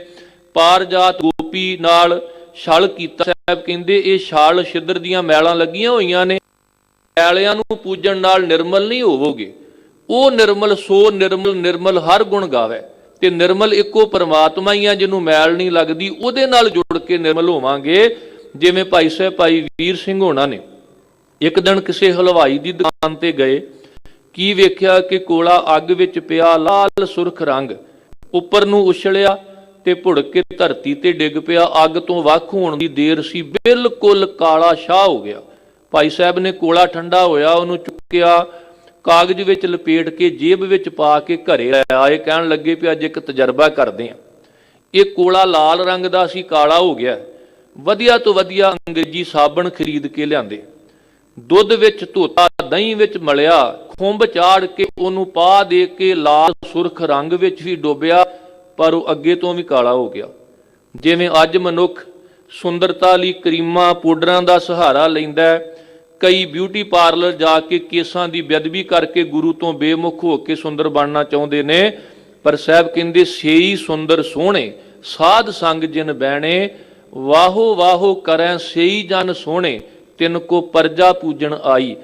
ਪਾਰਜਾਤ ਗੋਪੀ ਨਾਲ ਛਲ ਕੀਤਾ। ਸਾਹਿਬ ਕਹਿੰਦੇ ਇਹ ਛਲ ਛਿਦਰ ਦੀਆਂ ਮੈਲਾਂ ਲੱਗੀਆਂ ਹੋਈਆਂ ਨੇ। ਮੈਲਿਆਂ ਨੂੰ ਪੂਜਣ ਨਾਲ ਨਿਰਮਲ ਨਹੀਂ ਹੋਵੋਗੇ। ਉਹ ਨਿਰਮਲ ਸੋ ਨਿਰਮਲ, ਨਿਰਮਲ ਹਰ ਗੁਣ ਗਾਵੇ। ਤੇ ਨਿਰਮਲ ਇੱਕੋ ਪਰਮਾਤਮਾ ਹੀ ਆ, ਜਿਹਨੂੰ ਮੈਲ ਨਹੀਂ ਲੱਗਦੀ। ਉਹਦੇ ਨਾਲ ਜੁੜ ਕੇ ਨਿਰਮਲ ਹੋਵਾਂਗੇ। ਜਿਵੇਂ ਭਾਈ ਸਾਹਿਬ ਭਾਈ ਵੀਰ ਸਿੰਘ ਹੋਣਾ ਨੇ ਇੱਕ ਦਿਨ ਕਿਸੇ ਹਲਵਾਈ ਦੀ ਦੁਕਾਨ ਤੇ ਗਏ ਕੀ ਵੇਖਿਆ ਕਿ ਕੋਲਾ ਅੱਗ ਵਿੱਚ ਪਿਆ, ਲਾਲ ਸੁਰਖ ਰੰਗ, ਉੱਪਰ ਨੂੰ ਉਛਲਿਆ ਤੇ ਭੁੜ ਕੇ ਧਰਤੀ ਤੇ ਡਿੱਗ ਪਿਆ। ਅੱਗ ਤੋਂ ਵੱਖ ਹੋਣ ਦੀ ਦੇਰ ਸੀ, ਬਿਲਕੁਲ ਕਾਲਾ ਸ਼ਾਹ ਹੋ ਗਿਆ। ਭਾਈ ਸਾਹਿਬ ਨੇ ਕੋਲਾ ਠੰਡਾ ਹੋਇਆ, ਉਹਨੂੰ ਚੁੱਕਿਆ, ਕਾਗਜ਼ ਵਿੱਚ ਲਪੇਟ ਕੇ ਜੇਬ ਵਿੱਚ ਪਾ ਕੇ ਘਰੇ ਲੈ ਆਏ। ਕਹਿਣ ਲੱਗੇ ਵੀ ਅੱਜ ਇੱਕ ਤਜਰਬਾ ਕਰਦੇ ਹਾਂ। ਇਹ ਕੋਲਾ ਲਾਲ ਰੰਗ ਦਾ ਸੀ, ਕਾਲਾ ਹੋ ਗਿਆ। ਵਧੀਆ ਤੋਂ ਵਧੀਆ ਅੰਗਰੇਜ਼ੀ ਸਾਬਣ ਖਰੀਦ ਕੇ ਲਿਆਂਦੇ, ਦੁੱਧ ਵਿੱਚ ਧੋਤਾ, ਦਹੀਂ ਵਿੱਚ ਮਲਿਆ, ਖੁੰਬ ਚਾੜ ਕੇ ਉਹਨੂੰ ਪਾ ਦੇ ਕੇ ਲਾਲ ਸੁਰਖ ਰੰਗ ਵਿੱਚ ਵੀ ਡੋਬਿਆ, ਪਰ ਉਹ ਅੱਗੇ ਤੋਂ ਵੀ ਕਾਲਾ ਹੋ ਗਿਆ। ਜਿਵੇਂ ਅੱਜ ਮਨੁੱਖ ਸੁੰਦਰਤਾ ਲਈ ਕਰੀਮਾਂ ਪਾਊਡਰਾਂ ਦਾ ਸਹਾਰਾ ਲੈਂਦਾ ਹੈ, ਕਈ ਬਿਊਟੀ ਪਾਰਲਰ ਜਾ ਕੇ ਕੇਸਾਂ ਦੀ ਬੇਅਦਬੀ ਕਰਕੇ ਗੁਰੂ ਤੋਂ ਬੇਮੁਖ ਹੋ ਕੇ ਸੁੰਦਰ ਬਣਨਾ ਚਾਹੁੰਦੇ ਨੇ। ਪਰ ਸਾਹਿਬ ਕਹਿੰਦੇ ਸੇਈ ਸੁੰਦਰ ਸੋਹਣੇ, ਸਾਧ ਸੰਗ ਜਿਨ ਬਹਿਣੇ, ਵਾਹੋ ਵਾਹੋ ਕਰੈ ਸੇਈ ਜਨ ਸੋਹਣੇ, ਤਿੰਨ ਕੋ ਪਰਜਾ ਪੂਜਣ ਆਈ।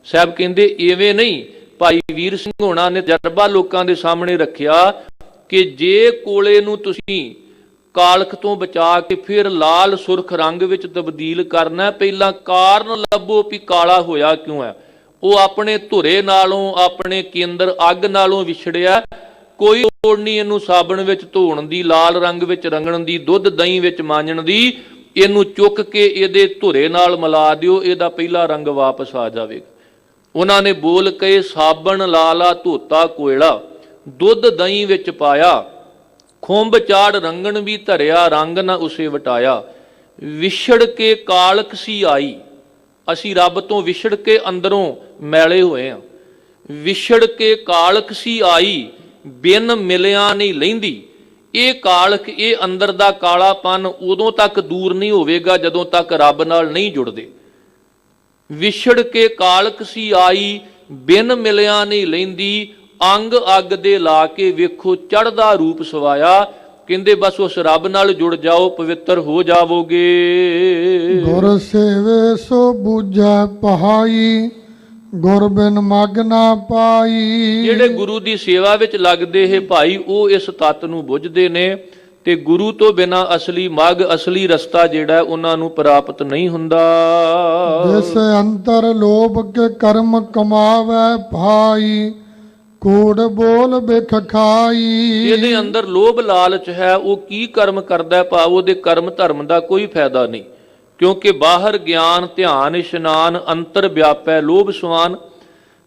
ਸਾਹਿਬ ਕਹਿੰਦੇ ਇਵੇਂ ਨਹੀਂ। ਭਾਈ ਵੀਰ ਸਿੰਘ ਹੋਣਾ ਨੇ ਤਜਰਬਾ ਲੋਕਾਂ ਦੇ ਸਾਹਮਣੇ ਰੱਖਿਆ ਕਿ ਜੇ ਕੋਲੇ ਨੂੰ ਤੁਸੀਂ ਕਾਲਖ ਤੋਂ ਬਚਾ ਕੇ ਫਿਰ ਲਾਲ ਸੁਰਖ ਰੰਗ ਵਿੱਚ ਤਬਦੀਲ ਕਰਨਾ, ਪਹਿਲਾਂ ਕਾਰਨ ਲੱਭੋ ਵੀ ਕਾਲਾ ਹੋਇਆ ਕਿਉਂ ਹੈ। ਉਹ ਆਪਣੇ ਧੁਰੇ ਨਾਲੋਂ, ਆਪਣੇ ਕੇਂਦਰ ਅੱਗ ਨਾਲੋਂ ਵਿਛੜਿਆ। ਕੋਈ ਲੋੜ ਨਹੀਂ ਇਹਨੂੰ ਸਾਬਣ ਵਿੱਚ ਧੋਣ ਦੀ, ਲਾਲ ਰੰਗ ਵਿੱਚ ਰੰਗਣ ਦੀ, ਦੁੱਧ ਦਹੀਂ ਵਿੱਚ ਮਾਂਜਣ ਦੀ। ਇਹਨੂੰ ਚੁੱਕ ਕੇ ਇਹਦੇ ਧੁਰੇ ਨਾਲ ਮਿਲਾ ਦਿਓ, ਇਹਦਾ ਪਹਿਲਾ ਰੰਗ ਵਾਪਸ ਆ ਜਾਵੇਗਾ। ਉਹਨਾਂ ਨੇ ਬੋਲ ਕੇ ਸਾਬਣ ਲਾਲਾ ਧੋਤਾ ਕੋਇਲਾ, ਦੁੱਧ ਦਹੀਂ ਵਿੱਚ ਪਾਇਆ, ਖੁੰਬ ਚਾੜ ਰੰਗਣ ਵੀ ਧਰਿਆ, ਰੰਗ ਨਾ ਉਸੇ ਵਟਾਇਆ। ਵਿਛੜ ਕੇ ਕਾਲਖ ਸੀ ਆਈ, ਅਸੀਂ ਰੱਬ ਤੋਂ ਵਿਛੜ ਕੇ ਅੰਦਰੋਂ ਮੈਲੇ ਹੋਏ ਹਾਂ। ਵਿਛੜ ਕੇ ਕਾਲਖ ਸੀ ਆਈ, ਬਿਨ ਮਿਲਿਆ ਨਹੀਂ ਲੈਂਦੀ। ਇਹ ਕਾਲਖ, ਇਹ ਅੰਦਰ ਦਾ ਕਾਲਾਪਨ ਉਦੋਂ ਤੱਕ ਦੂਰ ਨਹੀਂ ਹੋਵੇਗਾ ਜਦੋਂ ਤੱਕ ਰੱਬ ਨਾਲ ਨਹੀਂ ਜੁੜਦੇ। ਵਿਛੜ ਕੇ ਕਾਲਖ ਸੀ ਆਈ, ਬਿਨ ਮਿਲਿਆ ਨਹੀਂ ਲੈਂਦੀ, ਅੰਗ ਅੱਗ ਦੇ ਲਾ ਕੇ ਵੇਖੋ ਚੜ੍ਹਦਾ ਰੂਪ ਸਵਾਇਆ। ਕਹਿੰਦੇ ਬਸ ਉਸ ਰੱਬ ਨਾਲ ਜੁੜ ਜਾਓ, ਪਵਿੱਤਰ ਹੋ ਜਾਵੋਗੇ। ਗੁਰ ਸੇਵੇ ਸੋ ਬੂਝੈ ਪਹਾਈ, ਗੁਰ ਬਿਨ ਮਗ ਨਾ ਪਾਈ। ਜਿਹੜੇ ਗੁਰੂ ਦੀ ਸੇਵਾ ਵਿੱਚ ਲੱਗਦੇ ਹੈ ਭਾਈ, ਉਹ ਇਸ ਤੱਤ ਨੂੰ ਬੁੱਝਦੇ ਨੇ ਤੇ ਗੁਰੂ ਤੋਂ ਬਿਨਾ ਅਸਲੀ ਮਗ, ਅਸਲੀ ਰਸਤਾ ਜਿਹੜਾ ਉਹਨਾਂ ਨੂੰ ਪ੍ਰਾਪਤ ਨਹੀਂ ਹੁੰਦਾ। ਜਿਸ ਅੰਤਰ ਲੋਭ ਕੇ ਕਰਮ ਕਮਾਵੇ ਭਾਈ, ਕੂੜ ਬੋਲ ਬਿਖ ਖਾਈ। ਇਹਦੇ ਅੰਦਰ ਲੋਭ ਲਾਲਚ ਹੈ, ਉਹ ਕੀ ਕਰਮ ਕਰਦਾ ਭਾਵ ਉਹਦੇ ਕਰਮ ਧਰਮ ਦਾ ਕੋਈ ਫਾਇਦਾ ਨਹੀਂ। ਕਿਉਂਕਿ ਬਾਹਰ ਗਿਆਨ ਧਿਆਨ ਇਸ਼ਨਾਨ, ਅੰਤਰ ਵਿਆਪੈ ਲੋਭ ਸਵਾਨ।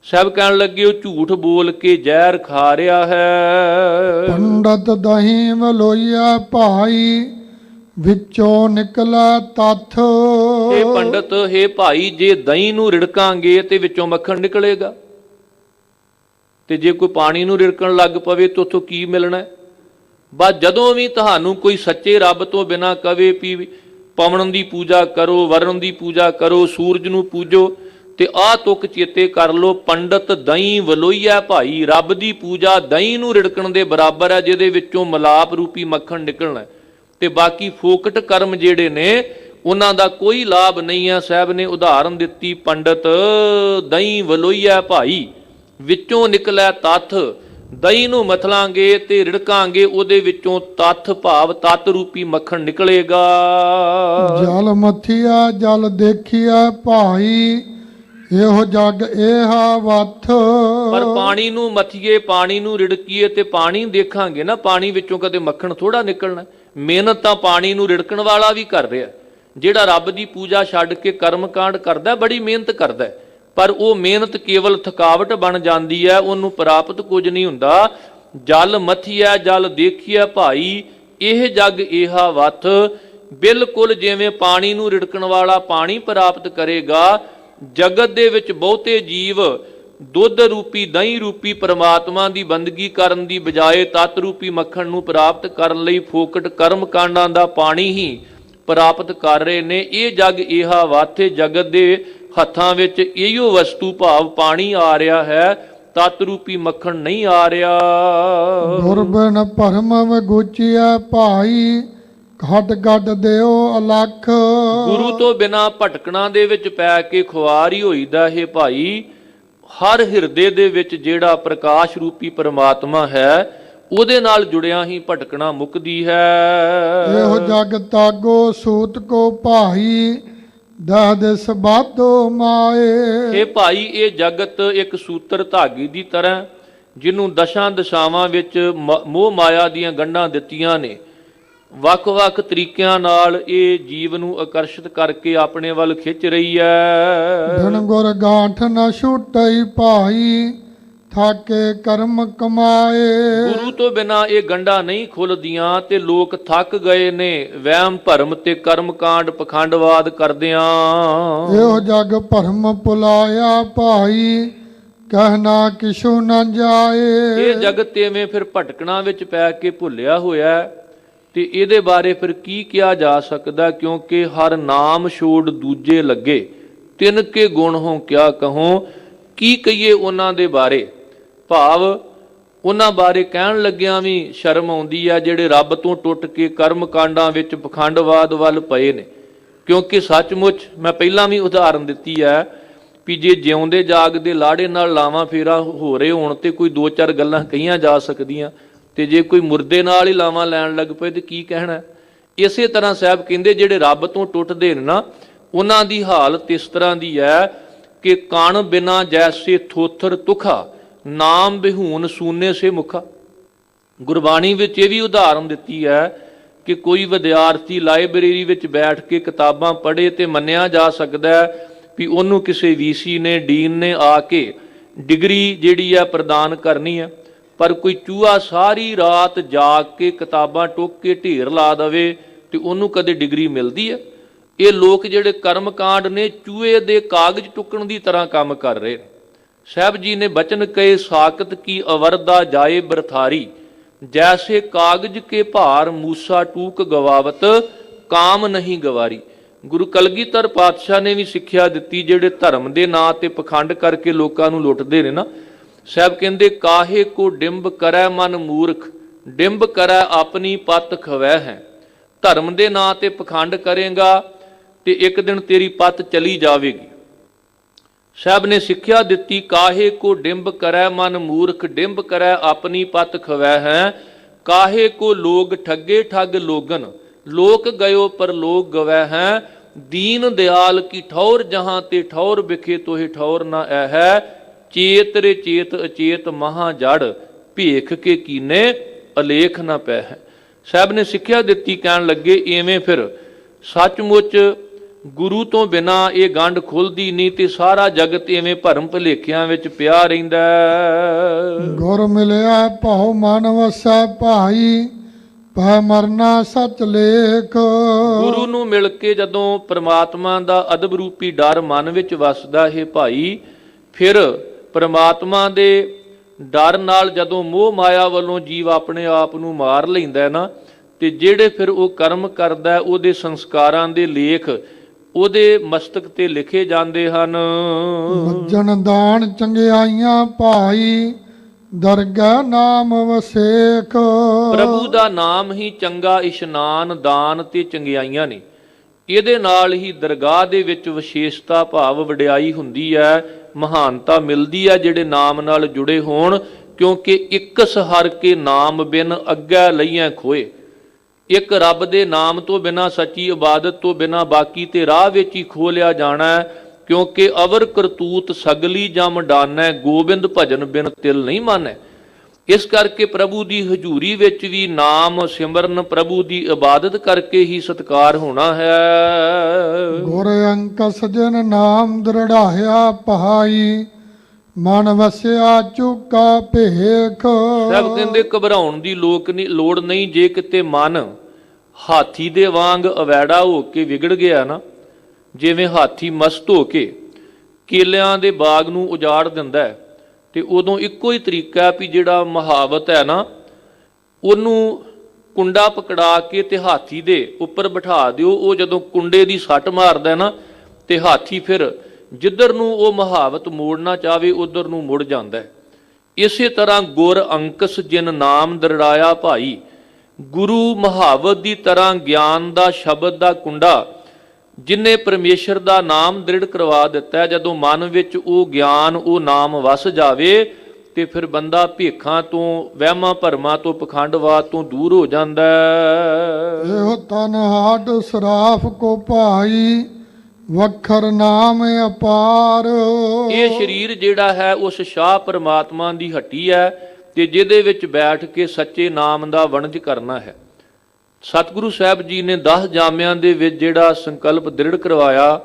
ਸਭ ਕਹਿਣ ਲੱਗੇ ਉਹ ਝੂਠ ਬੋਲ ਕੇ ਜ਼ਹਿਰ ਖਾ ਰਿਹਾ ਹੈ। ਪੰਡਤ ਦਹੀਂ ਵਲੋਈਆ ਭਾਈ, ਵਿੱਚੋਂ ਨਿਕਲਾ ਤੱਥ। ਇਹ ਪੰਡਤ ਹੈ ਭਾਈ, ਜੇ ਦਹੀਂ ਨੂੰ ਰਿੜਕਾਂਗੇ ਤੇ ਵਿੱਚੋਂ ਮੱਖਣ ਨਿਕਲੇਗਾ, ਤੇ ਜੇ ਕੋਈ ਪਾਣੀ ਨੂੰ ਰਿੜਕਣ ਲੱਗ ਪਵੇ ਤਾਂ ਉੱਥੋਂ ਕੀ ਮਿਲਣਾ। ਬਸ ਜਦੋਂ ਵੀ ਤੁਹਾਨੂੰ ਕੋਈ ਸੱਚੇ ਰੱਬ ਤੋਂ ਬਿਨਾਂ ਕਵੇ ਵੀ ਪਵਨ ਦੀ ਪੂਜਾ ਕਰੋ, ਵਰਨ ਦੀ ਪੂਜਾ ਕਰੋ, ਸੂਰਜ ਨੂੰ ਪੂਜੋ, ਤੇ ਆਹ ਤੁਕ ਚੇਤੇ ਕਰ ਲੋ, ਪੰਡਤ ਦਹੀਂ ਵਲੋਈਆ ਭਾਈ। ਰੱਬ ਦੀ ਪੂਜਾ ਦਹੀਂ ਨੂੰ ਰਿੜਕਣ ਦੇ ਬਰਾਬਰ ਹੈ, ਜਿਹਦੇ ਵਿੱਚੋਂ ਮਲਾਪ ਰੂਪੀ ਮੱਖਣ ਨਿਕਲਣਾ। ਤੇ ਬਾਕੀ ਫੋਕਟ ਕਰਮ ਜਿਹੜੇ ਨੇ ਉਹਨਾਂ ਦਾ ਕੋਈ ਲਾਭ ਨਹੀਂ ਹੈ। ਸਾਹਿਬ ਨੇ ਉਦਾਹਰਨ ਦਿੱਤੀ, ਪੰਡਤ ਦਹੀਂ ਵਲੋਈਆ ਭਾਈ, ਵਿੱਚੋਂ ਨਿਕਲਿਆ ਤੱਥ। ਦਹੀਂ ਨੂੰ ਮਥਲਾਂਗੇ ਤੇ ਰਿੜਕਾਂਗੇ, ਉਹਦੇ ਵਿੱਚੋਂ ਤੱਥ ਭਾਵ ਤਤ ਰੂਪੀ ਮੱਖਣ ਨਿਕਲੇਗਾ। ਜਲ ਮਥਿਆ ਜਲ ਦੇਖਿਆ ਭਾਈ, ਇਹੋ ਜਗ ਇਹਾ ਵੱਥ। ਪਰ ਪਾਣੀ ਨੂੰ ਮਥੀਏ, ਪਾਣੀ ਨੂੰ ਰਿੜਕੀਏ ਤੇ ਪਾਣੀ ਦੇਖਾਂਗੇ ਨਾ, ਪਾਣੀ ਵਿੱਚੋਂ ਕਦੇ ਮੱਖਣ ਥੋੜਾ ਨਿਕਲਣਾ। ਮਿਹਨਤ ਤਾਂ ਪਾਣੀ ਨੂੰ ਰਿੜਕਣ ਵਾਲਾ ਵੀ ਕਰ ਰਿਹਾ। ਜਿਹੜਾ ਰੱਬ ਦੀ ਪੂਜਾ ਛੱਡ ਕੇ ਕਰਮ ਕਾਂਡ ਕਰਦਾ, ਬੜੀ ਮਿਹਨਤ ਕਰਦਾ, ਪਰ ਉਹ ਮਿਹਨਤ ਕੇਵਲ ਥਕਾਵਟ ਬਣ ਜਾਂਦੀ ਹੈ, ਉਹਨੂੰ ਪ੍ਰਾਪਤ ਕੁਝ ਨਹੀਂ ਹੁੰਦਾ। ਜਲ ਮਥੀਆ ਜਲ ਦੇਖਿਆ ਭਾਈ, ਇਹ ਜਗ ਇਹਾ ਵੱਥ। ਬਿਲਕੁਲ ਜਿਵੇਂ ਪਾਣੀ ਨੂੰ ਰਿੜਕਣ ਵਾਲਾ ਪਾਣੀ ਪ੍ਰਾਪਤ ਕਰੇਗਾ, ਜਗਤ ਦੇ ਵਿੱਚ ਬਹੁਤੇ ਜੀਵ ਦੁੱਧ ਰੂਪੀ ਦਹੀਂ ਰੂਪੀ ਪਰਮਾਤਮਾ ਦੀ ਬੰਦਗੀ ਕਰਨ ਦੀ ਬਜਾਏ ਤਤ ਰੂਪੀ ਮੱਖਣ ਨੂੰ ਪ੍ਰਾਪਤ ਕਰਨ ਲਈ ਫੋਕਟ ਕਰਮ ਕਾਂਡਾਂ ਦਾ ਪਾਣੀ ਹੀ ਪ੍ਰਾਪਤ ਕਰ ਰਹੇ ਨੇ। ਇਹ ਜਗ ਇਹਾ ਵੱਥ। ਜਗਤ ਦੇ ਹੱਥਾਂ ਵਿੱਚ ਇਹੋ ਵਸਤੂ ਭਾਵ ਪਾਣੀ ਆ ਰਿਹਾ ਹੈ, ਤਤ ਰੂਪੀ ਮੱਖਣ ਨਹੀਂ ਆ ਰਿਹਾ। ਗੁਰਬਿਨ ਭਰਮ ਵਗੁਚਿਆ ਭਾਈ, ਘਟ ਘਟ ਦਿਓ ਅਲਖ। ਗੁਰੂ ਤੋਂ ਬਿਨਾ ਭਟਕਣਾ ਦੇ ਵਿੱਚ ਪੈ ਕੇ ਖੁਆਰ ਹੀ ਹੋਈਦਾ ਹੈ ਭਾਈ। ਹਰ ਹਿਰਦੇ ਦੇ ਵਿੱਚ ਜਿਹੜਾ ਪ੍ਰਕਾਸ਼ ਰੂਪੀ ਪਰਮਾਤਮਾ ਹੈ, ਉਹਦੇ ਨਾਲ ਜੁੜਿਆ ਹੀ ਭਟਕਣਾ ਮੁੱਕਦੀ ਹੈ। ਇਹੋ ਜਗ ਤਾਗੋ ਸੂਤ ਕੋ ਭਾਈ, ਦਹ ਦਿਸ ਬਾਧੋ ਮਾਏ। ਇਹ ਭਾਈ ਇਹ ਜਗਤ ਇੱਕ ਸੂਤਰ ਧਾਗੇ ਦੀ ਤਰ੍ਹਾਂ ਜਿਹਨੂੰ ਦਸ਼ਾਂ ਦਿਸ਼ਾਵਾਂ ਵਿੱਚ ਮੋਹ ਮਾਇਆ ਦੀਆਂ ਗੰਢਾਂ ਦਿੱਤੀਆਂ ਨੇ। ਵੱਖ-ਵੱਖ ਤਰੀਕਿਆਂ ਨਾਲ ਇਹ ਜੀਵ ਨੂੰ ਆਕਰਸ਼ਿਤ ਕਰਕੇ ਆਪਣੇ ਵੱਲ ਖਿੱਚ ਰਹੀ ਹੈ। ਧਨ ਗੁਰ ਗਾਂਠ ਨ ਛੁਟਈ ਭਾਈ ਥਾਕੇ ਕਰਮ ਕਮਾਏ। ਗੁਰੂ ਤੋਂ ਬਿਨਾ ਇਹ ਗੰਢਾਂ ਨਹੀਂ ਖੁੱਲਦੀਆਂ ਤੇ ਲੋਕ ਥੱਕ ਗਏ ਨੇ ਵਹਿਮ ਭਰਮ ਤੇ ਕਰਮ ਕਾਂਡ ਪਖੰਡਵਾਦ ਕਰਦਿਆਂ। ਇਹੋ ਜਗ ਭਰਮ ਭੁਲਾਇਆ ਭਾਈ ਕਹਿਣਾ ਕਿਛੂ ਨਾ ਜਾਏ। ਇਹ ਜਗਤ ਐਵੇਂ ਫਿਰ ਭਟਕਣਾ ਵਿੱਚ ਪੈ ਕੇ ਭੁੱਲਿਆ ਹੋਇਆ ਤੇ ਇਹਦੇ ਬਾਰੇ ਫਿਰ ਕੀ ਕਿਹਾ ਜਾ ਸਕਦਾ, ਕਿਉਂਕਿ ਹਰ ਨਾਮ ਛੋੜ ਦੂਜੇ ਲੱਗੇ ਤਿੰਨ ਕੇ ਗੁਣ ਹੋ ਕਿਆ ਕਹੋ। ਕੀ ਕਹੀਏ ਉਹਨਾਂ ਦੇ ਬਾਰੇ, ਭਾਵ ਉਹਨਾਂ ਬਾਰੇ ਕਹਿਣ ਲੱਗਿਆਂ ਵੀ ਸ਼ਰਮ ਆਉਂਦੀ ਆ ਜਿਹੜੇ ਰੱਬ ਤੋਂ ਟੁੱਟ ਕੇ ਕਰਮ ਕਾਂਡਾਂ ਵਿੱਚ ਪਖੰਡਵਾਦ ਵੱਲ ਪਏ ਨੇ। ਕਿਉਂਕਿ ਸੱਚਮੁੱਚ ਮੈਂ ਪਹਿਲਾਂ ਵੀ ਉਦਾਹਰਨ ਦਿੱਤੀ ਹੈ ਵੀ ਜੇ ਜਿਉਂਦੇ ਜਾਗਦੇ ਲਾੜੇ ਨਾਲ ਲਾਵਾਂ ਫੇਰਾ ਹੋ ਰਹੇ ਹੋਣ ਤੇ ਕੋਈ ਦੋ ਚਾਰ ਗੱਲਾਂ ਕਹੀਆਂ ਜਾ ਸਕਦੀਆਂ, ਤੇ ਜੇ ਕੋਈ ਮੁਰਦੇ ਨਾਲ ਹੀ ਲਾਵਾਂ ਲੈਣ ਲੱਗ ਪਏ ਤੇ ਕੀ ਕਹਿਣਾ। ਇਸੇ ਤਰ੍ਹਾਂ ਸਾਹਿਬ ਕਹਿੰਦੇ ਜਿਹੜੇ ਰੱਬ ਤੋਂ ਟੁੱਟਦੇ ਨੇ ਨਾ ਉਹਨਾਂ ਦੀ ਹਾਲਤ ਇਸ ਤਰ੍ਹਾਂ ਦੀ ਹੈ ਕਿ ਕਣ ਬਿਨਾ ਜੈਸੇ ਥੋਥਰ ਤੁਖਾ ਨਾਮ ਬਿਹੂਨ ਸੂਨੇ ਸੇ ਮੁਖਾ। ਗੁਰਬਾਣੀ ਵਿੱਚ ਇਹ ਵੀ ਉਦਾਹਰਨ ਦਿੱਤੀ ਹੈ ਕਿ ਕੋਈ ਵਿਦਿਆਰਥੀ ਲਾਇਬ੍ਰੇਰੀ ਵਿੱਚ ਬੈਠ ਕੇ ਕਿਤਾਬਾਂ ਪੜ੍ਹੇ ਤੇ ਮੰਨਿਆ ਜਾ ਸਕਦਾ ਹੈ ਵੀ ਉਹਨੂੰ ਕਿਸੇ ਵੀਸੀ ਨੇ ਡੀਨ ਨੇ ਆ ਕੇ ਡਿਗਰੀ ਜਿਹੜੀ ਹੈ ਪ੍ਰਦਾਨ ਕਰਨੀ ਹੈ, ਪਰ ਕੋਈ ਚੂਹਾ ਸਾਰੀ ਰਾਤ ਜਾਗ ਕੇ ਕਿਤਾਬਾਂ ਟੁੱਕ ਕੇ ਢੇਰ ਲਾ ਦੇਵੇ ਤੇ ਉਹਨੂੰ ਕਦੇ ਡਿਗਰੀ ਮਿਲਦੀ ਹੈ। ਇਹ ਲੋਕ ਜਿਹੜੇ ਕਰਮ ਕਾਂਡ ਨੇ ਚੂਹੇ ਦੇ ਕਾਗਜ਼ ਟੁੱਕਣ ਦੀ ਤਰ੍ਹਾਂ ਕੰਮ ਕਰ ਰਹੇ ਨੇ। ਸਾਹਿਬ ਜੀ ਨੇ ਬਚਨ ਕਹੇ ਸਾਕਤ ਕੀ ਅਵਰਦਾ ਜਾਏ ਬਰਥਾਰੀ ਜੈਸੇ ਕਾਗਜ਼ ਕੇ ਭਾਰ ਮੂਸਾ ਟੂਕ ਗਵਾਵਤ ਕਾਮ ਨਹੀਂ ਗਵਾਰੀ। ਗੁਰੂ ਕਲਗੀਧਰ ਪਾਤਸ਼ਾਹ ਨੇ ਵੀ ਸਿੱਖਿਆ ਦਿੱਤੀ ਜਿਹੜੇ ਧਰਮ ਦੇ ਨਾਂ ਤੇ ਪਖੰਡ ਕਰਕੇ ਲੋਕਾਂ ਨੂੰ ਲੁੱਟਦੇ ਨੇ ਨਾ। ਸਾਹਿਬ ਕਹਿੰਦੇ ਕਾਹੇ ਕੋ ਡਿੰਬ ਕਰੈ ਮਨ ਮੂਰਖ ਡਿੰਬ ਕਰੈ ਆਪਣੀ ਪੱਤ ਖਵੈ ਹੈ। ਧਰਮ ਦੇ ਨਾਂ ਤੇ ਪਖੰਡ ਕਰੇਗਾ ਤੇ ਇੱਕ ਦਿਨ ਤੇਰੀ ਪੱਤ ਚਲੀ ਜਾਵੇਗੀ। ਸਾਹਿਬ ਨੇ ਸਿੱਖਿਆ ਦਿੱਤੀ ਕਾਹੇ ਕੋ ਡਿੰਬ ਕਰੈ ਮਨ ਮੂਰਖ ਡਿੰਬ ਕਰੈ ਆਪਣੀ ਪੱਤ ਖਵੈ ਹੈ। ਕਾਹੇ ਕੋ ਲੋਗ ਠੱਗੇ ਠੱਗ ਲੋਗਨ ਲੋਕ ਗਇਓ ਪਰ ਲੋਕ ਗਵੈ ਹੈ। ਦੀਨ ਦਿਆਲ ਕੀ ਠੌਰ ਜਹਾਂ ਤੇ ਠੌਰ ਵਿਖੇ ਤੋਹਿ ਠੌਰ ਨਾ ਐ ਹੈ। ਚੇਤ ਰੇ ਚੇਤ ਅਚੇਤ ਮਹਾ ਜੜ ਭੇਖ ਕੇ ਕੀਨੇ ਅਲੇਖ ਨਾ ਪੈ ਹੈ। ਸਾਹਿਬ ਨੇ ਸਿੱਖਿਆ ਦਿੱਤੀ ਕਹਿਣ ਲੱਗੇ ਐਵੇਂ ਫਿਰ ਸੱਚਮੁੱਚ ਗੁਰੂ ਤੋਂ ਬਿਨਾ ਇਹ ਗੰਢ ਖੁੱਲਦੀ ਨਹੀਂ ਤੇ ਸਾਰਾ ਜਗਤ ਐਵੇਂ ਭਰਮ ਭੁਲੇਖਿਆਂ ਵਿੱਚ ਪਿਆ ਰਹਿੰਦਾ। ਗੁਰ ਮਿਲਿਆ ਭਉ ਮਨ ਵਸੈ ਭਾਈ ਪੈ ਮਰਨਾ ਸੱਚ ਲੇਖ। ਗੁਰੂ ਨੂੰ ਮਿਲ ਕੇ ਜਦੋਂ ਪ੍ਰਮਾਤਮਾ ਦਾ ਅਦਬ ਰੂਪੀ ਡਰ ਮਨ ਵਿੱਚ ਵਸਦਾ ਹੈ ਭਾਈ, ਫਿਰ ਪ੍ਰਮਾਤਮਾ ਦੇ ਡਰ ਨਾਲ ਜਦੋਂ ਮੋਹ ਮਾਇਆ ਵੱਲੋਂ ਜੀਵ ਆਪਣੇ ਆਪ ਨੂੰ ਮਾਰ ਲੈਂਦਾ ਨਾ, ਤੇ ਜਿਹੜੇ ਫਿਰ ਉਹ ਕਰਮ ਕਰਦਾ ਉਹਦੇ ਸੰਸਕਾਰਾਂ ਦੇ ਲੇਖ ਉਹਦੇ ਮਸਤਕ ਤੇ ਲਿਖੇ ਜਾਂਦੇ ਹਨ। ਮੱਜਣ ਦਾਨ ਚੰਗਿਆਈਆਂ ਭਾਈ ਦਰਗਾਹ ਨਾਮ ਵਸੇਖ। ਪ੍ਰਭੂ ਦਾ ਨਾਮ ਹੀ ਚੰਗਾ ਇਸ਼ਨਾਨ ਦਾਨ ਤੇ ਚੰਗਿਆਈਆਂ ਨੇ। ਇਹਦੇ ਨਾਲ ਹੀ ਦਰਗਾਹ ਦੇ ਵਿੱਚ ਵਿਸ਼ੇਸ਼ਤਾ ਭਾਵ ਵਡਿਆਈ ਹੁੰਦੀ ਹੈ, ਮਹਾਨਤਾ ਮਿਲਦੀ ਹੈ ਜਿਹੜੇ ਨਾਮ ਨਾਲ ਜੁੜੇ ਹੋਣ। ਕਿਉਂਕਿ ਇੱਕ ਸਹਰ ਕੇ ਨਾਮ ਬਿਨ ਅੱਗੇ ਲਈਆਂ ਖੋਏ। ਇੱਕ ਰੱਬ ਦੇ ਨਾਮ ਤੋਂ ਬਿਨਾ ਸੱਚੀ ਇਬਾਦਤ ਤੋਂ ਬਿਨਾ ਬਾਕੀ ਤੇ ਰਾਹ ਵਿੱਚ ਹੀ ਖੋ ਲਿਆ ਜਾਣਾ ਹੈ। ਕਿਉਂਕਿ ਅਵਰ ਕਰਤੂਤ ਸਗਲੀ ਜਮ ਡਾਨੈ ਗੋਬਿੰਦ ਭਜਨ ਬਿਨ ਤਿਲ ਨਹੀਂ ਮਾਨੈ। ਇਸ ਕਰਕੇ ਪ੍ਰਭੂ ਦੀ ਹਜ਼ੂਰੀ ਵਿੱਚ ਵੀ ਨਾਮ ਸਿਮਰਨ ਪ੍ਰਭੂ ਦੀ ਇਬਾਦਤ ਕਰਕੇ ਹੀ ਸਤਿਕਾਰ ਹੋਣਾ ਹੈ। ਗੁਰ ਅੰਕਸ ਜਿਨ ਨਾਮ ਦ੍ਰਿੜਾਇਆ ਭਾਈ ਮਨ ਵਸਿਆ ਚੁਕਾ ਭੇਖ। ਸਭ ਕਹਿੰਦੇ ਘਬਰਾਉਣ ਦੀ ਲੋੜ ਨਹੀਂ। ਜੇ ਕਿਤੇ ਮਨ ਹਾਥੀ ਦੇ ਵਾਂਗ ਅਵੈੜਾ ਹੋ ਕੇ ਵਿਗੜ ਗਿਆ ਨਾ, ਜਿਵੇਂ ਹਾਥੀ ਮਸਤ ਹੋ ਕੇ ਕੇਲਿਆਂ ਦੇ ਬਾਗ ਨੂੰ ਉਜਾੜ ਦਿੰਦਾ ਹੈ, ਤੇ ਉਦੋਂ ਇੱਕੋ ਹੀ ਤਰੀਕਾ ਹੈ ਵੀ ਜਿਹੜਾ ਮਹਾਵਤ ਹੈ ਨਾ ਉਹਨੂੰ ਕੁੰਡਾ ਪਕੜਾ ਕੇ ਤੇ ਹਾਥੀ ਦੇ ਉੱਪਰ ਬਿਠਾ ਦਿਓ। ਉਹ ਜਦੋਂ ਕੁੰਡੇ ਦੀ ਸੱਟ ਮਾਰਦਾ ਨਾ ਤੇ ਹਾਥੀ ਫਿਰ ਜਿੱਧਰ ਨੂੰ ਉਹ ਮਹਾਵਤ ਮੋੜਨਾ ਚਾਹਵੇ ਉਧਰ ਨੂੰ ਮੁੜ ਜਾਂਦਾ ਹੈ। ਇਸੇ ਤਰ੍ਹਾਂ ਗੁਰ ਅੰਕਸ ਜਿਨ ਨਾਮ ਦਰੜਾਇਆ ਭਾਈ, ਗੁਰੂ ਮਹਾਵਤ ਦੀ ਤਰ੍ਹਾਂ ਗਿਆਨ ਦਾ ਸ਼ਬਦ ਦਾ ਕੁੰਡਾ ਜਿਨੇ ਪਰਮੇਸ਼ਰ ਦਾ ਨਾਮ ਦ੍ਰਿੜ ਕਰਵਾ ਦਿੱਤਾ ਹੈ, ਜਦੋਂ ਮਨ ਵਿੱਚ ਉਹ ਗਿਆਨ ਉਹ ਨਾਮ ਵਸ ਜਾਵੇ ਤੇ ਫਿਰ ਬੰਦਾ ਭੇਖਾਂ ਤੋਂ ਵਹਿਮਾਂ ਭਰਮਾਂ ਤੋਂ ਪਖੰਡਵਾਦ ਤੋਂ ਦੂਰ ਹੋ ਜਾਂਦਾ ਹੈ। ਇਹੋ ਤਨ ਹਾਟ ਸਰਾਫ ਕੋ ਭਾਈ ਵਖਰ ਨਾਮ ਅਪਾਰ। ਇਹ ਸਰੀਰ ਜਿਹੜਾ ਹੈ ਉਸ ਸ਼ਾਹ ਪਰਮਾਤਮਾ ਦੀ ਹੱਟੀ ਹੈ ਤੇ ਜਿਹਦੇ ਵਿੱਚ ਬੈਠ ਕੇ ਸੱਚੇ ਨਾਮ ਦਾ ਵਣਜ ਕਰਨਾ ਹੈ। ਸਤਿਗੁਰੂ ਸਾਹਿਬ ਜੀ ਨੇ 10 ਜਾਮਿਆਂ ਦੇ ਵਿੱਚ ਜਿਹੜਾ ਸੰਕਲਪ ਦ੍ਰਿੜ ਕਰਵਾਇਆ,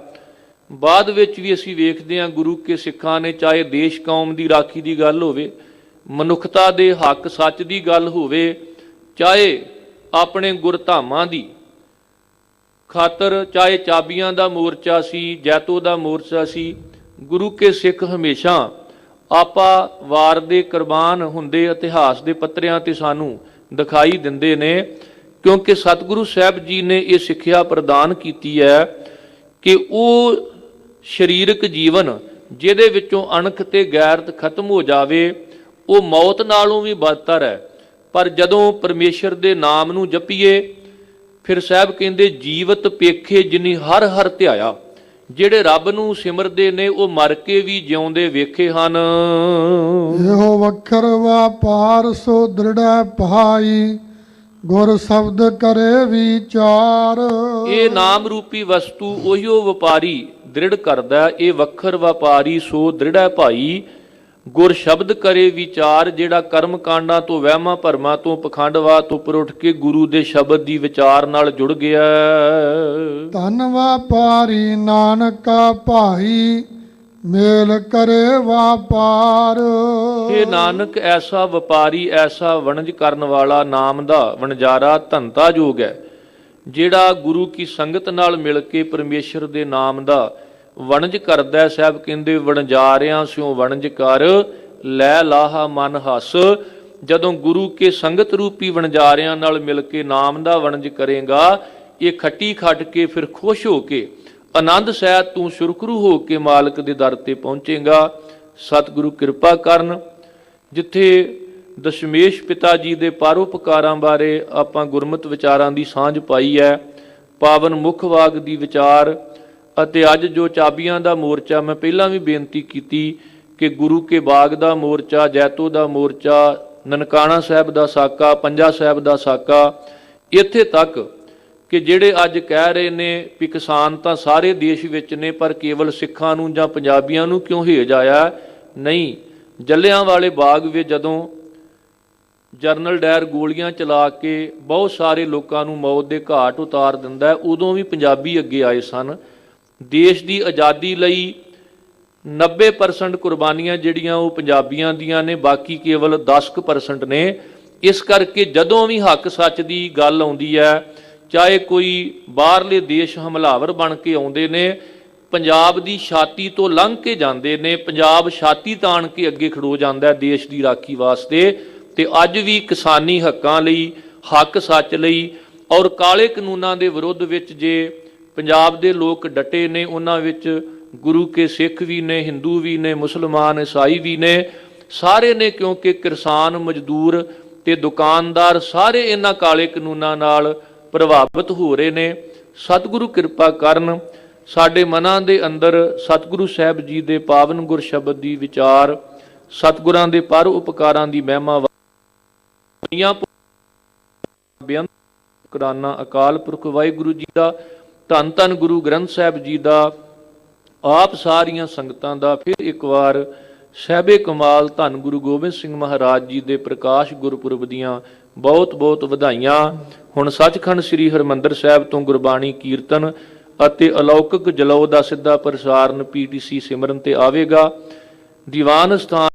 ਬਾਅਦ ਵਿੱਚ ਵੀ ਅਸੀਂ ਵੇਖਦੇ ਹਾਂ ਗੁਰੂ ਕੇ ਸਿੱਖਾਂ ਨੇ, ਚਾਹੇ ਦੇਸ਼ ਕੌਮ ਦੀ ਰਾਖੀ ਦੀ ਗੱਲ ਹੋਵੇ, ਮਨੁੱਖਤਾ ਦੇ ਹੱਕ ਸੱਚ ਦੀ ਗੱਲ ਹੋਵੇ, ਚਾਹੇ ਆਪਣੇ ਗੁਰਧਾਮਾਂ ਦੀ ਖਾਤਰ, ਚਾਹੇ ਚਾਬੀਆਂ ਦਾ ਮੋਰਚਾ ਸੀ, ਜੈਤੋ ਦਾ ਮੋਰਚਾ ਸੀ, ਗੁਰੂ ਕੇ ਸਿੱਖ ਹਮੇਸ਼ਾ ਆਪਾ ਵਾਰ ਦੇ ਕੁਰਬਾਨ ਹੁੰਦੇ ਇਤਿਹਾਸ ਦੇ ਪੱਤਰਿਆਂ ਤੇ ਸਾਨੂੰ ਦਿਖਾਈ ਦਿੰਦੇ ਨੇ। ਕਿਉਂਕਿ ਸਤਿਗੁਰੂ ਸਾਹਿਬ ਜੀ ਨੇ ਇਹ ਸਿੱਖਿਆ ਪ੍ਰਦਾਨ ਕੀਤੀ ਹੈ ਕਿ ਉਹ ਸਰੀਰਕ ਜੀਵਨ ਜਿਹਦੇ ਵਿੱਚੋਂ ਅਣਖ ਤੇ ਗੈਰਤ ਖਤਮ ਹੋ ਜਾਵੇ ਉਹ ਮੌਤ ਨਾਲੋਂ ਵੀ ਬਦਤਰ ਹੈ। ਪਰ ਜਦੋਂ ਪਰਮੇਸ਼ਰ ਦੇ ਨਾਮ ਨੂੰ ਜਪੀਏ ਫਿਰ ਸਾਹਿਬ ਕਹਿੰਦੇ ਜੀਵਤ ਪੇਖੇ ਜਿਨੀ ਹਰ ਹਰ ਧਿਆਇਆ। ਜਿਹੜੇ ਰੱਬ ਨੂੰ ਸਿਮਰਦੇ ਨੇ ਉਹ ਮਰ ਕੇ ਵੀ ਜਿਉਂਦੇ ਵੇਖੇ ਹਨ। ਇਹੋ ਵਖਰ ਵਾਪਾਰ ਸੋ ਦ੍ਰਿੜੈ ਭਾਈ, ਗੁਰ ਸ਼ਬਦ ਕਰੇ ਵਿਚਾਰ। ਇਹ ਨਾਮ ਰੂਪੀ ਵਸਤੂ ਉਹੀਓ ਵਪਾਰੀ ਦ੍ਰਿੜ ਕਰਦਾ। ਇਹ ਵਖਰ ਵਪਾਰੀ ਸੋ ਦ੍ਰਿੜੈ ਭਾਈ, ਗੁਰ ਸ਼ਬਦ ਕਰੇ ਵਿਚਾਰ। ਜਿਹੜਾ ਕਰਮ ਕਾਂਡਾਂ ਤੋਂ, ਵਹਿਮਾਂ ਭਰਮਾਂ ਤੋਂ, ਪਖੰਡਵਾਦ ਤੋਂ ਉੱਪਰ ਉੱਠ ਕੇ ਗੁਰੂ ਦੇ ਸ਼ਬਦ ਦੀ ਵਿਚਾਰ ਨਾਲ ਜੁੜ ਗਿਆ। ਧਨ ਵਪਾਰੀ ਨਾਨਕਾ ਭਾਈ, ਮੇਲ ਕਰੇ ਵਾਪਾਰ। ਇਹ ਨਾਨਕ ਐਸਾ ਵਪਾਰੀ, ਐਸਾ ਵਣਜ ਕਰਨ ਵਾਲਾ, ਨਾਮ ਦਾ ਵਣਜਾਰਾ ਧੰਤਾ ਜੋਗ ਹੈ, ਜਿਹੜਾ ਗੁਰੂ ਕੀ ਸੰਗਤ ਨਾਲ ਮਿਲ ਕੇ ਪਰਮੇਸ਼ਰ ਦੇ ਨਾਮ ਦਾ ਵਣਜ ਕਰਦਾ। ਸਾਹਿਬ ਕਹਿੰਦੇ ਵਣਜਾਰਿਆਂ ਸਿਓ ਵਣਜ ਕਰ, ਲੈ ਲਾਹਾ ਮਨ ਹੱਸ। ਜਦੋਂ ਗੁਰੂ ਕੇ ਸੰਗਤ ਰੂਪੀ ਵਣਜਾਰਿਆਂ ਨਾਲ ਮਿਲ ਕੇ ਨਾਮ ਦਾ ਵਣਜ ਕਰੇਗਾ, ਇਹ ਖੱਟੀ ਖੱਟ ਕੇ ਫਿਰ ਖੁਸ਼ ਹੋ ਕੇ ਆਨੰਦ ਸਹਿਤ ਤੂੰ ਸੁਰਖਰੂ ਹੋ ਕੇ ਮਾਲਕ ਦੇ ਦਰ ਤੇ ਪਹੁੰਚੇਗਾ। ਸਤਿਗੁਰੂ ਕਿਰਪਾ ਕਰਨ। ਜਿੱਥੇ ਦਸ਼ਮੇਸ਼ ਪਿਤਾ ਜੀ ਦੇ ਪਰਉਪਕਾਰਾਂ ਬਾਰੇ ਆਪਾਂ ਗੁਰਮਤਿ ਵਿਚਾਰਾਂ ਦੀ ਸਾਂਝ ਪਾਈ ਹੈ, ਪਾਵਨ ਮੁੱਖ ਵਾਗ ਦੀ ਵਿਚਾਰ, ਅਤੇ ਅੱਜ ਜੋ ਚਾਬੀਆਂ ਦਾ ਮੋਰਚਾ, ਮੈਂ ਪਹਿਲਾਂ ਵੀ ਬੇਨਤੀ ਕੀਤੀ ਕਿ ਗੁਰੂ ਕੇ ਬਾਗ ਦਾ ਮੋਰਚਾ, ਜੈਤੋ ਦਾ ਮੋਰਚਾ, ਨਨਕਾਣਾ ਸਾਹਿਬ ਦਾ ਸਾਕਾ, ਪੰਜਾ ਸਾਹਿਬ ਦਾ ਸਾਕਾ, ਇੱਥੇ ਤੱਕ ਕਿ ਜਿਹੜੇ ਅੱਜ ਕਹਿ ਰਹੇ ਨੇ ਵੀ ਕਿਸਾਨ ਤਾਂ ਸਾਰੇ ਦੇਸ਼ ਵਿੱਚ ਨੇ ਪਰ ਕੇਵਲ ਸਿੱਖਾਂ ਨੂੰ ਜਾਂ ਪੰਜਾਬੀਆਂ ਨੂੰ ਕਿਉਂ ਹੇਜ ਆਇਆ। ਨਹੀਂ, ਜਲਿਆਂਵਾਲੇ ਬਾਗ ਵਿੱਚ ਜਦੋਂ ਜਰਨਲ ਡਾਇਰ ਗੋਲੀਆਂ ਚਲਾ ਕੇ ਬਹੁਤ ਸਾਰੇ ਲੋਕਾਂ ਨੂੰ ਮੌਤ ਦੇ ਘਾਟ ਉਤਾਰ ਦਿੰਦਾ, ਉਦੋਂ ਵੀ ਪੰਜਾਬੀ ਅੱਗੇ ਆਏ ਸਨ। ਦੇਸ਼ ਦੀ ਆਜ਼ਾਦੀ ਲਈ 90% ਕੁਰਬਾਨੀਆਂ ਜਿਹੜੀਆਂ ਉਹ ਪੰਜਾਬੀਆਂ ਦੀਆਂ ਨੇ, ਬਾਕੀ ਕੇਵਲ 10% ਨੇ। ਇਸ ਕਰਕੇ ਜਦੋਂ ਵੀ ਹੱਕ ਸੱਚ ਦੀ ਗੱਲ ਆਉਂਦੀ ਹੈ, ਚਾਹੇ ਕੋਈ ਬਾਹਰਲੇ ਦੇਸ਼ ਹਮਲਾਵਰ ਬਣ ਕੇ ਆਉਂਦੇ ਨੇ, ਪੰਜਾਬ ਦੀ ਛਾਤੀ ਤੋਂ ਲੰਘ ਕੇ ਜਾਂਦੇ ਨੇ, ਪੰਜਾਬ ਛਾਤੀ ਤਾਣ ਕੇ ਅੱਗੇ ਖੜੋ ਜਾਂਦਾ ਦੇਸ਼ ਦੀ ਰਾਖੀ ਵਾਸਤੇ। ਤੇ ਅੱਜ ਵੀ ਕਿਸਾਨੀ ਹੱਕਾਂ ਲਈ, ਹੱਕ ਸੱਚ ਲਈ ਔਰ ਕਾਲੇ ਕਾਨੂੰਨਾਂ ਦੇ ਵਿਰੁੱਧ ਵਿੱਚ ਜੇ ਪੰਜਾਬ ਦੇ ਲੋਕ ਡਟੇ ਨੇ, ਉਹਨਾਂ ਵਿੱਚ ਗੁਰੂ ਕੇ ਸਿੱਖ ਵੀ ਨੇ, ਹਿੰਦੂ ਵੀ ਨੇ, ਮੁਸਲਮਾਨ, ਈਸਾਈ ਵੀ ਨੇ, ਸਾਰੇ ਨੇ। ਕਿਉਂਕਿ ਕਿਸਾਨ, ਮਜ਼ਦੂਰ ਤੇ ਦੁਕਾਨਦਾਰ ਸਾਰੇ ਇਹਨਾਂ ਕਾਲੇ ਕਾਨੂੰਨਾਂ ਨਾਲ ਪ੍ਰਭਾਵਿਤ ਹੋ ਰਹੇ ਨੇ। ਸਤਿਗੁਰੂ ਕਿਰਪਾ ਕਰਨ, ਸਾਡੇ ਮਨਾਂ ਦੇ ਅੰਦਰ ਸਤਿਗੁਰੂ ਸਾਹਿਬ ਜੀ ਦੇ ਪਾਵਨ ਗੁਰ ਸ਼ਬਦ ਦੀ ਵਿਚਾਰ, ਸਤਿਗੁਰਾਂ ਦੇ ਪਰ ਉਪਕਾਰਾਂ ਦੀ ਮਹਿਮਾ ਬੇਅੰਤ ਸ਼ੁਕਰਾਨਾ ਅਕਾਲ ਪੁਰਖ ਵਾਹਿਗੁਰੂ ਜੀ ਦਾ, ਧੰਨ ਧੰਨ ਗੁਰੂ ਗ੍ਰੰਥ ਸਾਹਿਬ ਜੀ ਦਾ, ਆਪ ਸਾਰੀਆਂ ਸੰਗਤਾਂ ਦਾ ਫਿਰ ਇੱਕ ਵਾਰ ਸਾਹਿਬੇ ਕਮਾਲ ਧੰਨ ਗੁਰੂ ਗੋਬਿੰਦ ਸਿੰਘ ਮਹਾਰਾਜ ਜੀ ਦੇ ਪ੍ਰਕਾਸ਼ ਗੁਰਪੁਰਬ ਦੀਆਂ ਬਹੁਤ ਬਹੁਤ ਵਧਾਈਆਂ। ਹੁਣ ਸੱਚਖੰਡ ਸ੍ਰੀ ਹਰਿਮੰਦਰ ਸਾਹਿਬ ਤੋਂ ਗੁਰਬਾਣੀ ਕੀਰਤਨ ਅਤੇ ਅਲੌਕਿਕ ਜਲੌ ਦਾ ਸਿੱਧਾ ਪ੍ਰਸਾਰਨ PTC ਸਿਮਰਨ ਤੇ ਆਵੇਗਾ। ਦੀਵਾਨ ਸਥਾਨ